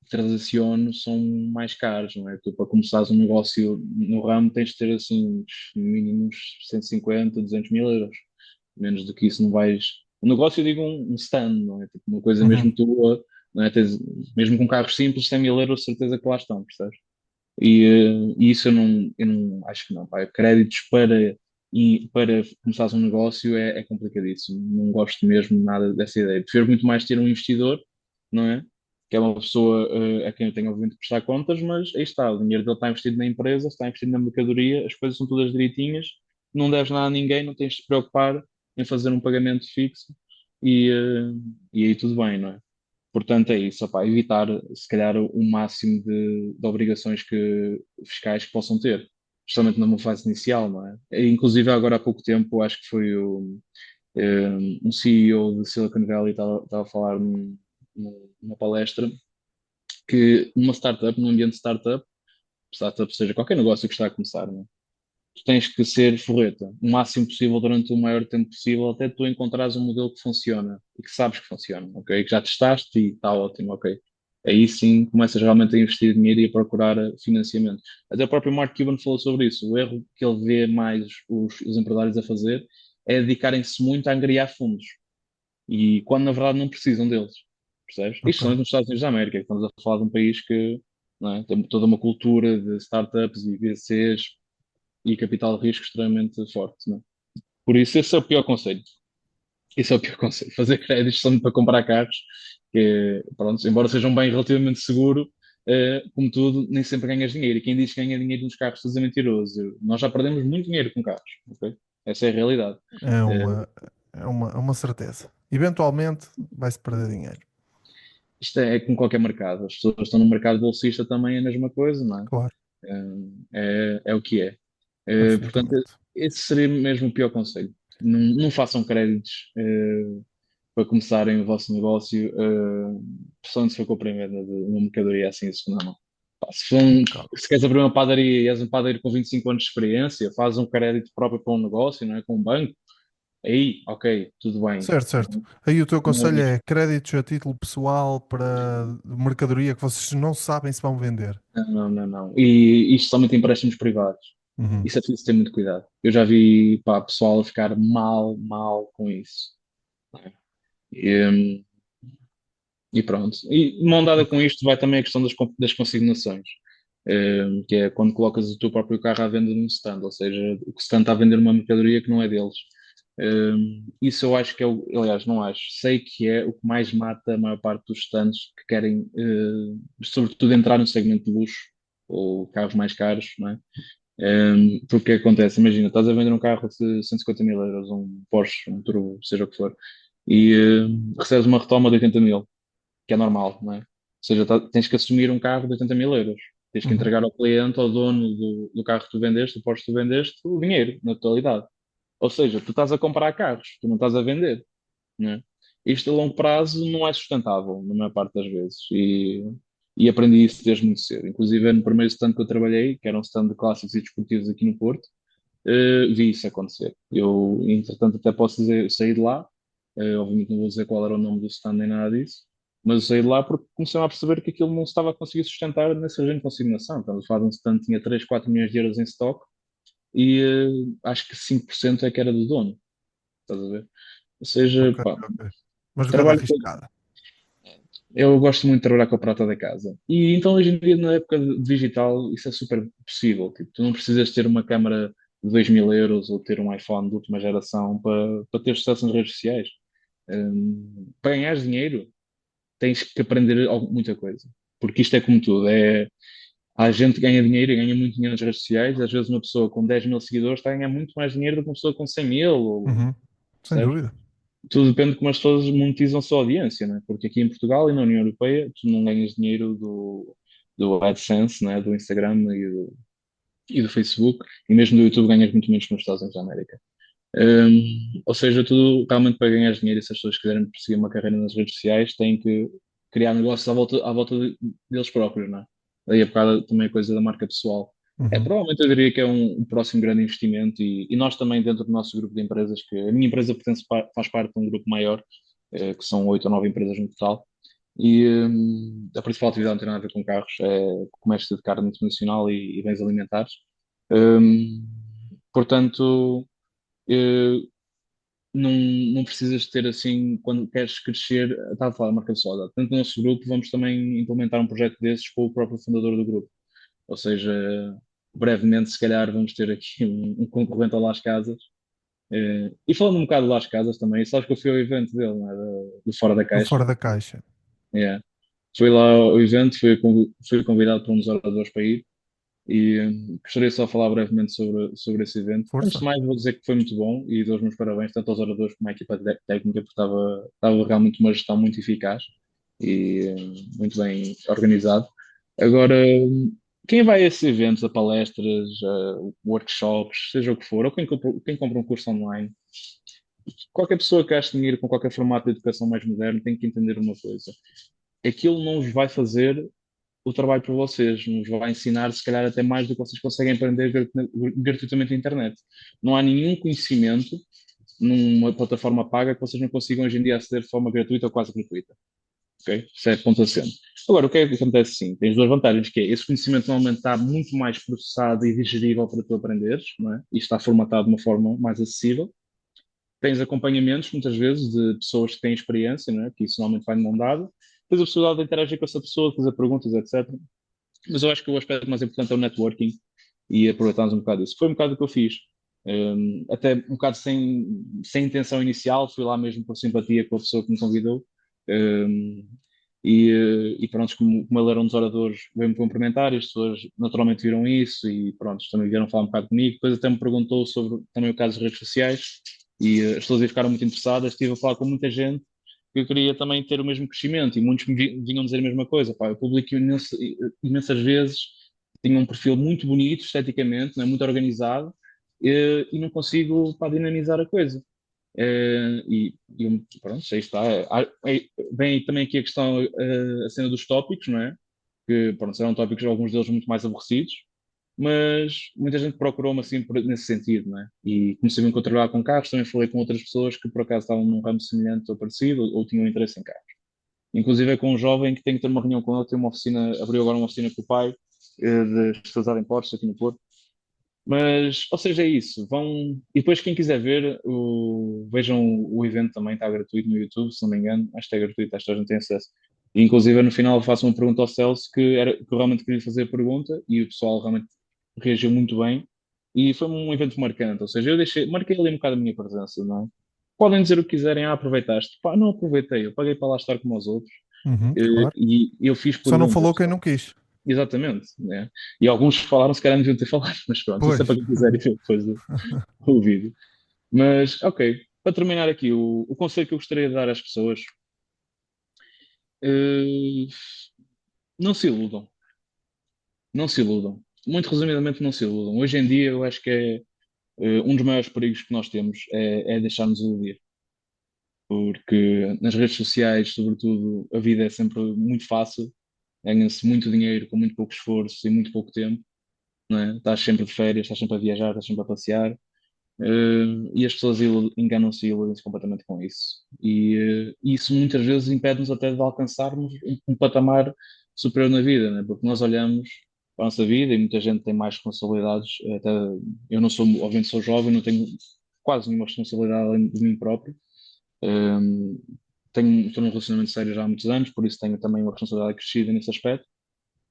S1: transaciono são mais caros, não é? Tu, para começares um negócio no ramo, tens de ter assim uns mínimos 150, 200 mil euros. Menos do que isso não vais. O negócio, eu digo um stand, não é? Tipo uma coisa
S2: Uhum.
S1: mesmo tua, não é? Mesmo com carros simples, 100 mil euros, certeza que lá estão, percebes? E isso eu não acho que não, pá. Créditos para começares um negócio é complicadíssimo. Não gosto mesmo nada dessa ideia. Prefiro muito mais ter um investidor, não é? Que é uma pessoa a quem eu tenho obviamente que prestar contas, mas aí está, o dinheiro dele está investido na empresa, está investido na mercadoria, as coisas são todas direitinhas, não deves nada a ninguém, não tens de te preocupar em fazer um pagamento fixo e aí tudo bem, não é? Portanto, é isso, opá, evitar, se calhar, o máximo de obrigações fiscais que possam ter, especialmente numa fase inicial, não é? Inclusive, agora há pouco tempo, acho que foi um CEO de Silicon Valley estava a falar numa palestra que numa startup, num ambiente de startup seja qualquer negócio que está a começar, não é? Tu tens que ser forreta, o máximo possível durante o maior tempo possível, até tu encontrares um modelo que funciona e que sabes que funciona, ok? Que já testaste e está ótimo, ok? aí sim começas realmente a investir dinheiro e a procurar financiamento. Até o próprio Mark Cuban falou sobre isso. O erro que ele vê mais os empresários a fazer é dedicarem-se muito a angariar fundos. E quando na verdade não precisam deles. Percebes? Isto
S2: Ok.
S1: são nos Estados Unidos da América. Estamos a falar de um país que, não é, tem toda uma cultura de startups e VCs e capital de risco extremamente forte. Não é? Por isso, esse é o pior conselho. Esse é o pior conselho. Fazer créditos só para comprar carros, que, pronto, embora seja um bem relativamente seguro, como tudo, nem sempre ganhas dinheiro. E quem diz que ganha dinheiro nos carros está a ser mentiroso. Nós já perdemos muito dinheiro com carros, ok? Essa é a realidade.
S2: É
S1: Eh,
S2: uma, é uma certeza. Eventualmente vai-se perder dinheiro.
S1: Isto é com qualquer mercado. As pessoas estão no mercado bolsista também é a mesma coisa, não é?
S2: Claro,
S1: É o que é. Portanto,
S2: absolutamente.
S1: esse seria mesmo o pior conselho. Não façam créditos para começarem o vosso negócio, principalmente se for compra e venda de uma mercadoria assim de segunda mão. Pá,
S2: Impecável.
S1: se queres abrir uma padaria e és um padeiro com 25 anos de experiência, faz um crédito próprio para um negócio, não é? Com um banco, aí, ok, tudo bem.
S2: Certo, certo. Aí o teu conselho
S1: Mas
S2: é créditos a título pessoal para mercadoria que vocês não sabem se vão vender.
S1: não. E isto somente empréstimos privados.
S2: Uhum.
S1: Isso é preciso ter muito cuidado. Eu já vi, pá, pessoal a ficar mal com isso. E, e pronto. E mão dada
S2: Ok.
S1: com isto vai também a questão das consignações, que é quando colocas o teu próprio carro à venda num stand, ou seja, o que stand está a vender uma mercadoria que não é deles. Isso eu acho que é aliás, não acho, sei que é o que mais mata a maior parte dos stands que querem, sobretudo, entrar no segmento de luxo ou carros mais caros, não é? Porque acontece, imagina, estás a vender um carro de 150 mil euros, um Porsche, um Turbo, seja o que for, e recebes uma retoma de 80 mil, que é normal, não é? Ou seja, tens que assumir um carro de 80 mil euros. Tens que
S2: Uhum.
S1: entregar ao cliente, ao dono do carro que tu vendeste, do Porsche que tu vendeste, o dinheiro, na totalidade. Ou seja, tu estás a comprar carros, tu não estás a vender, não é? Isto a longo prazo não é sustentável, na maior parte das vezes. E aprendi isso desde muito cedo. Inclusive, no primeiro stand que eu trabalhei, que era um stand de clássicos e desportivos aqui no Porto, vi isso acontecer. Eu, entretanto, até posso dizer, eu saí de lá, obviamente não vou dizer qual era o nome do stand nem nada disso, mas eu saí de lá porque comecei a perceber que aquilo não se estava a conseguir sustentar nessa regime de consignação. Então, a um stand que tinha 3 4 milhões de euros em stock e acho que 5% é que era do dono, estás a ver? Ou seja,
S2: Ok,
S1: pá,
S2: ok. Uma jogada
S1: trabalho,
S2: arriscada.
S1: eu gosto muito de trabalhar com a prata da casa. E então, hoje em dia, na época digital, isso é super possível. Tipo, tu não precisas ter uma câmara de 2 mil euros ou ter um iPhone de última geração para ter sucesso nas redes sociais. Para ganhar dinheiro, tens que aprender muita coisa. Porque isto é como tudo. Há gente que ganha dinheiro e ganha muito dinheiro nas redes sociais. Às vezes, uma pessoa com 10 mil seguidores está a ganhar muito mais dinheiro do que uma pessoa com 100 mil.
S2: Uhum. Sem
S1: Percebes?
S2: dúvida.
S1: Tudo depende de como as pessoas monetizam a sua audiência, né? Porque aqui em Portugal e na União Europeia tu não ganhas dinheiro do AdSense, né? Do Instagram e do Facebook, e mesmo do YouTube ganhas muito menos que nos Estados Unidos da América. Ou seja, tudo realmente para ganhar dinheiro, e se as pessoas quiserem perseguir uma carreira nas redes sociais, têm que criar negócios à volta deles próprios, não é? Daí a bocado também a coisa da marca pessoal.
S2: Uhum.
S1: Provavelmente eu diria que é um próximo grande investimento e nós também dentro do nosso grupo de empresas, que a minha empresa faz parte de um grupo maior, que são 8 ou 9 empresas no total, e a principal atividade não tem nada a ver com carros, é comércio de carne internacional e bens alimentares. Hum, Portanto, eh, não precisas ter assim, quando queres crescer, estava a falar de marca pessoal, tanto no nosso grupo, vamos também implementar um projeto desses com o próprio fundador do grupo. Ou seja, brevemente, se calhar, vamos ter aqui um concorrente ao Las Casas. E falando um bocado do Las Casas também, sabes que eu fui ao evento dele, não é? Do Fora da
S2: Do
S1: Caixa.
S2: fora da caixa.
S1: Yeah. Fui lá ao evento, fui convidado por uns oradores para ir e gostaria só de falar brevemente sobre esse evento. Antes de
S2: Força.
S1: mais, vou dizer que foi muito bom e dou os meus parabéns tanto aos oradores como à equipa técnica, porque estava realmente uma gestão muito eficaz e muito bem organizado. Agora, quem vai a esses eventos, a palestras, a workshops, seja o que for, ou quem compra um curso online, qualquer pessoa que gaste dinheiro com qualquer formato de educação mais moderno tem que entender uma coisa. Aquilo não vos vai fazer o trabalho por vocês, nos vai ensinar, se calhar, até mais do que vocês conseguem aprender gratuitamente na internet. Não há nenhum conhecimento numa plataforma paga que vocês não consigam hoje em dia aceder de forma gratuita ou quase gratuita. ok? Isso é ponto assente. Agora, o que é que acontece sim? Tens duas vantagens, que é esse conhecimento normalmente está muito mais processado e digerível para tu aprenderes, não é? E está formatado de uma forma mais acessível. Tens acompanhamentos, muitas vezes, de pessoas que têm experiência, não é? Que isso normalmente vai de mão dada. Tens a possibilidade de interagir com essa pessoa, fazer perguntas, etc. Mas eu acho que o aspecto mais importante é o networking e aproveitarmos um bocado disso. Foi um bocado o que eu fiz. Até um bocado sem intenção inicial, fui lá mesmo por simpatia com a pessoa que me convidou. Um, e pronto, como ele era um dos oradores, veio-me cumprimentar e as pessoas naturalmente viram isso e pronto, também vieram falar um bocado comigo. Depois até me perguntou sobre também o caso das redes sociais e as pessoas aí ficaram muito interessadas. Estive a falar com muita gente que eu queria também ter o mesmo crescimento e muitos me vinham dizer a mesma coisa. Pá, eu publico imensas vezes, tinha um perfil muito bonito esteticamente, né, muito organizado e não consigo, pá, dinamizar a coisa. Pronto, aí está. Vem aí também aqui a questão, a cena dos tópicos, não é? Que, pronto, serão tópicos, alguns deles muito mais aborrecidos, mas muita gente procurou-me assim nesse sentido, não é? E comecei a me encontrar com carros, também falei com outras pessoas que por acaso estavam num ramo semelhante ou parecido, ou tinham interesse em carros. Inclusive é com um jovem que tenho que ter uma reunião com ele, tem uma oficina, abriu agora uma oficina com o pai, de especializado em Porsche aqui no Porto. Mas, ou seja, é isso. E depois, quem quiser ver, vejam o evento também, está gratuito no YouTube, se não me engano. Acho que é gratuito, acho que a gente tem acesso. E, inclusive, no final, faço uma pergunta ao Celso que eu realmente queria fazer a pergunta e o pessoal realmente reagiu muito bem. E foi um evento marcante, ou seja, marquei ali um bocado a minha presença, não é? Podem dizer o que quiserem, aproveitaste. Pá, não aproveitei, eu paguei para lá estar como os outros
S2: Uhum, claro.
S1: e eu fiz
S2: Só não
S1: perguntas.
S2: falou quem não quis.
S1: Exatamente, né? E alguns falaram, se calhar não deviam ter falado, mas pronto, isso é
S2: Pois.
S1: para quem quiser ir ver depois o vídeo. Mas, ok, para terminar aqui, o conselho que eu gostaria de dar às pessoas, eh, não se iludam, não se iludam. Muito resumidamente, não se iludam. Hoje em dia, eu acho que um dos maiores perigos que nós temos é deixar-nos iludir, porque nas redes sociais, sobretudo, a vida é sempre muito fácil, ganha-se muito dinheiro com muito pouco esforço e muito pouco tempo, não é? Estás sempre de férias, estás sempre a viajar, estás sempre a passear. E as pessoas enganam-se e iludem-se completamente com isso. E isso muitas vezes impede-nos até de alcançarmos um patamar superior na vida, né? Porque nós olhamos para a nossa vida e muita gente tem mais responsabilidades. Até eu não sou, obviamente sou jovem, não tenho quase nenhuma responsabilidade além de mim próprio. Um, estou num relacionamento sério já há muitos anos, por isso tenho também uma responsabilidade crescida nesse aspecto.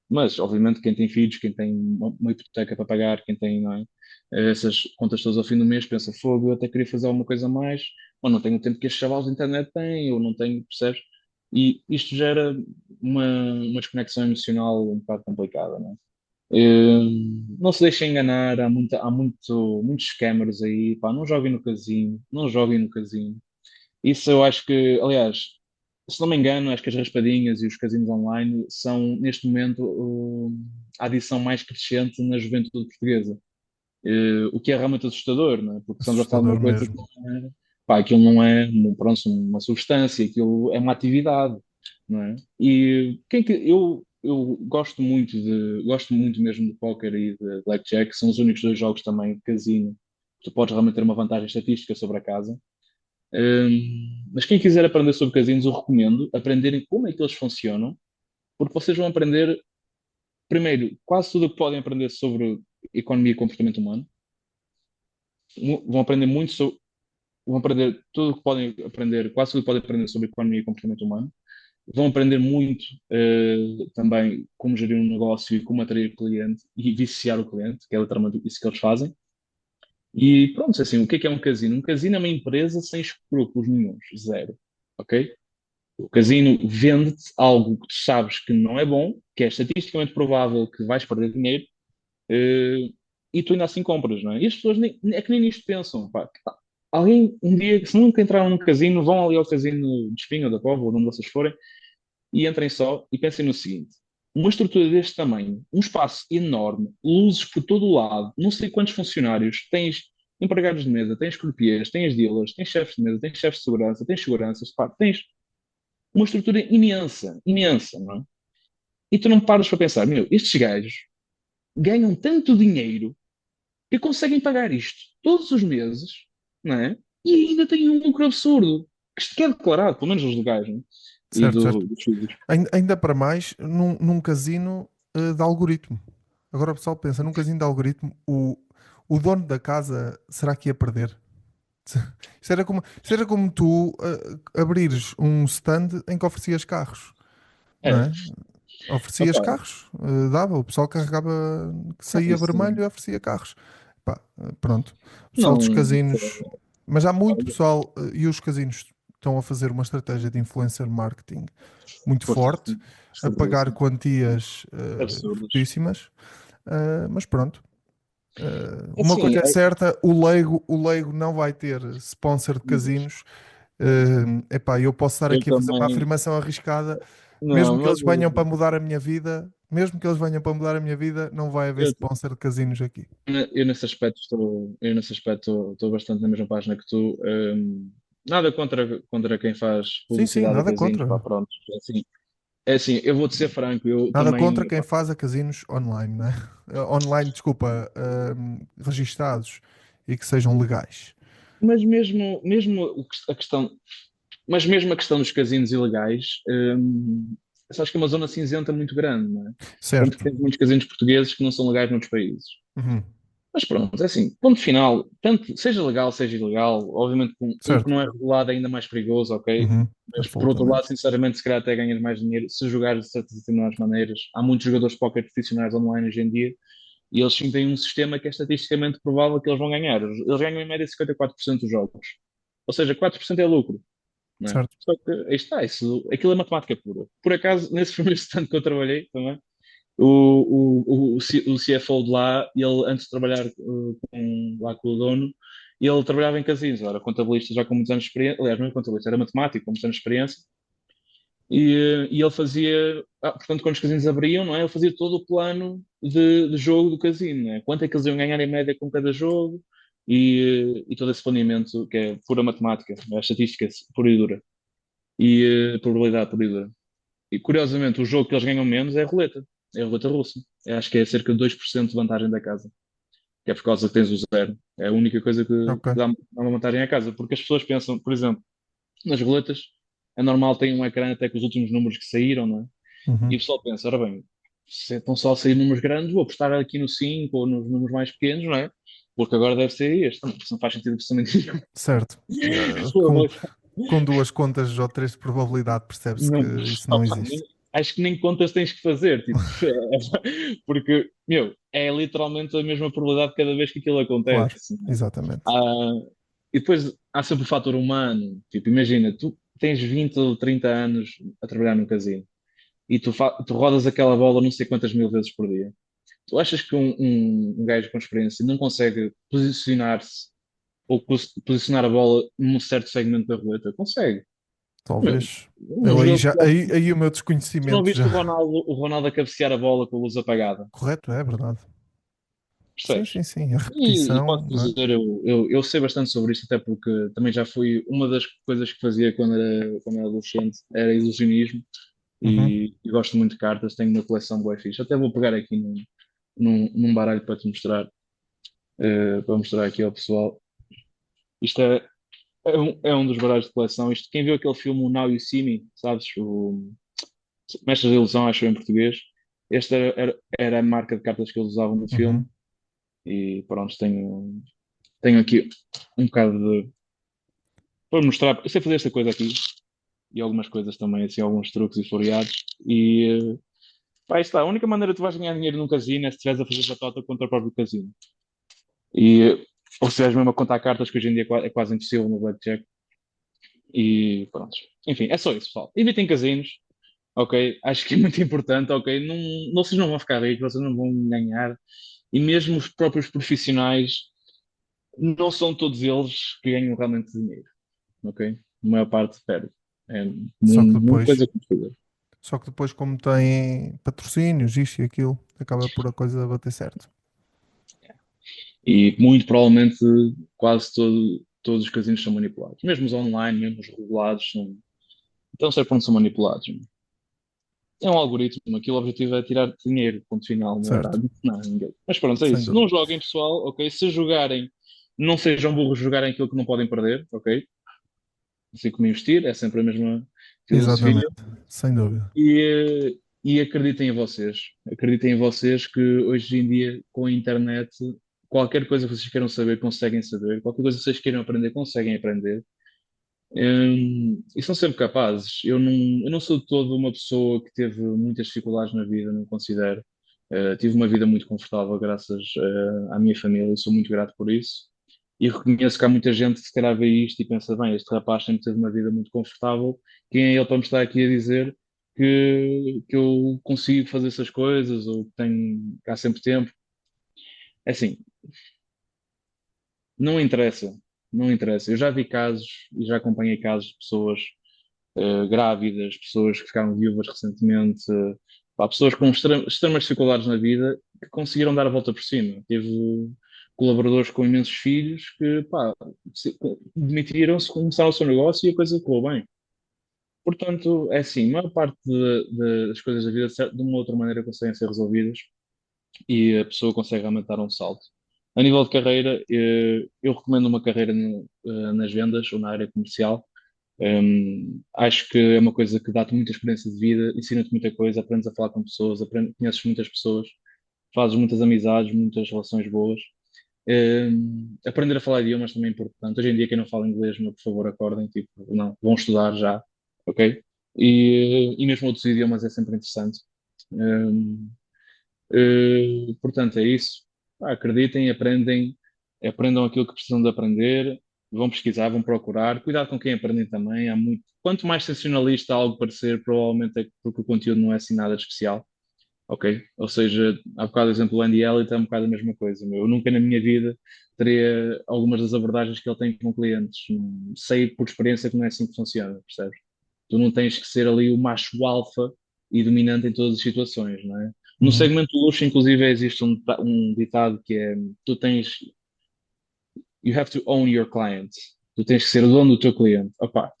S1: Mas, obviamente, quem tem filhos, quem tem uma hipoteca para pagar, quem tem, não é, essas contas todas ao fim do mês, pensa, fogo, eu até queria fazer alguma coisa a mais, ou não tenho o tempo que estes chavalos da internet têm, ou não tenho, percebes? E isto gera uma desconexão emocional um bocado complicada, não é? Não se deixem enganar, muitos scammers aí, pá, não joguem no casino, não joguem no casino. Isso eu acho que, aliás, se não me engano, acho que as raspadinhas e os casinos online são, neste momento, a adição mais crescente na juventude portuguesa. O que é realmente assustador, não é? Porque estamos a falar de uma
S2: Assustador
S1: coisa que
S2: mesmo.
S1: não é, pá, aquilo não é, pronto, uma substância, aquilo é uma atividade, não é? E eu gosto muito mesmo de póquer e de blackjack, são os únicos dois jogos também de casino que tu podes realmente ter uma vantagem estatística sobre a casa. Mas quem quiser aprender sobre casinos, eu recomendo aprenderem como é que eles funcionam, porque vocês vão aprender, primeiro, quase tudo o que podem aprender sobre economia e comportamento humano, vão aprender muito sobre, vão aprender tudo o que podem aprender, quase tudo o que podem aprender sobre economia e comportamento humano, vão aprender muito também como gerir um negócio e como atrair cliente e viciar o cliente, que é literalmente isso que eles fazem. E pronto, assim, o que é um casino? Um casino é uma empresa sem escrúpulos nenhuns, zero. Ok? O casino vende-te algo que tu sabes que não é bom, que é estatisticamente provável que vais perder dinheiro, eh, e tu ainda assim compras, não é? E as pessoas é que nem nisto pensam, pá. Alguém, um dia, se nunca entraram num casino, vão ali ao casino de Espinho ou da Póvoa, ou de onde vocês forem, e entrem só e pensem no seguinte: uma estrutura deste tamanho, um espaço enorme, luzes por todo o lado, não sei quantos funcionários, tens empregados de mesa, tens croupiers, tens dealers, tens chefes de mesa, tens chefes de segurança, tens seguranças, pá, tens uma estrutura imensa, imensa, não é? E tu não paras para pensar, meu, estes gajos ganham tanto dinheiro que conseguem pagar isto todos os meses, não é? E ainda têm um lucro absurdo, que é declarado, pelo menos os legais, não é? e
S2: certo, certo.
S1: dos filhos.
S2: Ainda para mais num casino de algoritmo. Agora o pessoal pensa, num casino de algoritmo, o dono da casa será que ia perder? Isso era como tu abrires um stand em que oferecias carros, não
S1: Era.
S2: é? Oferecias
S1: Opa,
S2: carros, dava, o pessoal carregava,
S1: não,
S2: saía
S1: isso
S2: vermelho e oferecia carros. Pá, pronto. O pessoal dos
S1: não.
S2: casinos, mas há muito pessoal, e os casinos estão a fazer uma estratégia de influencer marketing muito forte,
S1: Fortíssimo.
S2: a pagar
S1: Fortíssimo.
S2: quantias
S1: Absurdos.
S2: fortíssimas. Mas pronto. Uma
S1: Assim,
S2: coisa é certa, o leigo não vai ter sponsor de casinos. Epá, eu posso estar
S1: eu
S2: aqui a fazer uma
S1: também.
S2: afirmação arriscada,
S1: Não,
S2: mesmo que
S1: mas
S2: eles venham para mudar a minha vida, mesmo que eles venham para mudar a minha vida, não vai haver
S1: eu,
S2: sponsor de casinos aqui.
S1: eu nesse aspecto estou bastante na mesma página que tu. Nada contra quem faz
S2: Sim, sim,
S1: publicidade a
S2: nada
S1: casinos, pá,
S2: contra.
S1: pronto. É assim, eu vou-te ser franco, eu
S2: Nada contra
S1: também.
S2: quem faz a casinos online, né? Online, desculpa, registados e que sejam legais.
S1: Mas mesmo a questão, mas mesmo a questão dos casinos ilegais, acho que é uma zona cinzenta muito grande, não é? Tanto que
S2: Certo.
S1: tens muitos casinos portugueses que não são legais noutros países.
S2: Uhum.
S1: Mas pronto, é assim, ponto final, tanto seja legal, seja ilegal, obviamente que um que
S2: Certo.
S1: não é regulado é ainda mais perigoso, ok?
S2: Uhum.
S1: Mas por outro lado,
S2: Absolutamente.
S1: sinceramente, se calhar até ganhas mais dinheiro se jogares de certas determinadas maneiras. Há muitos jogadores de póquer profissionais online hoje em dia e eles sim têm um sistema que é estatisticamente provável que eles vão ganhar. Eles ganham em média 54% dos jogos. Ou seja, 4% é lucro, não é?
S2: Certo.
S1: Só que aí está, aquilo é matemática pura. Por acaso, nesse primeiro stand que eu trabalhei também, o CFO de lá, ele antes de trabalhar lá com o dono, ele trabalhava em casinos, era contabilista já com muitos anos de experiência, aliás, não era contabilista, era matemático com muitos anos de experiência, e ele fazia, portanto, quando os casinos abriam, não é? Ele fazia todo o plano de jogo do casino, não é? Quanto é que eles iam ganhar em média com cada jogo, e todo esse planeamento que é pura matemática, é estatística pura e dura, e probabilidade pura e dura. E curiosamente, o jogo que eles ganham menos é a roleta russa. Eu acho que é cerca de 2% de vantagem da casa, que é por causa que tens o zero. É a única coisa que
S2: Ok.
S1: dá uma vantagem à casa, porque as pessoas pensam, por exemplo, nas roletas, é normal ter um ecrã até com os últimos números que saíram, não é? E
S2: Uhum.
S1: o pessoal pensa, ora bem, se estão só a sair números grandes, vou apostar aqui no 5 ou nos números mais pequenos, não é? Porque agora deve ser este. Não, isso não faz sentido absolutamente nenhum.
S2: Certo. Com duas contas ou três de probabilidade percebe-se que
S1: Não,
S2: isso não
S1: opa,
S2: existe.
S1: acho que nem contas tens que fazer, tipo, porque, meu, é literalmente a mesma probabilidade cada vez que aquilo acontece.
S2: Claro,
S1: Né?
S2: exatamente.
S1: Ah, e depois há sempre o fator humano, tipo, imagina, tu tens 20 ou 30 anos a trabalhar num casino e tu rodas aquela bola não sei quantas mil vezes por dia. Tu achas que um gajo com experiência não consegue posicionar-se ou posicionar a bola num certo segmento da roleta? Consegue. Meu,
S2: Talvez.
S1: um
S2: Eu aí
S1: jogo
S2: já, aí o meu
S1: Tu não
S2: desconhecimento
S1: viste
S2: já.
S1: o Ronaldo a cabecear a bola com a luz apagada,
S2: Correto, é verdade. Sim,
S1: percebes?
S2: sim, sim. A
S1: E
S2: repetição,
S1: posso
S2: não é?
S1: dizer, eu sei bastante sobre isto, até porque também já fui, uma das coisas que fazia quando era adolescente era ilusionismo
S2: Uhum.
S1: e gosto muito de cartas, tenho uma coleção bué fixe. Até vou pegar aqui num baralho para te mostrar, para mostrar aqui ao pessoal. Isto é um dos baralhos de coleção. Isto, quem viu aquele filme o Now You See Me, sabes? O Mestres da Ilusão, acho eu em português. Esta era a marca de cartas que eles usavam no filme.
S2: Uhum.
S1: E pronto, tenho aqui um bocado de. Para mostrar, eu sei fazer esta coisa aqui e algumas coisas também, assim, alguns truques e floreados. E pá, aí está. A única maneira que tu vais ganhar dinheiro num casino é se estiveres a fazer batota contra o próprio casino. Ou se estiveres mesmo a contar cartas, que hoje em dia é quase impossível no Blackjack. E pronto. Enfim, é só isso, pessoal. Evitem casinos, ok? Acho que é muito importante, ok? Não, vocês não vão ficar ricos, vocês não vão ganhar. E mesmo os próprios profissionais, não são todos eles que ganham realmente dinheiro. Ok? A maior parte perde. É
S2: Só que
S1: uma
S2: depois,
S1: coisa que fazer.
S2: só que depois, como tem patrocínios, isto e aquilo, acaba por a coisa bater certo.
S1: E muito provavelmente quase todos os casinos são manipulados. Mesmo os online, mesmo os regulados, então sei para onde são manipulados. É um algoritmo, aquilo o objetivo é tirar dinheiro, ponto final, não é
S2: Certo.
S1: dar não, ninguém. Mas pronto, é
S2: Sem
S1: isso. Não
S2: dúvida.
S1: joguem, pessoal, ok? Se jogarem, não sejam burros jogarem aquilo que não podem perder, ok? Assim como investir, é sempre a mesma. filosofia,
S2: exatamente, sem dúvida.
S1: e acreditem em vocês. Acreditem em vocês que hoje em dia, com a internet, qualquer coisa que vocês queiram saber, conseguem saber. Qualquer coisa que vocês queiram aprender, conseguem aprender. E são sempre capazes. Eu não sou de todo uma pessoa que teve muitas dificuldades na vida, não considero. Tive uma vida muito confortável graças, à minha família, e sou muito grato por isso. E reconheço que há muita gente que se calhar vê isto e pensa, bem, este rapaz sempre teve uma vida muito confortável, quem é ele para me estar aqui a dizer que eu consigo fazer essas coisas ou que há sempre tempo? É assim, não interessa, não interessa. Eu já vi casos e já acompanhei casos de pessoas grávidas, pessoas que ficaram viúvas recentemente, pá, pessoas com extremas dificuldades na vida que conseguiram dar a volta por cima. Tive colaboradores com imensos filhos que, pá, demitiram-se, começaram o seu negócio e a coisa correu bem. Portanto, é assim, a maior parte das coisas da vida, de uma ou outra maneira, conseguem ser resolvidas e a pessoa consegue realmente dar um salto. A nível de carreira, eu recomendo uma carreira nas vendas ou na área comercial. Acho que é uma coisa que dá-te muita experiência de vida, ensina-te muita coisa, aprendes a falar com pessoas, conheces muitas pessoas, fazes muitas amizades, muitas relações boas. Aprender a falar idiomas também é importante. Hoje em dia, quem não fala inglês, meu, por favor, acordem, tipo, não, vão estudar já, ok? E mesmo outros idiomas é sempre interessante. Um, Portanto, é isso. Pá, acreditem, aprendam aquilo que precisam de aprender, vão pesquisar, vão procurar. Cuidado com quem aprendem também. Há muito. Quanto mais sensacionalista algo parecer, provavelmente é porque o conteúdo não é assim nada de especial. Ok? Ou seja, há bocado o exemplo do Andy Elliott é um bocado a mesma coisa. Meu. Eu nunca na minha vida teria algumas das abordagens que ele tem com clientes. Sei por experiência que não é assim que funciona, percebes? Tu não tens que ser ali o macho alfa e dominante em todas as situações, não é? No
S2: Uhum.
S1: segmento do luxo, inclusive, existe um ditado que é: tu tens, you have to own your client. Tu tens que ser o dono do teu cliente. Opa,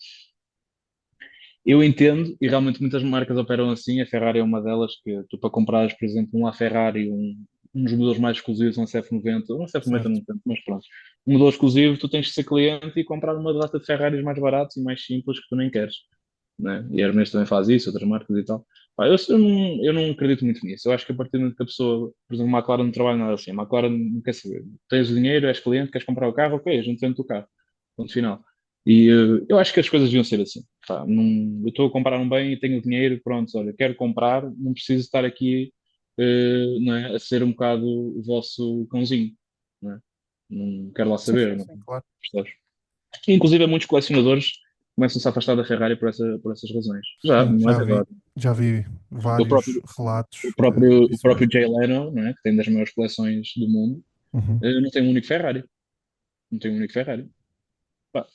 S1: eu entendo, e realmente muitas marcas operam assim. A Ferrari é uma delas, que tu, para comprares, por exemplo, um LaFerrari, um dos modelos mais exclusivos, um CF90, um CF90
S2: Certo.
S1: não tanto, mas pronto, um modelo exclusivo, tu tens que ser cliente e comprar uma data de Ferraris mais baratos e mais simples que tu nem queres, né? E a Hermes também faz isso, outras marcas e tal. Pá, eu não acredito muito nisso. Eu acho que a partir do momento que a pessoa, por exemplo, a McLaren não trabalha nada assim, a McLaren não quer saber. Tens o dinheiro, és cliente, queres comprar o carro, ok, a gente vende o carro. Ponto final. E eu acho que as coisas deviam ser assim. Pá, eu estou a comprar um bem e tenho dinheiro, pronto, olha, quero comprar, não preciso estar aqui, não é, a ser um bocado o vosso cãozinho, não é? Não quero lá
S2: Sim, sim,
S1: saber, não
S2: sim, claro.
S1: percebes? Inclusive, muitos colecionadores começam-se a afastar da Ferrari por essas razões. Já,
S2: Sim,
S1: não é de agora.
S2: já vi
S1: O
S2: vários
S1: próprio, o
S2: relatos
S1: próprio, o
S2: disso
S1: próprio
S2: mesmo.
S1: Jay Leno, não é? Que tem das maiores coleções do mundo,
S2: Uhum.
S1: não tem um único Ferrari. Não tem um único Ferrari. Pá,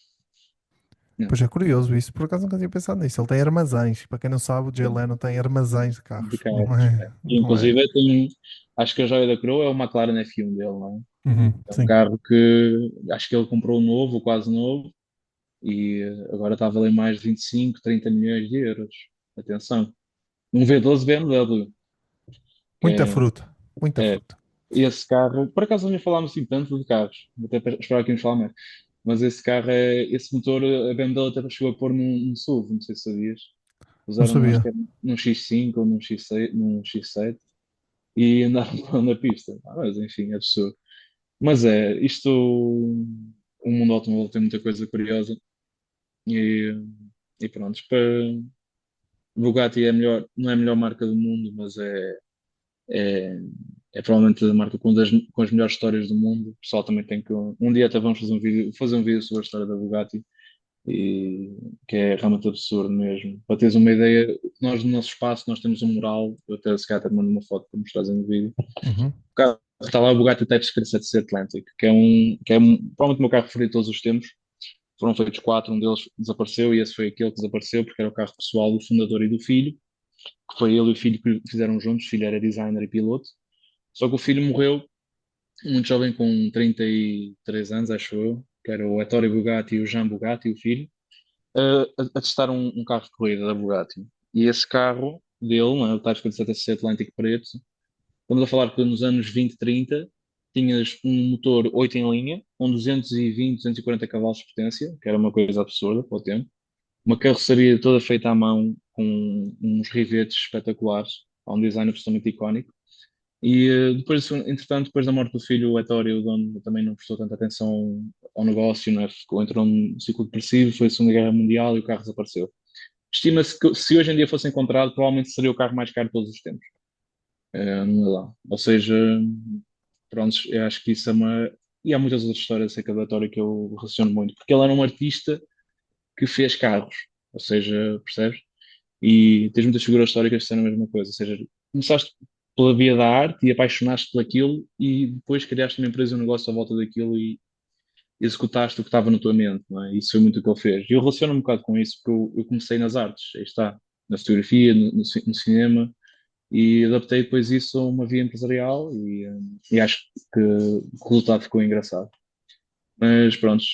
S1: não.
S2: Pois é curioso isso, por acaso nunca tinha pensado nisso. Ele tem armazéns. Para quem não sabe, o Jay
S1: Tem
S2: Leno tem armazéns de
S1: de
S2: carros. Não
S1: carros.
S2: é?
S1: É.
S2: Não é?
S1: Inclusive, tem, acho que a joia da coroa é o McLaren F1 dele, não
S2: Uhum.
S1: é? É um
S2: Sim.
S1: carro que acho que ele comprou novo, ou quase novo, e agora está a valer mais de 25, 30 milhões de euros. Atenção. Um V12 BMW,
S2: Muita
S1: que
S2: fruta. Muita
S1: é,
S2: fruta.
S1: esse carro, por acaso não falámos assim tanto de carros, vou até esperar que nos falar mais, mas esse carro esse motor, a BMW até chegou a pôr num SUV, não sei se sabias,
S2: Não
S1: usaram, acho que
S2: sabia.
S1: era num X5 ou num X7 e andaram com ele na pista. Mas enfim, é absurdo. Mas o mundo automóvel tem muita coisa curiosa e, e pronto, Bugatti é melhor, não é a melhor marca do mundo, mas é, é provavelmente a marca com as melhores histórias do mundo. O pessoal também tem que. Um dia até vamos fazer um vídeo sobre a história da Bugatti, e, que é realmente absurdo mesmo. Para teres uma ideia, nós no nosso espaço nós temos um mural, eu até se calhar até te mando uma foto para mostrares no vídeo.
S2: Uhum.
S1: O carro está lá, o Bugatti Type 7C Atlantic, provavelmente o meu carro preferido de todos os tempos. Foram feitos quatro, um deles desapareceu e esse foi aquele que desapareceu porque era o carro pessoal do fundador e do filho, que foi ele e o filho que fizeram juntos. O filho era designer e piloto. Só que o filho morreu muito jovem, com 33 anos, acho eu, que era o Ettore Bugatti e o Jean Bugatti, o filho, a testar um carro de corrida da Bugatti. E esse carro dele, não é, o Type 57 Atlântico preto, estamos a falar que nos anos 20, 30, tinhas um motor 8 em linha, com 220, 240 cavalos de potência, que era uma coisa absurda para o tempo. uma carroceria toda feita à mão, com uns rivetes espetaculares, há um design absolutamente icónico. E depois, entretanto, depois da morte do filho, o Ettore, o dono, também não prestou tanta atenção ao negócio, não é? Entrou num ciclo depressivo, foi a Segunda Guerra Mundial e o carro desapareceu. Estima-se que se hoje em dia fosse encontrado, provavelmente seria o carro mais caro de todos os tempos. Lá. Ou seja, pronto, eu acho que isso é uma. E há muitas outras histórias acerca da Ettore que eu relaciono muito, porque ele era um artista que fez carros, ou seja, percebes? E tens muitas figuras históricas que disseram a mesma coisa, ou seja, começaste pela via da arte e apaixonaste por aquilo e depois criaste uma empresa e um negócio à volta daquilo e executaste o que estava na tua mente, não é? Isso foi muito o que ele fez. E eu relaciono um bocado com isso, porque eu comecei nas artes, aí está, na fotografia, no cinema, e adaptei depois isso a uma via empresarial e acho que o resultado ficou engraçado. Mas pronto,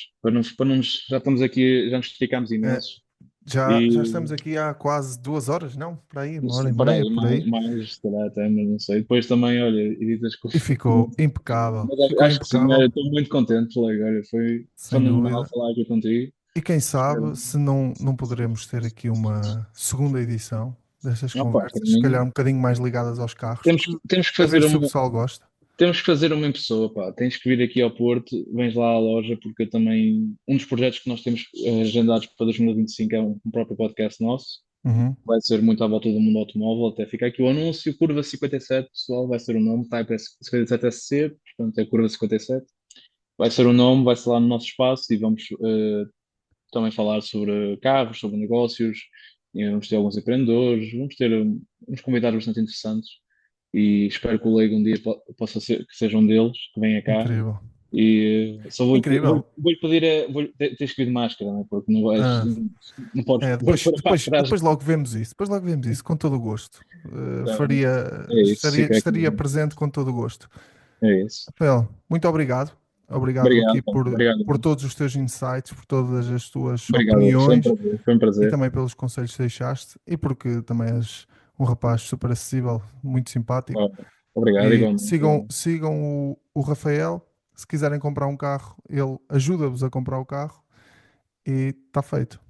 S1: já estamos aqui, já nos esticámos
S2: É,
S1: imenso.
S2: já
S1: E
S2: estamos aqui há quase 2 horas, não? Por aí, uma hora e
S1: para
S2: meia,
S1: aí,
S2: por aí.
S1: se calhar até, mas não sei. Depois também, olha, editas com.
S2: E ficou impecável.
S1: Mas
S2: Ficou
S1: acho que sim,
S2: impecável,
S1: estou muito contente, Leque, olha, foi
S2: sem
S1: fenomenal
S2: dúvida.
S1: falar aqui contigo.
S2: E quem
S1: Espero.
S2: sabe se não poderemos ter aqui uma segunda edição destas
S1: Opa, para
S2: conversas, se calhar um
S1: mim,
S2: bocadinho mais ligadas aos carros,
S1: temos, temos que
S2: a ver
S1: fazer
S2: se o
S1: uma,
S2: pessoal gosta.
S1: temos que fazer uma em pessoa, pá. Tens que vir aqui ao Porto, vens lá à loja, porque eu também, um dos projetos que nós temos agendados para 2025 é um próprio podcast nosso.
S2: Uhum,
S1: Vai ser muito à volta do mundo automóvel, até fica aqui o anúncio, Curva 57, pessoal, vai ser o nome, Type 57SC, portanto é Curva 57. Vai ser o nome, vai ser lá no nosso espaço e vamos também falar sobre carros, sobre negócios, e vamos ter alguns empreendedores, vamos ter uns convidados bastante interessantes e espero que o Leigo um dia possa ser, que seja um deles, que venha cá.
S2: incrível.
S1: E só
S2: Incrível.
S1: vou-lhe pedir, tens que vir de máscara, não é? Porque não vais,
S2: Ah,
S1: não podes
S2: depois,
S1: pôr a
S2: depois,
S1: trás.
S2: depois logo vemos isso. Depois logo vemos isso, com todo o gosto.
S1: Então, é isso, fica aqui.
S2: Estaria presente com todo o gosto.
S1: É isso.
S2: Rafael, muito obrigado. Obrigado
S1: Obrigado,
S2: aqui
S1: pá. Obrigado.
S2: por todos os teus insights, por todas as tuas
S1: Obrigado. Foi um
S2: opiniões
S1: prazer. Foi um
S2: e
S1: prazer.
S2: também pelos conselhos que deixaste e porque também és um rapaz super acessível, muito simpático.
S1: Ó, obrigado,
S2: E
S1: igualmente.
S2: sigam o Rafael. Se quiserem comprar um carro, ele ajuda-vos a comprar o carro e está feito.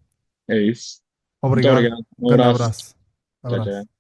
S1: É isso. Muito
S2: Obrigado.
S1: obrigado.
S2: Um
S1: Um
S2: grande
S1: abraço.
S2: abraço.
S1: Tchau, tchau.
S2: Abraço.